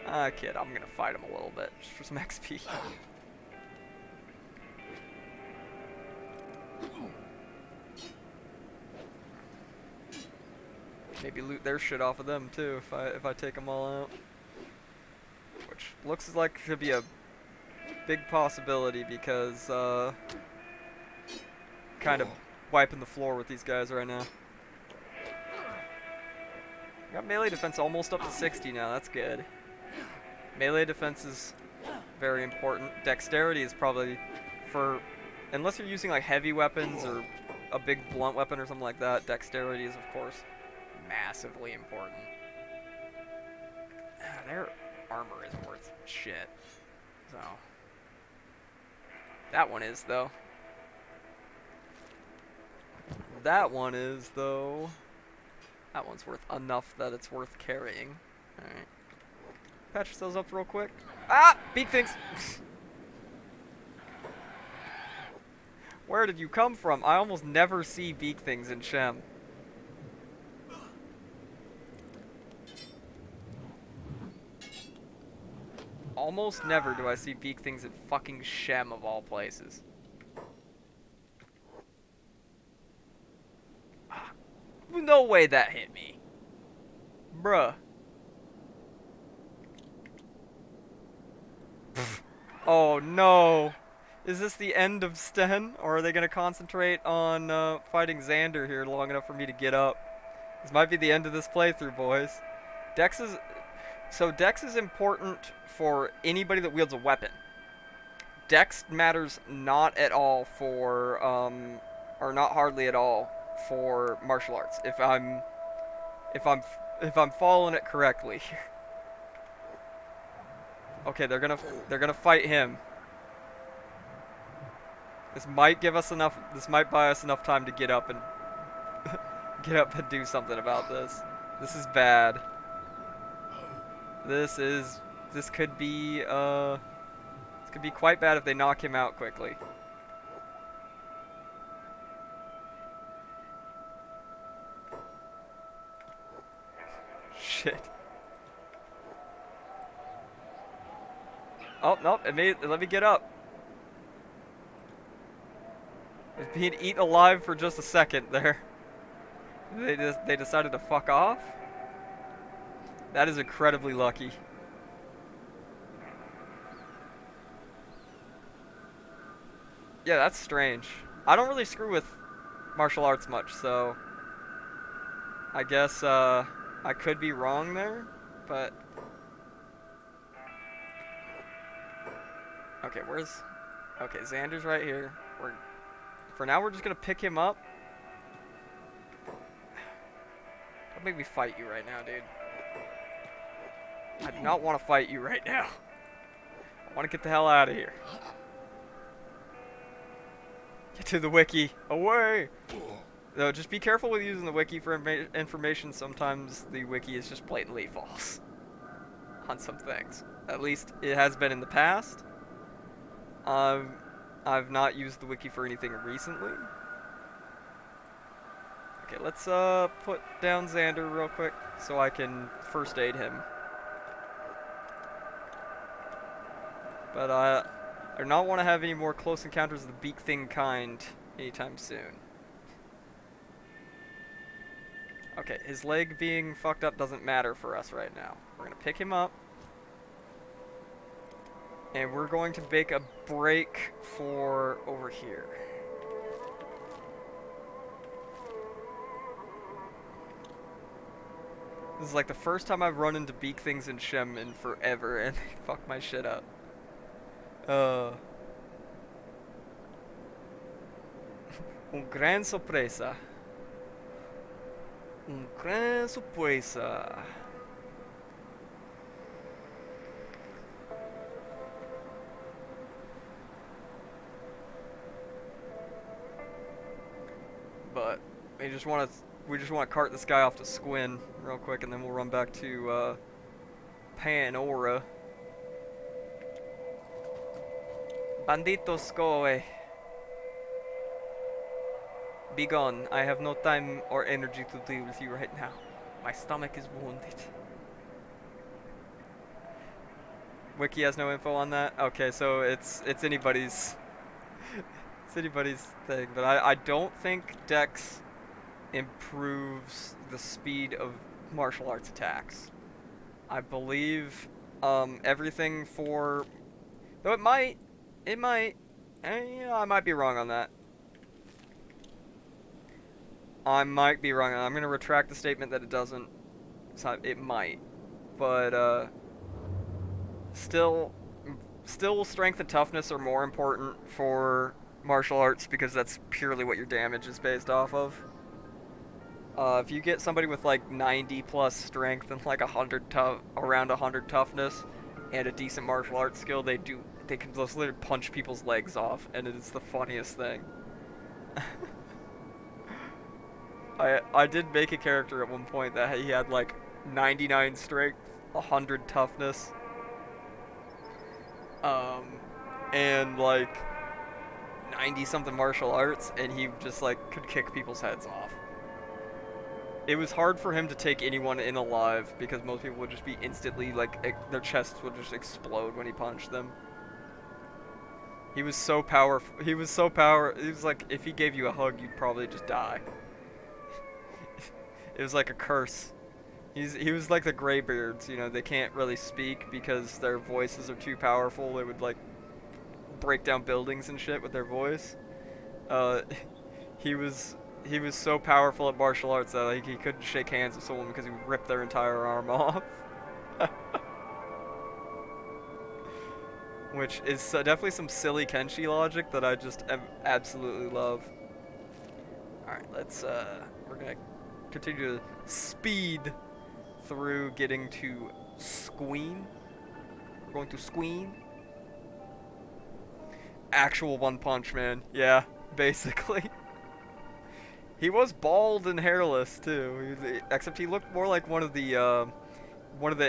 Ah, kid, I'm gonna fight him a little bit, just for some XP. Maybe loot their shit off of them too, if I take them all out. Which looks like it could be a big possibility because kind of wiping the floor with these guys right now. Got melee defense almost up to 60 now, that's good. Melee defense is very important. Dexterity is probably unless you're using like heavy weapons or a big blunt weapon or something like that, dexterity is of course massively important. Their armor is worth shit. So that one is though. That one's worth enough that it's worth carrying. Alright. Patch yourselves up real quick. Ah! Beak things! Where did you come from? I almost never see beak things in Shem. Almost never do I see beak things in fucking Shem of all places. No way that hit me. Bruh. Oh no. Is this the end of Sten? Or are they going to concentrate on fighting Xander here long enough for me to get up? This might be the end of this playthrough, boys. Dex is important for anybody that wields a weapon. Dex matters not at all for, or not hardly at all for martial arts. If I'm following it correctly. Okay, they're gonna fight him. This might give us enough. This might buy us enough time to get up and do something about this. This is bad. This could be quite bad if they knock him out quickly. Shit. Oh, nope, let me get up. I was being eaten alive for just a second there. They decided to fuck off? That is incredibly lucky. Yeah, that's strange. I don't really screw with martial arts much, so I guess I could be wrong there, but okay, okay, Xander's right here. For now we're just gonna pick him up. Don't make me fight you right now, dude. I do not want to fight you right now. I want to get the hell out of here. Get to the wiki. Away! Though, just be careful with using the wiki for information. Sometimes the wiki is just blatantly false on some things. At least it has been in the past. I've not used the wiki for anything recently. Okay, let's put down Xander real quick so I can first aid him. But I do not want to have any more close encounters of the beak thing kind anytime soon. Okay, his leg being fucked up doesn't matter for us right now. We're gonna pick him up. And we're going to make a break for over here. This is like the first time I've run into beak things in Shem in forever, and they fuck my shit up. Un gran sorpresa. Un gran sorpresa. But we just want to cart this guy off to Squin real quick, and then we'll run back to Panora. Banditos, go away. Be gone. I have no time or energy to deal with you right now. My stomach is wounded. Wiki has no info on that? Okay, so it's anybody's it's anybody's thing, but I don't think Dex improves the speed of martial arts attacks. I believe everything for, though it might you know, I might be wrong on that. I might be wrong. I'm gonna retract the statement that it doesn't. So it might, but still strength and toughness are more important for martial arts because that's purely what your damage is based off of. If you get somebody with like 90 plus strength and like around 100 toughness and a decent martial arts skill, they can just literally punch people's legs off, and it is the funniest thing. I did make a character at one point that he had like 99 strength, 100 toughness, and like 90 something martial arts, and he just like could kick people's heads off. It was hard for him to take anyone in alive because most people would just be instantly like their chests would just explode when he punched them. He was so powerful. He was like if he gave you a hug, you'd probably just die. It was like a curse. He was like the Greybeards, you know, they can't really speak because their voices are too powerful. They would like break down buildings and shit with their voice. He was so powerful at martial arts that like he couldn't shake hands with someone because he would rip their entire arm off. Which is definitely some silly Kenshi logic that I just absolutely love. Alright, we're gonna continue to speed through getting to Squeen. We're going to Squeen. Actual One Punch Man, yeah, basically. He was bald and hairless too, except he looked more like one of the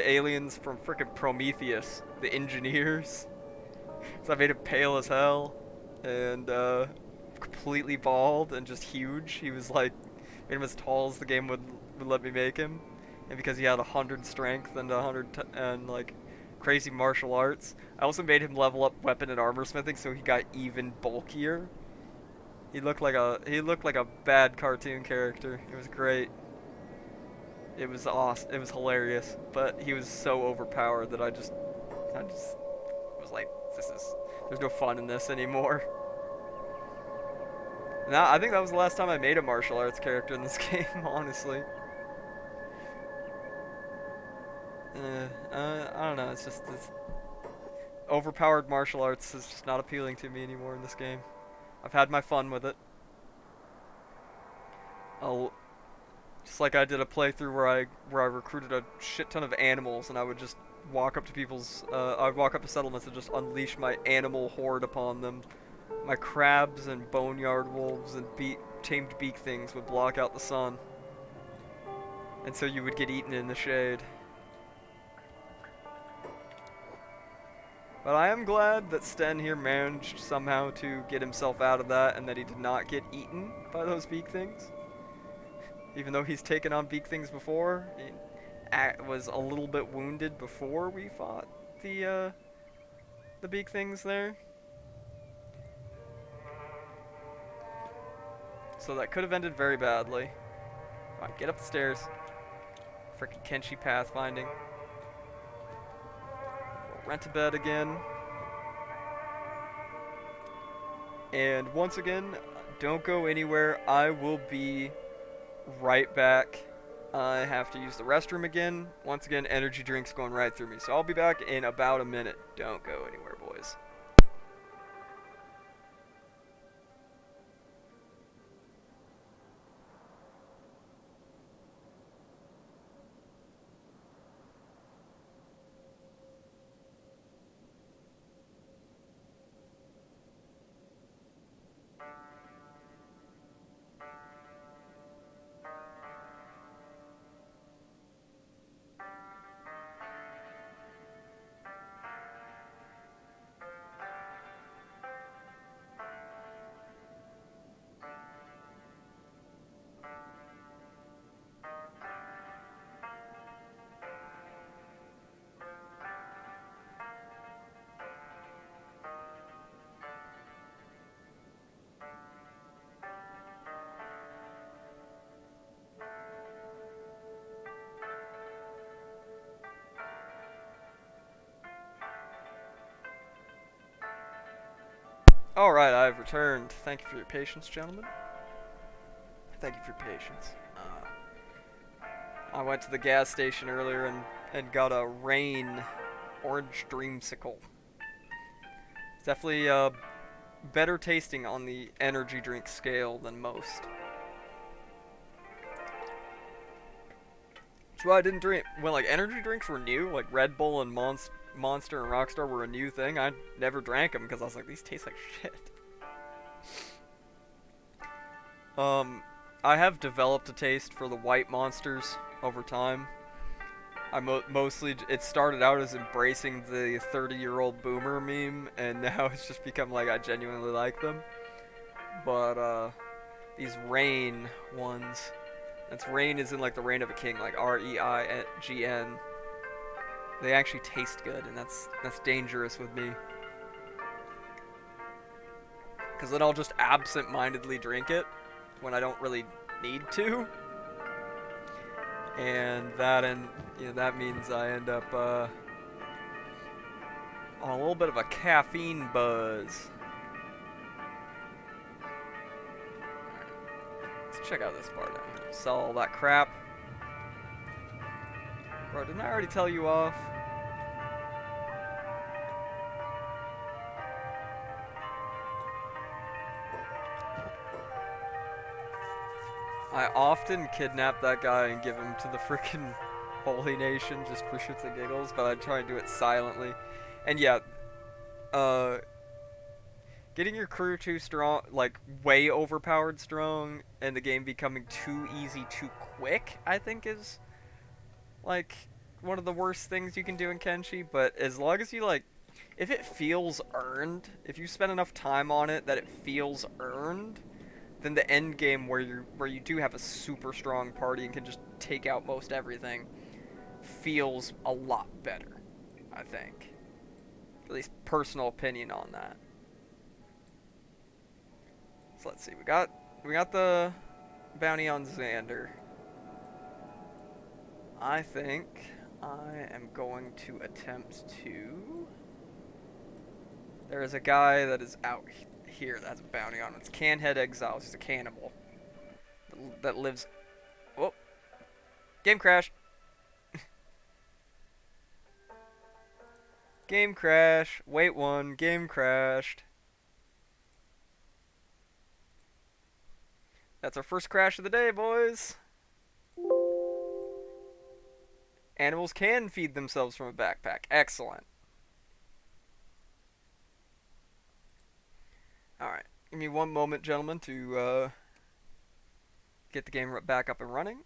aliens from frickin' Prometheus, the engineers. So I made him pale as hell and completely bald and just huge. He was like made him as tall as the game would let me make him, and because he had 100 strength and 100 and like crazy martial arts, I also made him level up weapon and armor smithing, so he got even bulkier. He looked like a bad cartoon character. It was great. It was awesome. It was hilarious, but he was so overpowered that I just was like, there's no fun in this anymore. Now, I think that was the last time I made a martial arts character in this game, honestly. I don't know, it's just this overpowered martial arts is just not appealing to me anymore in this game. I've had my fun with it. Just like I did a playthrough where I recruited a shit ton of animals, and I would just walk up to I'd walk up to settlements and just unleash my animal horde upon them. My crabs and boneyard wolves and tamed beak things would block out the sun. And so you would get eaten in the shade. But I am glad that Sten here managed somehow to get himself out of that and that he did not get eaten by those beak things. Even though he's taken on beak things before, he was a little bit wounded before we fought the beak things there. So that could have ended very badly. Alright, get up the stairs. Frickin' Kenshi pathfinding. We'll rent a bed again. And once again, don't go anywhere. I will be right back. I have to use the restroom again. Once again, energy drinks going right through me. So I'll be back in about a minute. Don't go anywhere, boys. Alright, I've returned. Thank you for your patience, gentlemen. Thank you for your patience. I went to the gas station earlier and got a Rain orange dreamsicle. It's definitely better tasting on the energy drink scale than most. That's why I didn't drink when like energy drinks were new, like Red Bull and Monster and Rockstar were a new thing. I never drank them because I was like, these taste like shit. I have developed a taste for the white monsters over time. Mostly, it started out as embracing the 30-year-old boomer meme, and now it's just become like I genuinely like them. But, these Rain ones, that's Rain is in like the reign of a king, like REIGN. They actually taste good, and that's dangerous with me. Because then I'll just absent-mindedly drink it when I don't really need to. And that means I end up on a little bit of a caffeine buzz. Let's check out this bar down here. Sell all that crap. Bro, didn't I already tell you off? I often kidnap that guy and give him to the frickin' Holy Nation just for shits and giggles, but I try and do it silently. And yeah, getting your crew too strong, like way overpowered strong, and the game becoming too easy too quick, I think is like one of the worst things you can do in Kenshi. But as long as you like, if it feels earned, if you spend enough time on it that it feels earned, then the end game where you do have a super strong party and can just take out most everything feels a lot better, I think. At least personal opinion on that. So let's see. We got the bounty on Xander. I think I am going to attempt to. There is a guy that is out here that has a bounty on him. It's Canhead Exiles. He's a cannibal that lives. Oh, game crash. Game crash. Wait one. Game crashed. That's our first crash of the day, boys. Animals can feed themselves from a backpack. Excellent. Alright. Give me one moment, gentlemen, to get the game back up and running.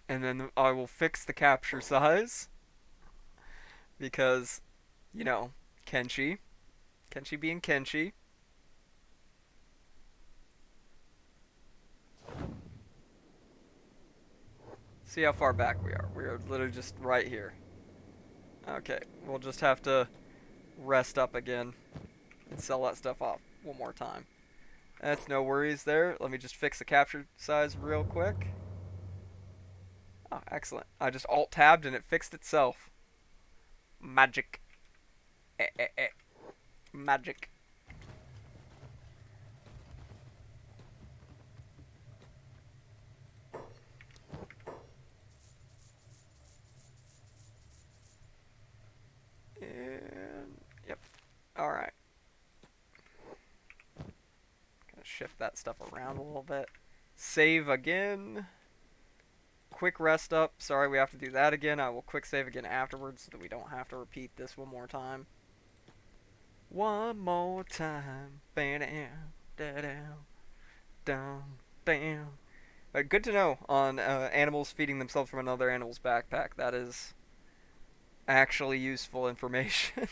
And then I will fix the capture size. Because, you know, Kenshi. Kenshi being Kenshi. See how far back we are. We are literally just right here. Okay, we'll just have to rest up again and sell that stuff off one more time. That's no worries there. Let me just fix the capture size real quick. Oh, excellent. I just alt-tabbed and it fixed itself. Magic. Magic. And yep. Alright. Gonna shift that stuff around a little bit. Save again. Quick rest up. Sorry we have to do that again. I will quick save again afterwards so that we don't have to repeat this one more time. One more time. Bam, down, down, down. Good to know on animals feeding themselves from another animal's backpack. That is actually useful information.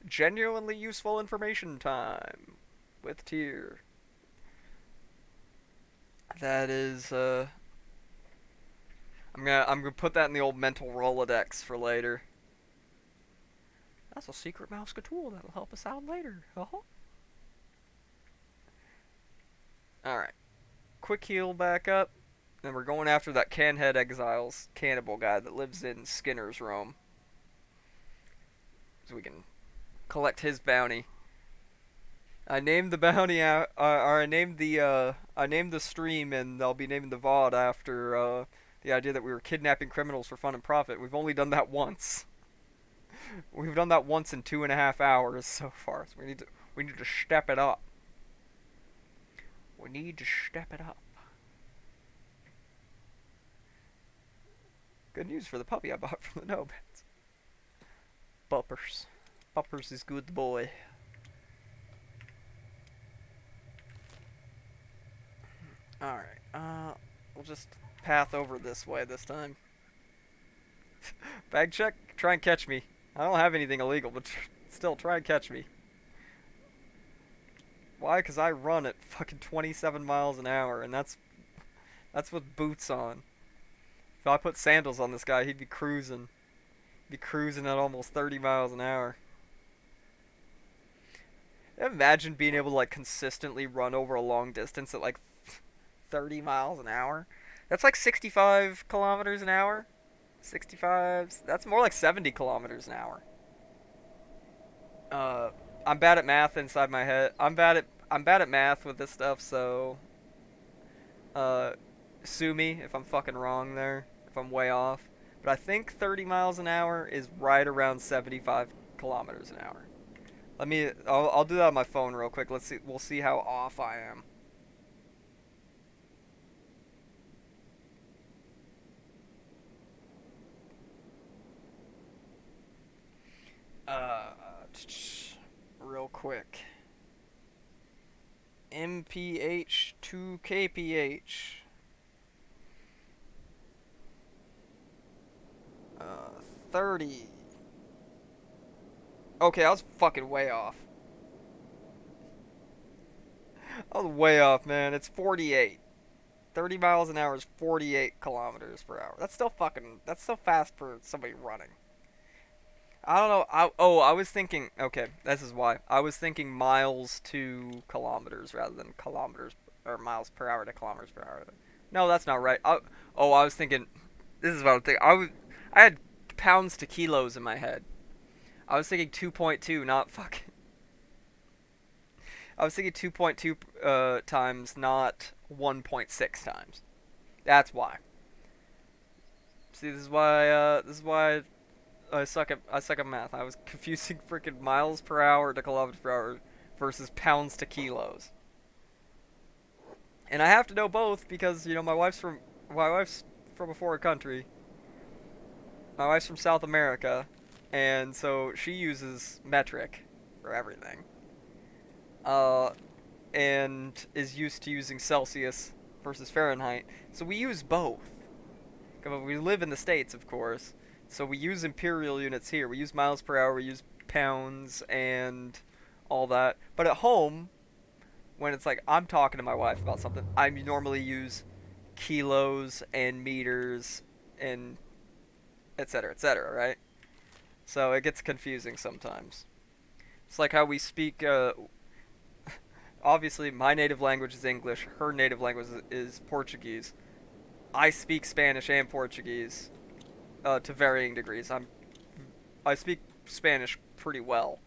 Genuinely useful information time with Tier. That is I'm gonna put that in the old mental Rolodex for later. That's a secret mouse tool that'll help us out later. Alright. Quick heal back up. Then we're going after that Canhead Exiles cannibal guy that lives in Skinner's Room. So we can collect his bounty. I named the bounty or I named the stream, and I'll be naming the VOD after the idea that we were kidnapping criminals for fun and profit. We've only done that once. We've done that once in 2.5 hours so far. So we need to step it up. We need to step it up. Good news for the puppy I bought from the nomads. Buppers. Buppers is good boy. Alright, we'll just path over this way this time. Bag check, try and catch me. I don't have anything illegal, but still, try and catch me. Why? Because I run at fucking 27 miles an hour, and that's with boots on. If I put sandals on this guy, he'd be cruising. He'd be cruising at almost 30 miles an hour. Imagine being able to, like, consistently run over a long distance at, like, 30 miles an hour. That's like 65 kilometers an hour. 65. That's more like 70 kilometers an hour. I'm bad at math inside my head. I'm bad at math with this stuff, so sue me if I'm fucking wrong there, if I'm way off. But I think 30 miles an hour is right around 75 kilometers an hour. I'll do that on my phone real quick. Let's see. We'll see how off I am. Real quick. MPH to KPH. 30. Okay, I was fucking way off. I was way off, man. It's 48. 30 miles an hour is 48 kilometers per hour. That's still fast for somebody running. I don't know. I was thinking. Okay, this is why. I was thinking miles to kilometers rather than kilometers or miles per hour to kilometers per hour. No, that's not right. I was thinking. This is what I was thinking. I had pounds to kilos in my head. I was thinking 2.2, not fucking. I was thinking 2.2 times, not 1.6 times. That's why. See, this is why. I suck at math. I was confusing freaking miles per hour to kilometers per hour versus pounds to kilos. And I have to know both because, you know, my wife's from a foreign country. My wife's from South America, and so she uses metric for everything. And is used to using Celsius versus Fahrenheit. So we use both. We live in the States, of course. So we use imperial units here. We use miles per hour, we use pounds and all that. But at home, when it's like I'm talking to my wife about something, I normally use kilos and meters and etc., right? So it gets confusing sometimes. It's like how we speak, obviously my native language is English, her native language is Portuguese. I speak Spanish and Portuguese to varying degrees. I speak Spanish pretty well,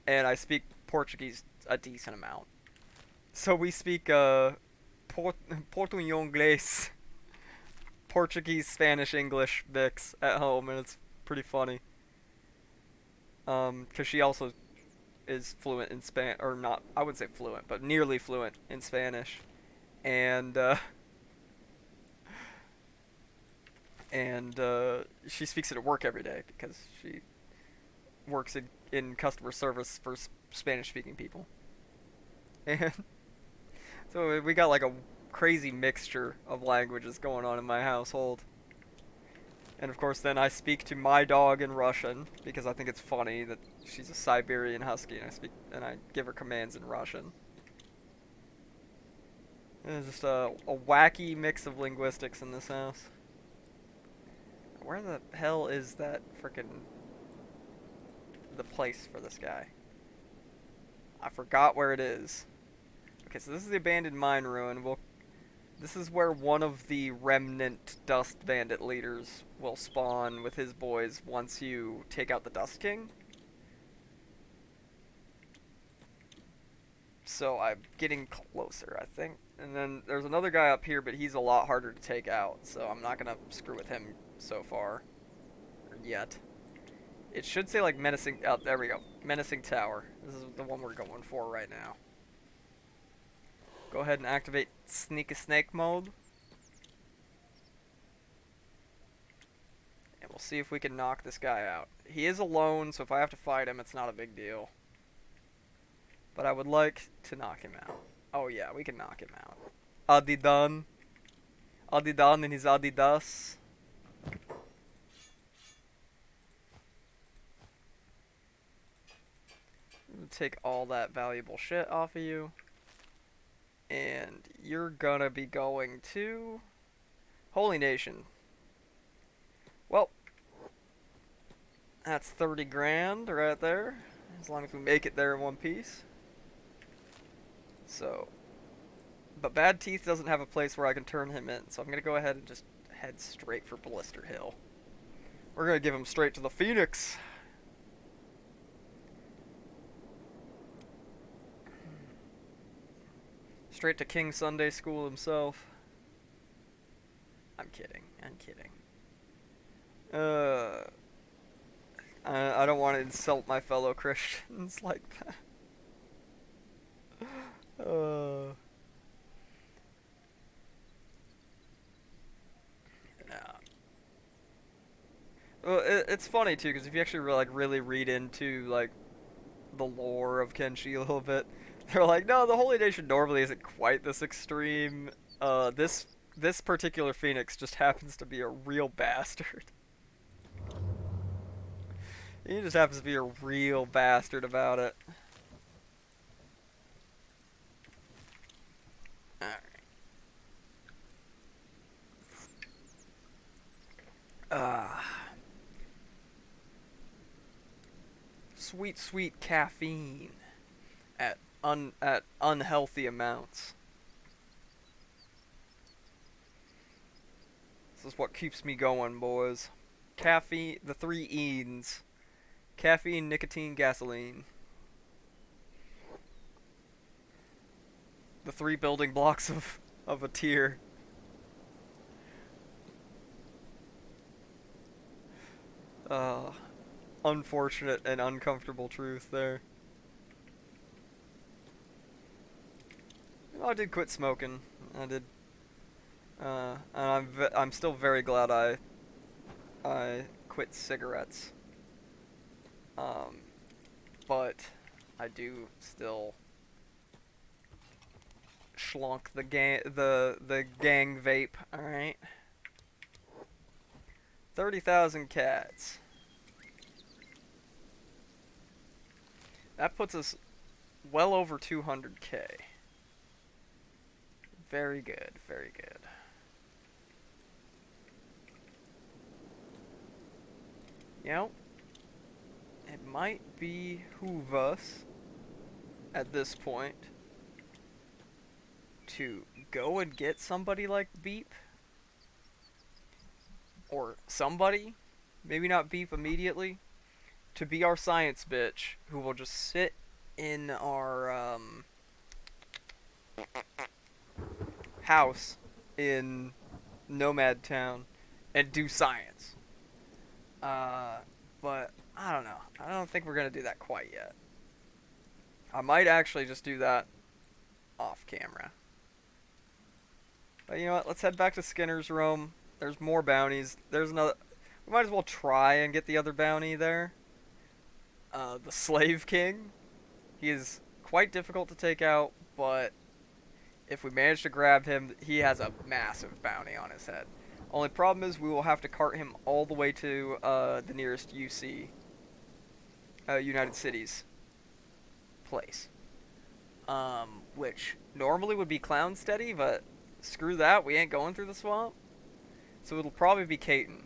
and I speak Portuguese a decent amount. So we speak Portuguese, Portuguese, Spanish, English mix at home, and it's pretty funny. 'Cause she also is fluent in or not, I would say fluent, but nearly fluent in Spanish, and she speaks it at work every day because she works in customer service for Spanish-speaking people, and so we got like a crazy mixture of languages going on in my household. And of course, then I speak to my dog in Russian because I think it's funny that she's a Siberian Husky, and I give her commands in Russian. And it's just a wacky mix of linguistics in this house. Where the hell is that frickin' the place for this guy? I forgot where it is. Okay, so this is the abandoned mine ruin. This is where one of the remnant Dust Bandit leaders will spawn with his boys once you take out the Dust King. So I'm getting closer, I think. And then there's another guy up here, but he's a lot harder to take out, so I'm not gonna screw with him so far. Or yet. It should say like menacing, oh, there we go. Menacing Tower. This is the one we're going for right now. Go ahead and activate Sneak a Snake mode. And we'll see if we can knock this guy out. He is alone, so if I have to fight him, it's not a big deal. But I would like to knock him out. Oh yeah, we can knock him out. Adidan. Adidan and his Adidas. Take all that valuable shit off of you. And you're gonna be going to Holy Nation. Well, that's 30 grand right there, as long as we make it there in one piece. So, but Bad Teeth doesn't have a place where I can turn him in, so I'm gonna go ahead and just head straight for Blister Hill. We're gonna give him straight to the Phoenix. Straight to King Sunday School himself. I'm kidding. I'm kidding. I don't want to insult my fellow Christians like that. Yeah. Well, it's funny too, because if you actually really read into like the lore of Kenshi a little bit, they're like, no, the Holy Nation normally isn't quite this extreme. This particular Phoenix just happens to be a real bastard. He just happens to be a real bastard about it. Alright. Sweet, sweet caffeine at unhealthy amounts. This is what keeps me going, boys. Caffeine, the 3 E's. Caffeine, nicotine, gasoline. The 3 building blocks of a tier. Unfortunate and uncomfortable truth there. I did quit smoking. I did. And I'm still very glad I quit cigarettes. But I do still schlunk the gang vape. All right. 30,000 cats. That puts us well over 200K. Very good, very good. Yep. It might behoove us at this point to go and get somebody like Beep or somebody, maybe not Beep immediately, to be our science bitch who will just sit in our house in Nomad Town and do science. But I don't know. I don't think we're gonna do that quite yet. I might actually just do that off camera. But you know what? Let's head back to Skinner's room. There's more bounties. There's another. We might as well try and get the other bounty there. The Slave King. He is quite difficult to take out, but if we manage to grab him, he has a massive bounty on his head. Only problem is we will have to cart him all the way to the nearest UC, United Cities place. Which normally would be Clown Steady, but screw that, we ain't going through the swamp. So it'll probably be Caton.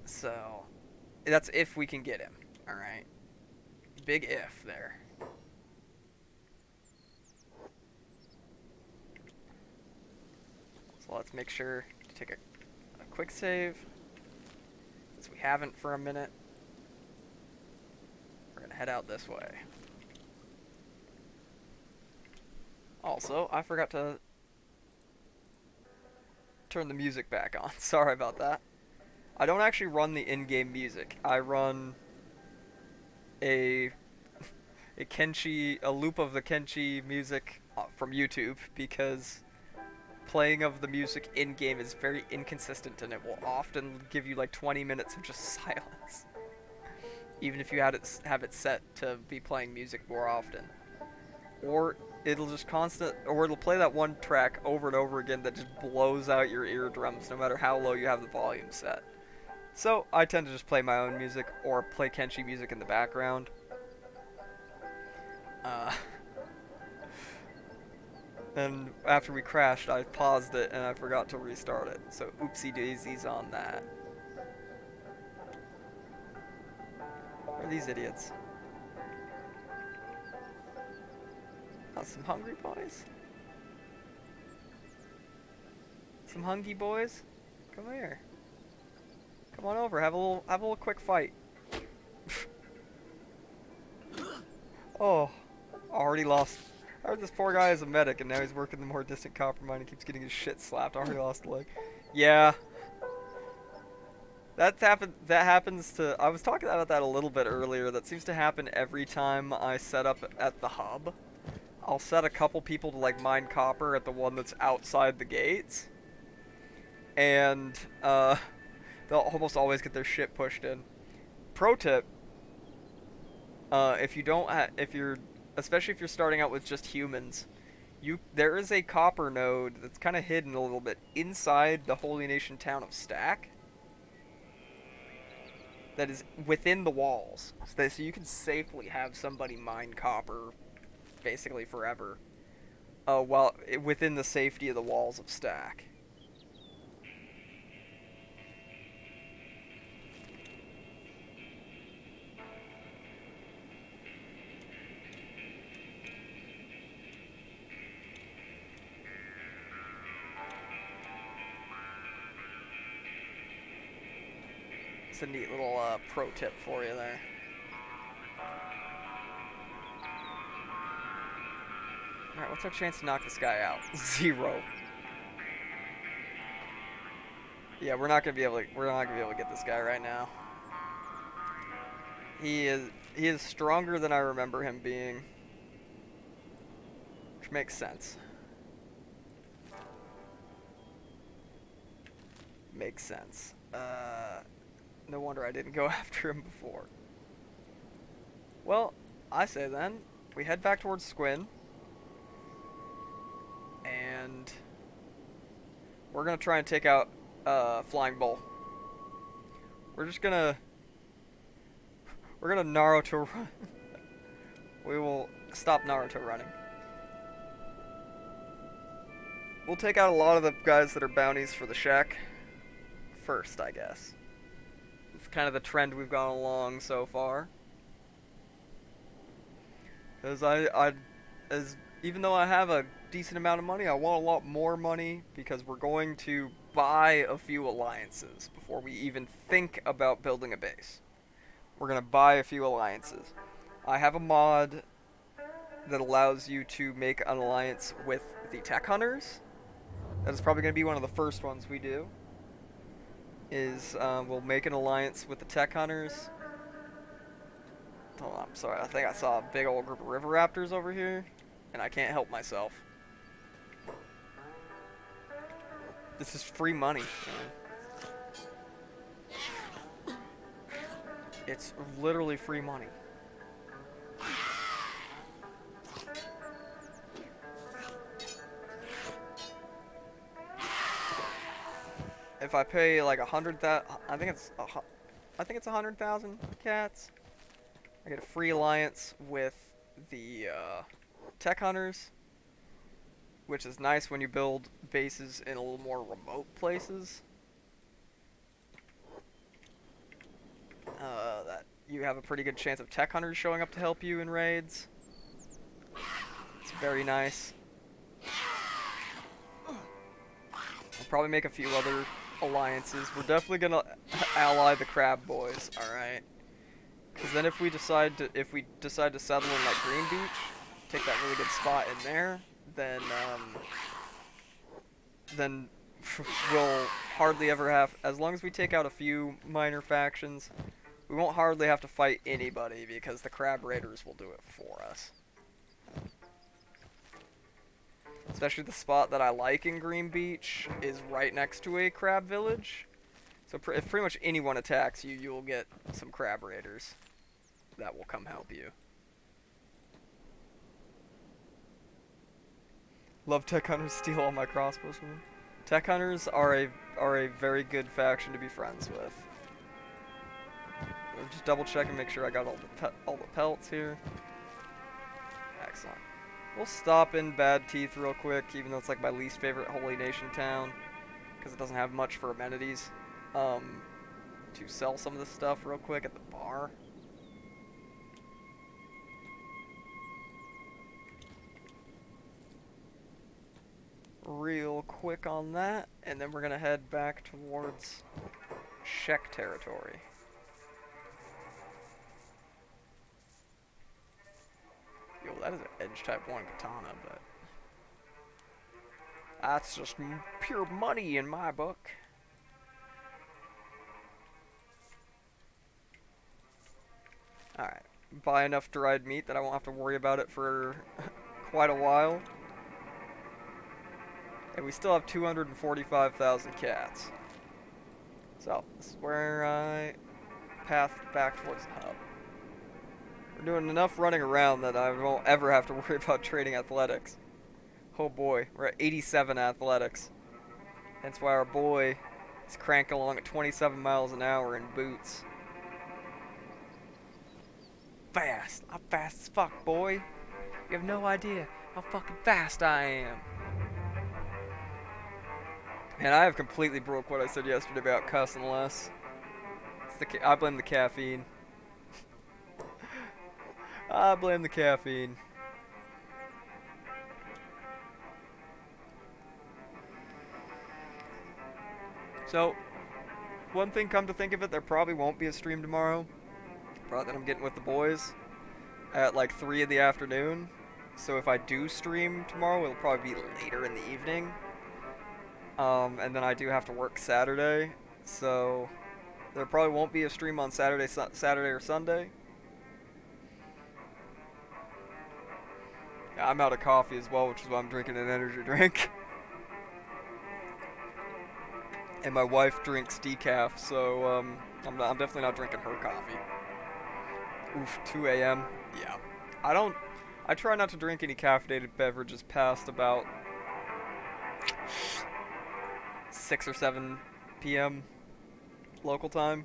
So, that's if we can get him, alright? Big if there. So let's make sure to take a quick save, since we haven't for a minute. We're gonna head out this way. Also, I forgot to turn the music back on. Sorry about that. I don't actually run the in-game music. I run a loop of the Kenshi music from YouTube, because playing of the music in-game is very inconsistent and it will often give you like 20 minutes of just silence. Even if you have it set to be playing music more often. Or it'll just it'll play that one track over and over again that just blows out your eardrums no matter how low you have the volume set. So I tend to just play my own music or play Kenshi music in the background. And after we crashed, I paused it and I forgot to restart it. So oopsie daisies on that. Where are these idiots? Oh, some hungry boys? Some hungry boys? Come here. Come on over, have a little quick fight. Oh, already lost. I heard this poor guy is a medic and now he's working the more distant copper mine and keeps getting his shit slapped. Already lost a leg. Yeah. That happens to, I was talking about that a little bit earlier. That seems to happen every time I set up at the hub. I'll set a couple people to like mine copper at the one that's outside the gates. And they'll almost always get their shit pushed in. Pro tip, especially if you're starting out with just humans, there is a copper node that's kind of hidden a little bit inside the Holy Nation town of Stack. That is within the walls, so you can safely have somebody mine copper, basically forever, while within the safety of the walls of Stack. It's a neat little pro tip for you there. Alright, what's our chance to knock this guy out? 0. Yeah, we're not gonna be able to get this guy right now. He is stronger than I remember him being. Which makes sense. Makes sense. No wonder I didn't go after him before. Well, I say then, we head back towards Squin. And we're gonna try and take out Flying Bull. We're gonna Naruto run. We will stop Naruto running. We'll take out a lot of the guys that are bounties for the Shek first, I guess. It's kind of the trend we've gone along so far. Because as even though I have a decent amount of money, I want a lot more money because we're going to buy a few alliances before we even think about building a base. We're going to buy a few alliances. I have a mod that allows you to make an alliance with the tech hunters. That is probably going to be one of the first ones we do. We'll make an alliance with the tech hunters. Oh, I'm sorry. I think I saw a big old group of river raptors over here, and I can't help myself. This is free money, man. It's literally free money. If I pay like 100,000, I think it's 100,000 cats. I get a free alliance with the tech hunters, which is nice when you build bases in a little more remote places. That you have a pretty good chance of tech hunters showing up to help you in raids. It's very nice. I'll probably make a few other alliances. We're definitely gonna ally the crab boys, alright? Because then if we decide to settle in like Green Beach, take that really good spot in there, then we'll hardly ever have, as long as we take out a few minor factions, we won't hardly have to fight anybody because the crab raiders will do it for us. Especially the spot that I like in Green Beach is right next to a crab village. So if pretty much anyone attacks you, you'll get some crab raiders that will come help you. Love tech hunters steal all my crossbows from me. Tech hunters are a very good faction to be friends with. I'll just double check and make sure I got all the pelts here. Excellent. We'll stop in Bad Teeth real quick, even though it's like my least favorite Holy Nation town, because it doesn't have much for amenities. To sell some of this stuff real quick at the bar. Real quick on that, and then we're gonna head back towards Shek territory. Yo, that is an edge type 1 katana, but that's just pure money in my book. Alright, buy enough dried meat that I won't have to worry about it for quite a while. And we still have 245,000 cats. So, this is where I path back towards the hub. We're doing enough running around that I won't ever have to worry about trading athletics. Oh boy, we're at 87 athletics. That's why our boy is cranking along at 27 miles an hour in boots. Fast! I'm fast as fuck, boy! You have no idea how fucking fast I am. And I have completely broke what I said yesterday about cussing less. I blame the caffeine. I blame the caffeine. So, one thing, come to think of it, there probably won't be a stream tomorrow. Probably that I'm getting with the boys at like 3 in the afternoon. So if I do stream tomorrow, it'll probably be later in the evening. And then I do have to work Saturday, so there probably won't be a stream on Saturday or Sunday. Yeah, I'm out of coffee as well, which is why I'm drinking an energy drink. And my wife drinks decaf, so I'm definitely not drinking her coffee. Oof, 2 a.m. Yeah, I try not to drink any caffeinated beverages past about 6 or 7 p.m. local time.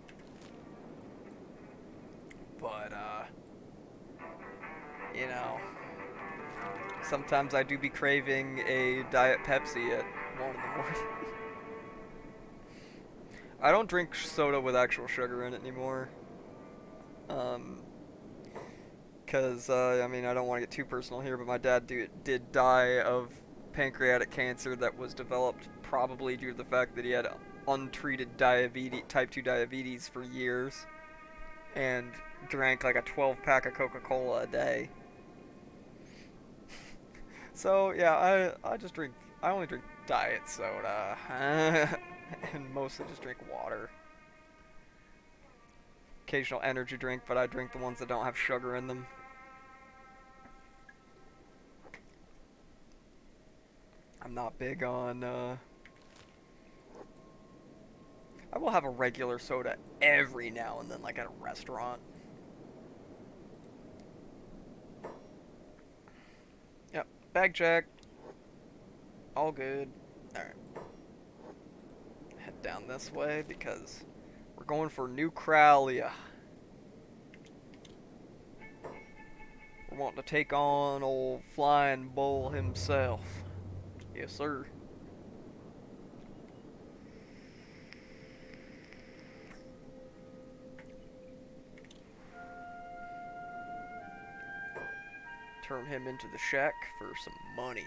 But, you know, sometimes I do be craving a Diet Pepsi at 1 in the morning. I don't drink soda with actual sugar in it anymore. Because, I mean, I don't want to get too personal here, but my dad did die of pancreatic cancer that was developed probably due to the fact that he had untreated diabetes, type 2 diabetes for years, and drank like a 12 pack of Coca-Cola a day. So, yeah, I only drink diet soda, and mostly just drink water. Occasional energy drink, but I drink the ones that don't have sugar in them. I'm not big on, I will have a regular soda every now and then, like at a restaurant. Yep, bag check. All good. Alright. Head down this way because we're going for New Kralia. We're wanting to take on old Flying Bull himself. Yes, sir. Turn him into the Shek for some money.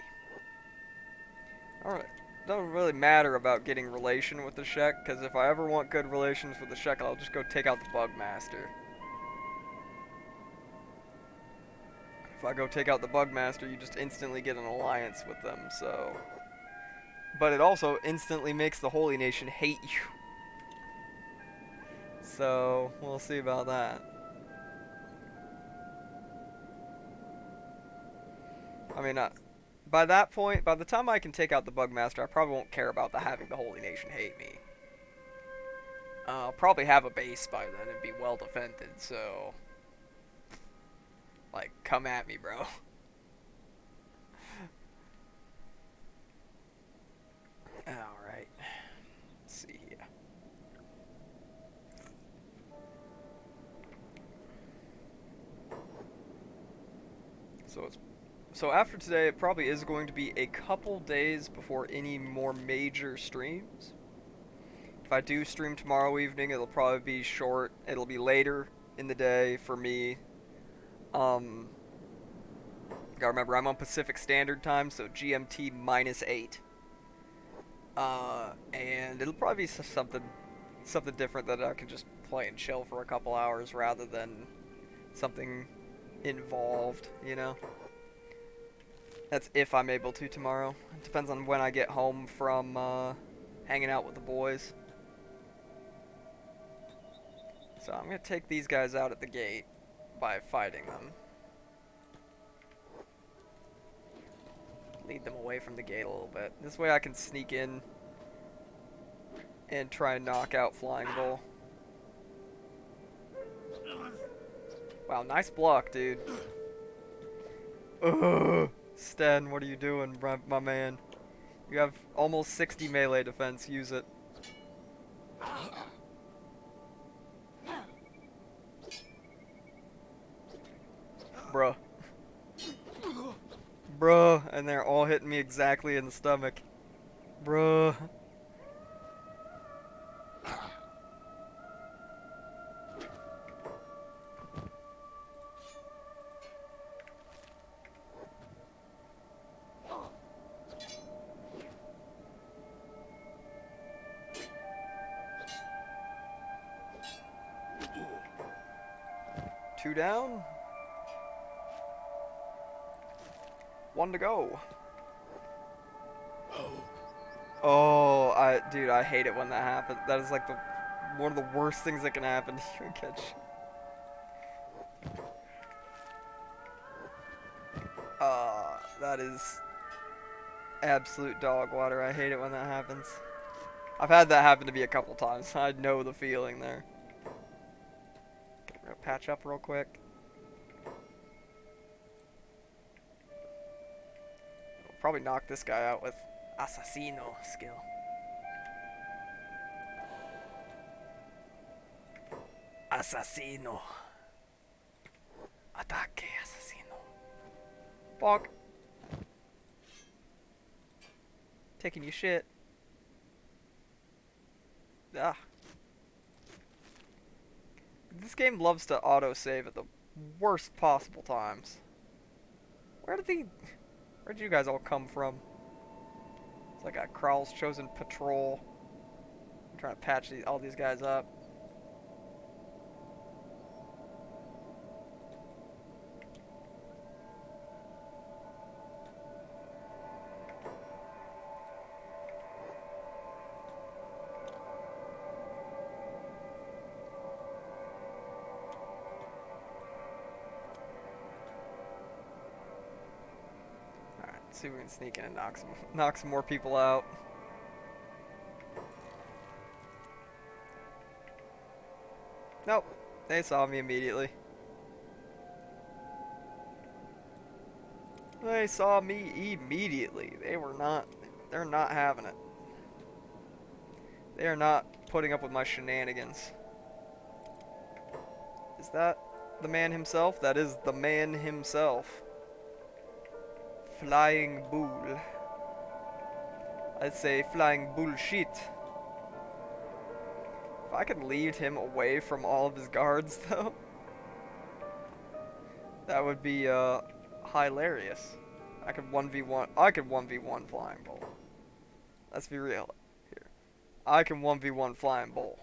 Alright. Doesn't really matter about getting relation with the Shek, because if I ever want good relations with the Shek, I'll just go take out the Bugmaster. If I go take out the Bugmaster, you just instantly get an alliance with them, so... But it also instantly makes the Holy Nation hate you. So, we'll see about that. I mean, by that point, by the time I can take out the Bugmaster, I probably won't care about having the Holy Nation hate me. I'll probably have a base by then and be well defended, so... Like, come at me, bro. Alright. Let's see here. So after today, it probably is going to be a couple days before any more major streams. If I do stream tomorrow evening, it'll probably be short. It'll be later in the day for me. Gotta remember, I'm on Pacific Standard Time, so GMT -8. And it'll probably be something different that I can just play and chill for a couple hours rather than something involved, you know? That's if I'm able to tomorrow. It depends on when I get home from hanging out with the boys. So I'm going to take these guys out at the gate by fighting them. Lead them away from the gate a little bit. This way I can sneak in and try and knock out Flying Bull. Wow, nice block, dude. Ugh. Sten, what are you doing, my man? You have almost 60 melee defense. Use it. Bruh. Bruh. And they're all hitting me exactly in the stomach. Bruh. Two down. One to go. Oh, dude, I hate it when that happens. That is like one of the worst things that can happen to you in Kenshi. That is absolute dog water. I hate it when that happens. I've had that happen to me a couple times. I know the feeling there. We're gonna patch up real quick. We'll probably knock this guy out with Assassino skill. Assassino. Ataque Assassino. Bonk. Taking you shit. Ah. This game loves to auto-save at the worst possible times. Where'd you guys all come from? It's like a Kral's Chosen Patrol. I'm trying to patch all these guys up. See if we can sneak in and knock some more people out. Nope, they saw me immediately. They saw me immediately. They're not having it. They are not putting up with my shenanigans. Is that the man himself? That is the man himself. Flying bull. I'd say flying bullshit. If I could lead him away from all of his guards, though, that would be hilarious. I could 1v1 flying bull. Let's be real here. I can 1v1 flying bull.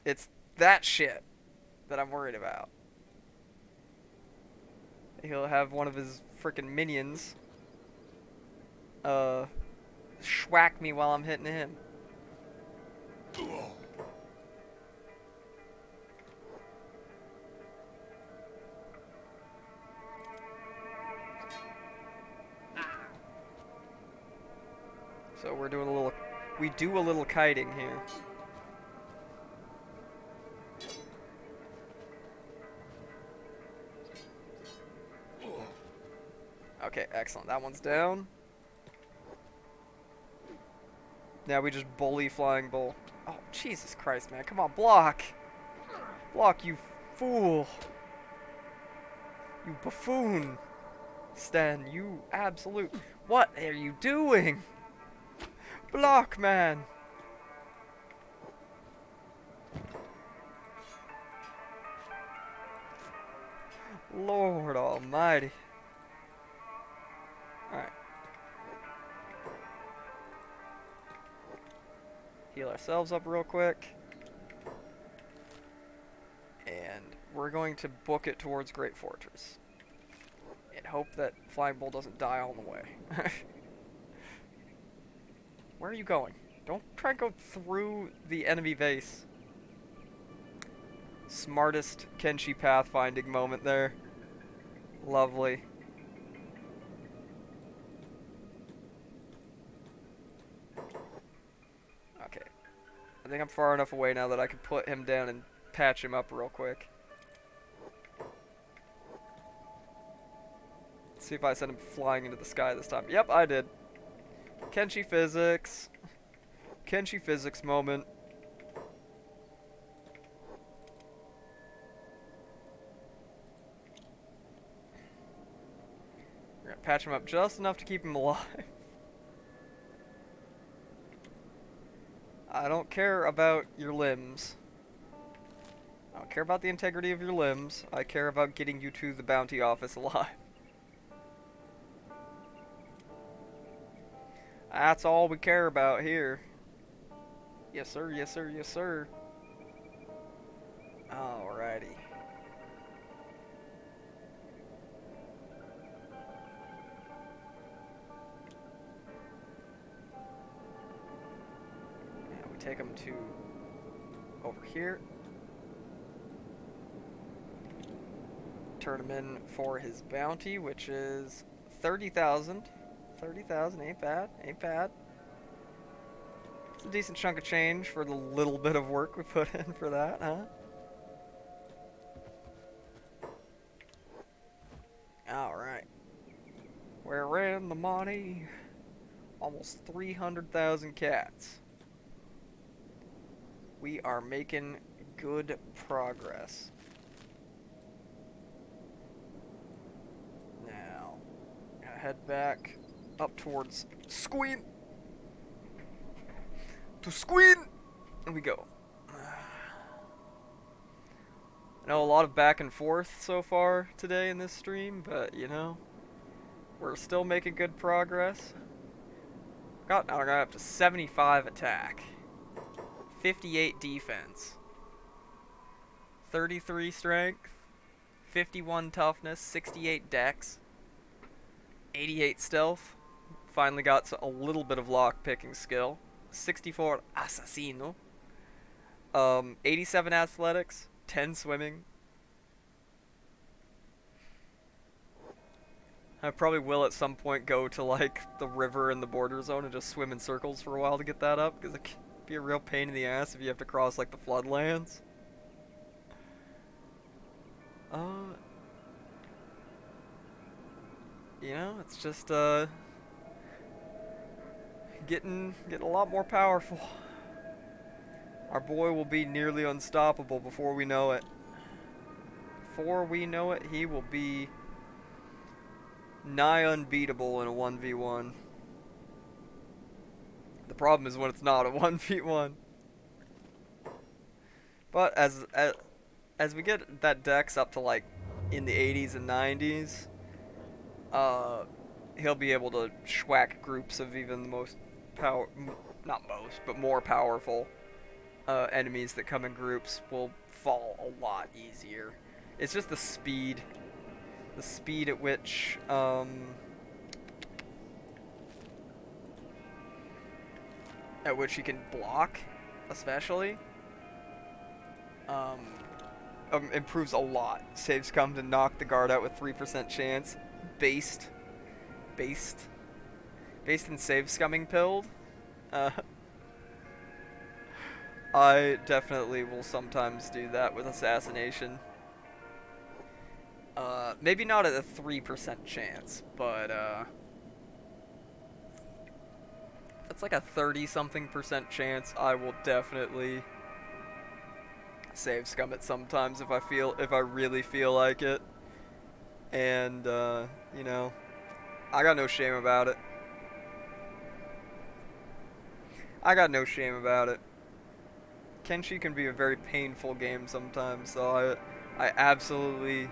It's that shit that I'm worried about. He'll have one of his frickin' minions schwack me while I'm hitting him. So we do a little kiting here. Okay, excellent. That one's down. Now we just bully flying bull. Oh, Jesus Christ, man. Come on, block. Block, you fool. You buffoon. Stan, you absolute... What are you doing? Block, man. Lord almighty. Alright. Heal ourselves up real quick. And we're going to book it towards Great Fortress. And hope that Flying Bull doesn't die on the way. Where are you going? Don't try and go through the enemy base. Smartest Kenshi pathfinding moment there. Lovely. Okay. I think I'm far enough away now that I can put him down and patch him up real quick. Let's see if I send him flying into the sky this time. Yep, I did. Kenshi physics. Kenshi physics moment. We're gonna patch him up just enough to keep him alive. I don't care about your limbs. I don't care about the integrity of your limbs. I care about getting you to the bounty office alive. That's all we care about here. Yes, sir, yes, sir, yes, sir. Alrighty. Yeah, we take him to over here. Turn him in for his bounty, which is 30,000. 30,000 ain't bad, ain't bad. It's a decent chunk of change for the little bit of work we put in for that, huh? Alright. We're in the money. Almost 300,000 cats. We are making good progress. Now, gotta head back up towards Squeen. To Squeen! And we go. I know a lot of back and forth so far today in this stream, but you know, we're still making good progress. Got now we're gonna up to 75 attack, 58 defense, 33 strength, 51 toughness, 68 dex, 88 stealth. Finally got a little bit of lock picking skill. 64 assassino. 87 athletics, 10 swimming. I probably will at some point go to like the river in the border zone and just swim in circles for a while to get that up, because it can be a real pain in the ass if you have to cross like the floodlands. You know, it's just getting a lot more powerful. Our boy will be nearly unstoppable before we know it. Before we know it, he will be nigh unbeatable in a 1v1. The problem is when it's not a 1v1. But as we get that dex up to like in the 80s and 90s, he'll be able to schwack groups of even the most not most, but more powerful enemies that come in groups will fall a lot easier. It's just the speed at which he can block, especially, improves a lot. Saves come to knock the guard out with 3% chance. Based in save scumming pilled. I definitely will sometimes do that with assassination. Maybe not at a 3% chance, but that's like a 30-something% chance. I will definitely save scum it sometimes if I really feel like it. And you know, I got no shame about it. Kenshi can be a very painful game sometimes, so I absolutely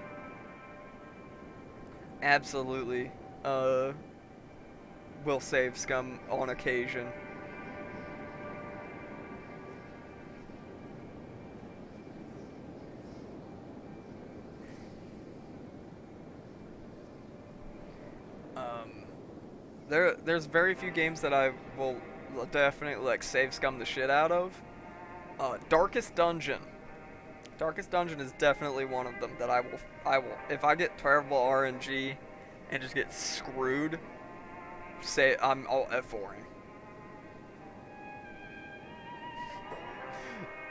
will save scum on occasion. There's very few games that I will definitely like save scum the shit out of. Darkest Dungeon. Darkest Dungeon is definitely one of them that I will if I get terrible RNG and just get screwed, say I'll F4ing.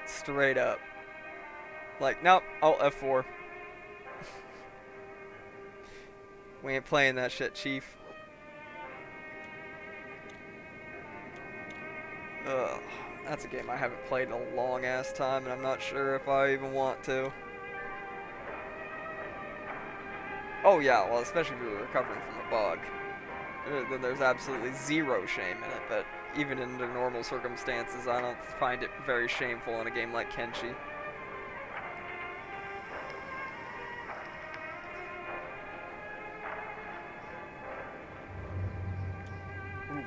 Straight up. Like, nope, I'll F4. We ain't playing that shit, chief. Ugh, that's a game I haven't played in a long ass time, and I'm not sure if I even want to. Oh yeah, well, especially if you're recovering from a bug. Then there's absolutely zero shame in it, but even under normal circumstances, I don't find it very shameful in a game like Kenshi. Oof.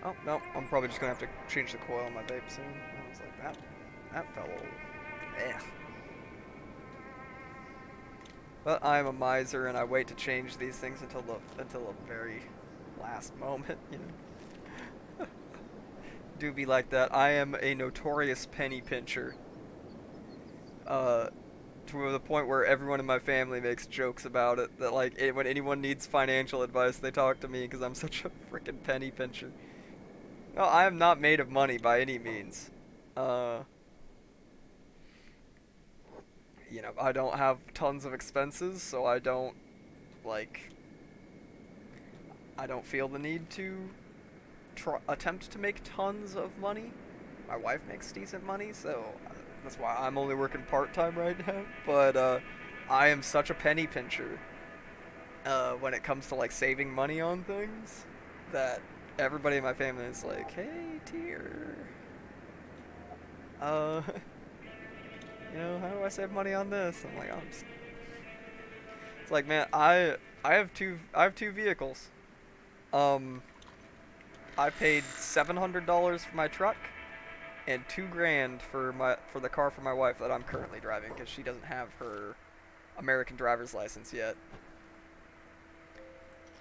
Oh, no, I'm probably just gonna have to change the coil on my vape soon. I was like, that fell a little... Eh. But I'm a miser, and I wait to change these things until the very last moment, you know. Do be like that. I am a notorious penny pincher. To the point where everyone in my family makes jokes about it. That like when anyone needs financial advice, they talk to me because I'm such a freaking penny pincher. No, I am not made of money by any means. You know, I don't have tons of expenses, so I don't feel the need to attempt to make tons of money. My wife makes decent money, so that's why I'm only working part-time right now. But I am such a penny pincher when it comes to like saving money on things that everybody in my family is like, hey, dear. You know, how do I save money on this? I'm like, it's like, man, I have two vehicles. Um, I paid $700 for my truck and $2,000 for the car for my wife that I'm currently driving because she doesn't have her American driver's license yet.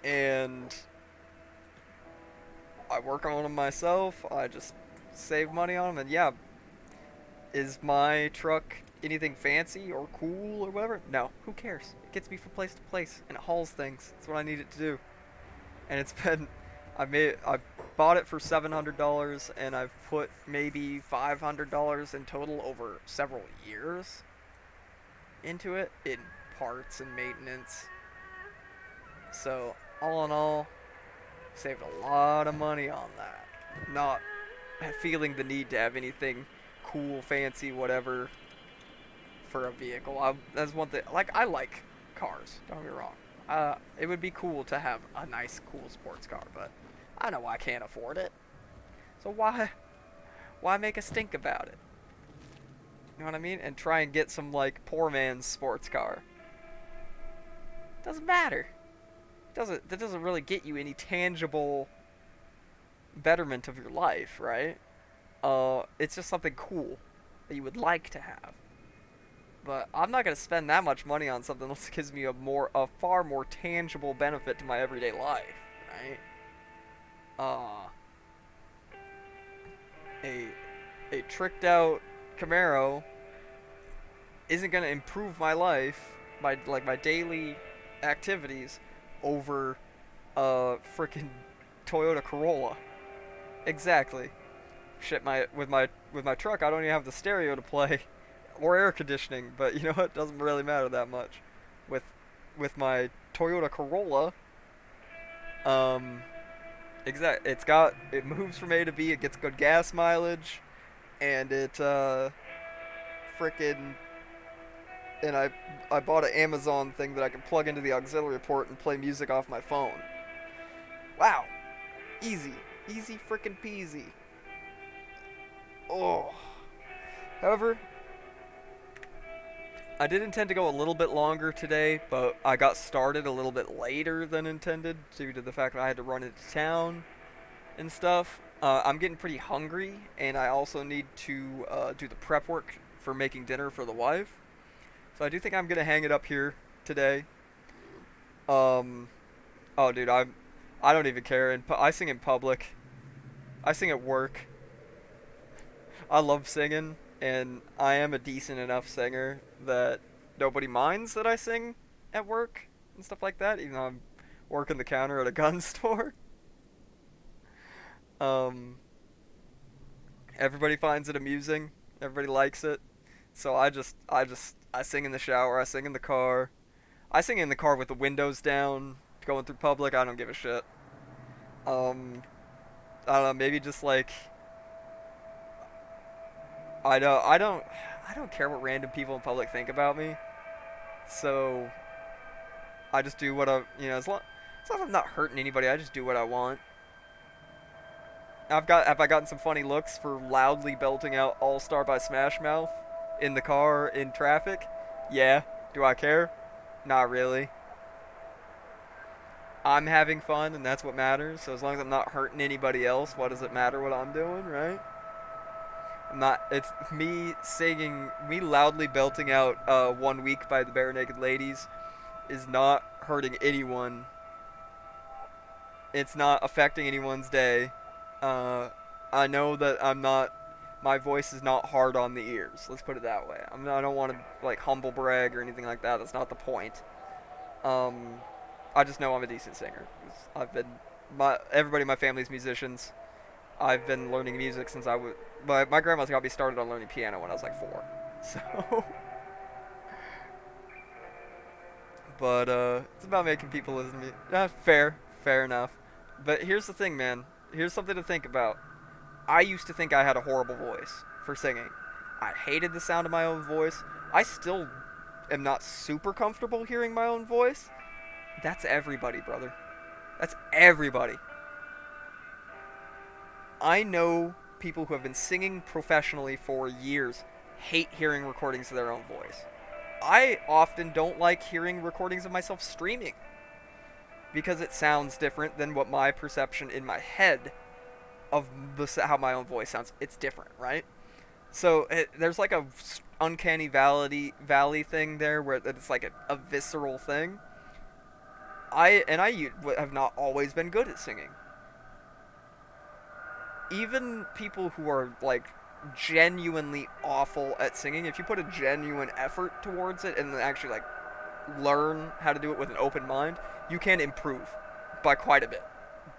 And I work on them myself. I just save money on them, and yeah, is my truck anything fancy or cool or whatever? No. Who cares? It gets me from place to place and it hauls things. That's what I need it to do. And it's been I bought it for $700 and I've put maybe $500 in total over several years into it in parts and maintenance. So, all in all, saved a lot of money on that. Not feeling the need to have anything cool, fancy, whatever for a vehicle. That's one thing. Like, I like cars. Don't get me wrong. It would be cool to have a nice, cool sports car, but I know I can't afford it. So why make a stink about it? You know what I mean? And try and get some like poor man's sports car. Doesn't matter. That doesn't really get you any tangible betterment of your life, right? It's just something cool that you would like to have. But I'm not gonna spend that much money on something that gives me a far more tangible benefit to my everyday life, right? A tricked out Camaro isn't gonna improve my life, my daily activities, over a freaking Toyota Corolla. Exactly. Shit, with my truck, I don't even have the stereo to play or air conditioning, but you know what? It doesn't really matter that much. With my Toyota Corolla, it moves from A to B, it gets good gas mileage, and frickin' and I bought an Amazon thing that I can plug into the auxiliary port and play music off my phone. Wow. Easy frickin' peasy. Oh. However, I did intend to go a little bit longer today, but I got started a little bit later than intended due to the fact that I had to run into town and stuff. I'm getting pretty hungry, and I also need to do the prep work for making dinner for the wife. So I do think I'm gonna hang it up here today. Oh, dude, I don't even care. I sing in public. I sing at work. I love singing, and I am a decent enough singer that nobody minds that I sing at work and stuff like that, even though I'm working the counter at a gun store. Um, Everybody finds it amusing. Everybody likes it. So I sing in the shower. I sing in the car. I sing in the car with the windows down, going through public. I don't give a shit. Um, I don't know. Maybe just like I don't care what random people in public think about me. So I just do what as long as I'm not hurting anybody, I just do what I want. Have I gotten some funny looks for loudly belting out All Star by Smash Mouth in the car in traffic? Yeah. Do I care? Not really. I'm having fun and that's what matters. So as long as I'm not hurting anybody else, what does it matter what I'm doing, right? I'm not. It's me singing, me loudly belting out "One Week" by the Bare Naked Ladies is not hurting anyone. It's not affecting anyone's day. Uh, I know that I'm not. My voice is not hard on the ears. Let's put it that way. I don't want to like humble brag or anything like that. That's not the point. Um, I just know I'm a decent singer. Everybody in my family's musicians. I've been learning music since I was. My grandma's got me started on learning piano when I was like 4. So, but it's about making people listen to me. Fair enough. But here's the thing, man. Here's something to think about. I used to think I had a horrible voice for singing. I hated the sound of my own voice. I still am not super comfortable hearing my own voice. That's everybody, brother. That's everybody. I know people who have been singing professionally for years hate hearing recordings of their own voice. I often don't like hearing recordings of myself streaming because it sounds different than what my perception in my head of how my own voice sounds. It's different, right? So there's like a uncanny valley thing there where it's like a visceral thing. I have not always been good at singing. Even people who are like genuinely awful at singing, if you put a genuine effort towards it and actually like learn how to do it with an open mind, you can improve by quite a bit.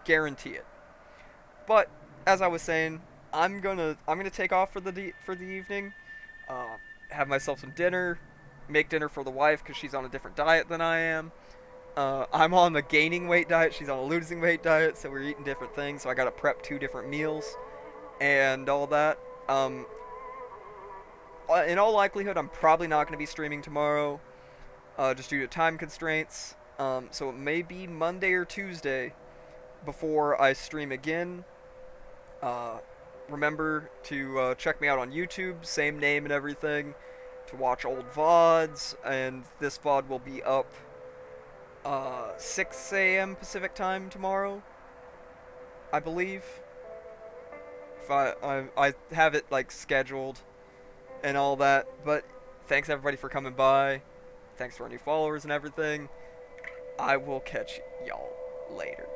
Guarantee it. But as I was saying, I'm gonna take off for the evening, have myself some dinner, make dinner for the wife because she's on a different diet than I am. I'm on the gaining weight diet, she's on a losing weight diet, so we're eating different things. So I gotta prep 2 different meals and all that. In all likelihood, I'm probably not gonna be streaming tomorrow, just due to time constraints. So it may be Monday or Tuesday before I stream again. Remember to check me out on YouTube, same name and everything, to watch old VODs, and this VOD will be up 6 a.m. Pacific time tomorrow, I believe. If I have it like scheduled and all that, but thanks everybody for coming by. Thanks for our new followers and everything. I will catch y'all later.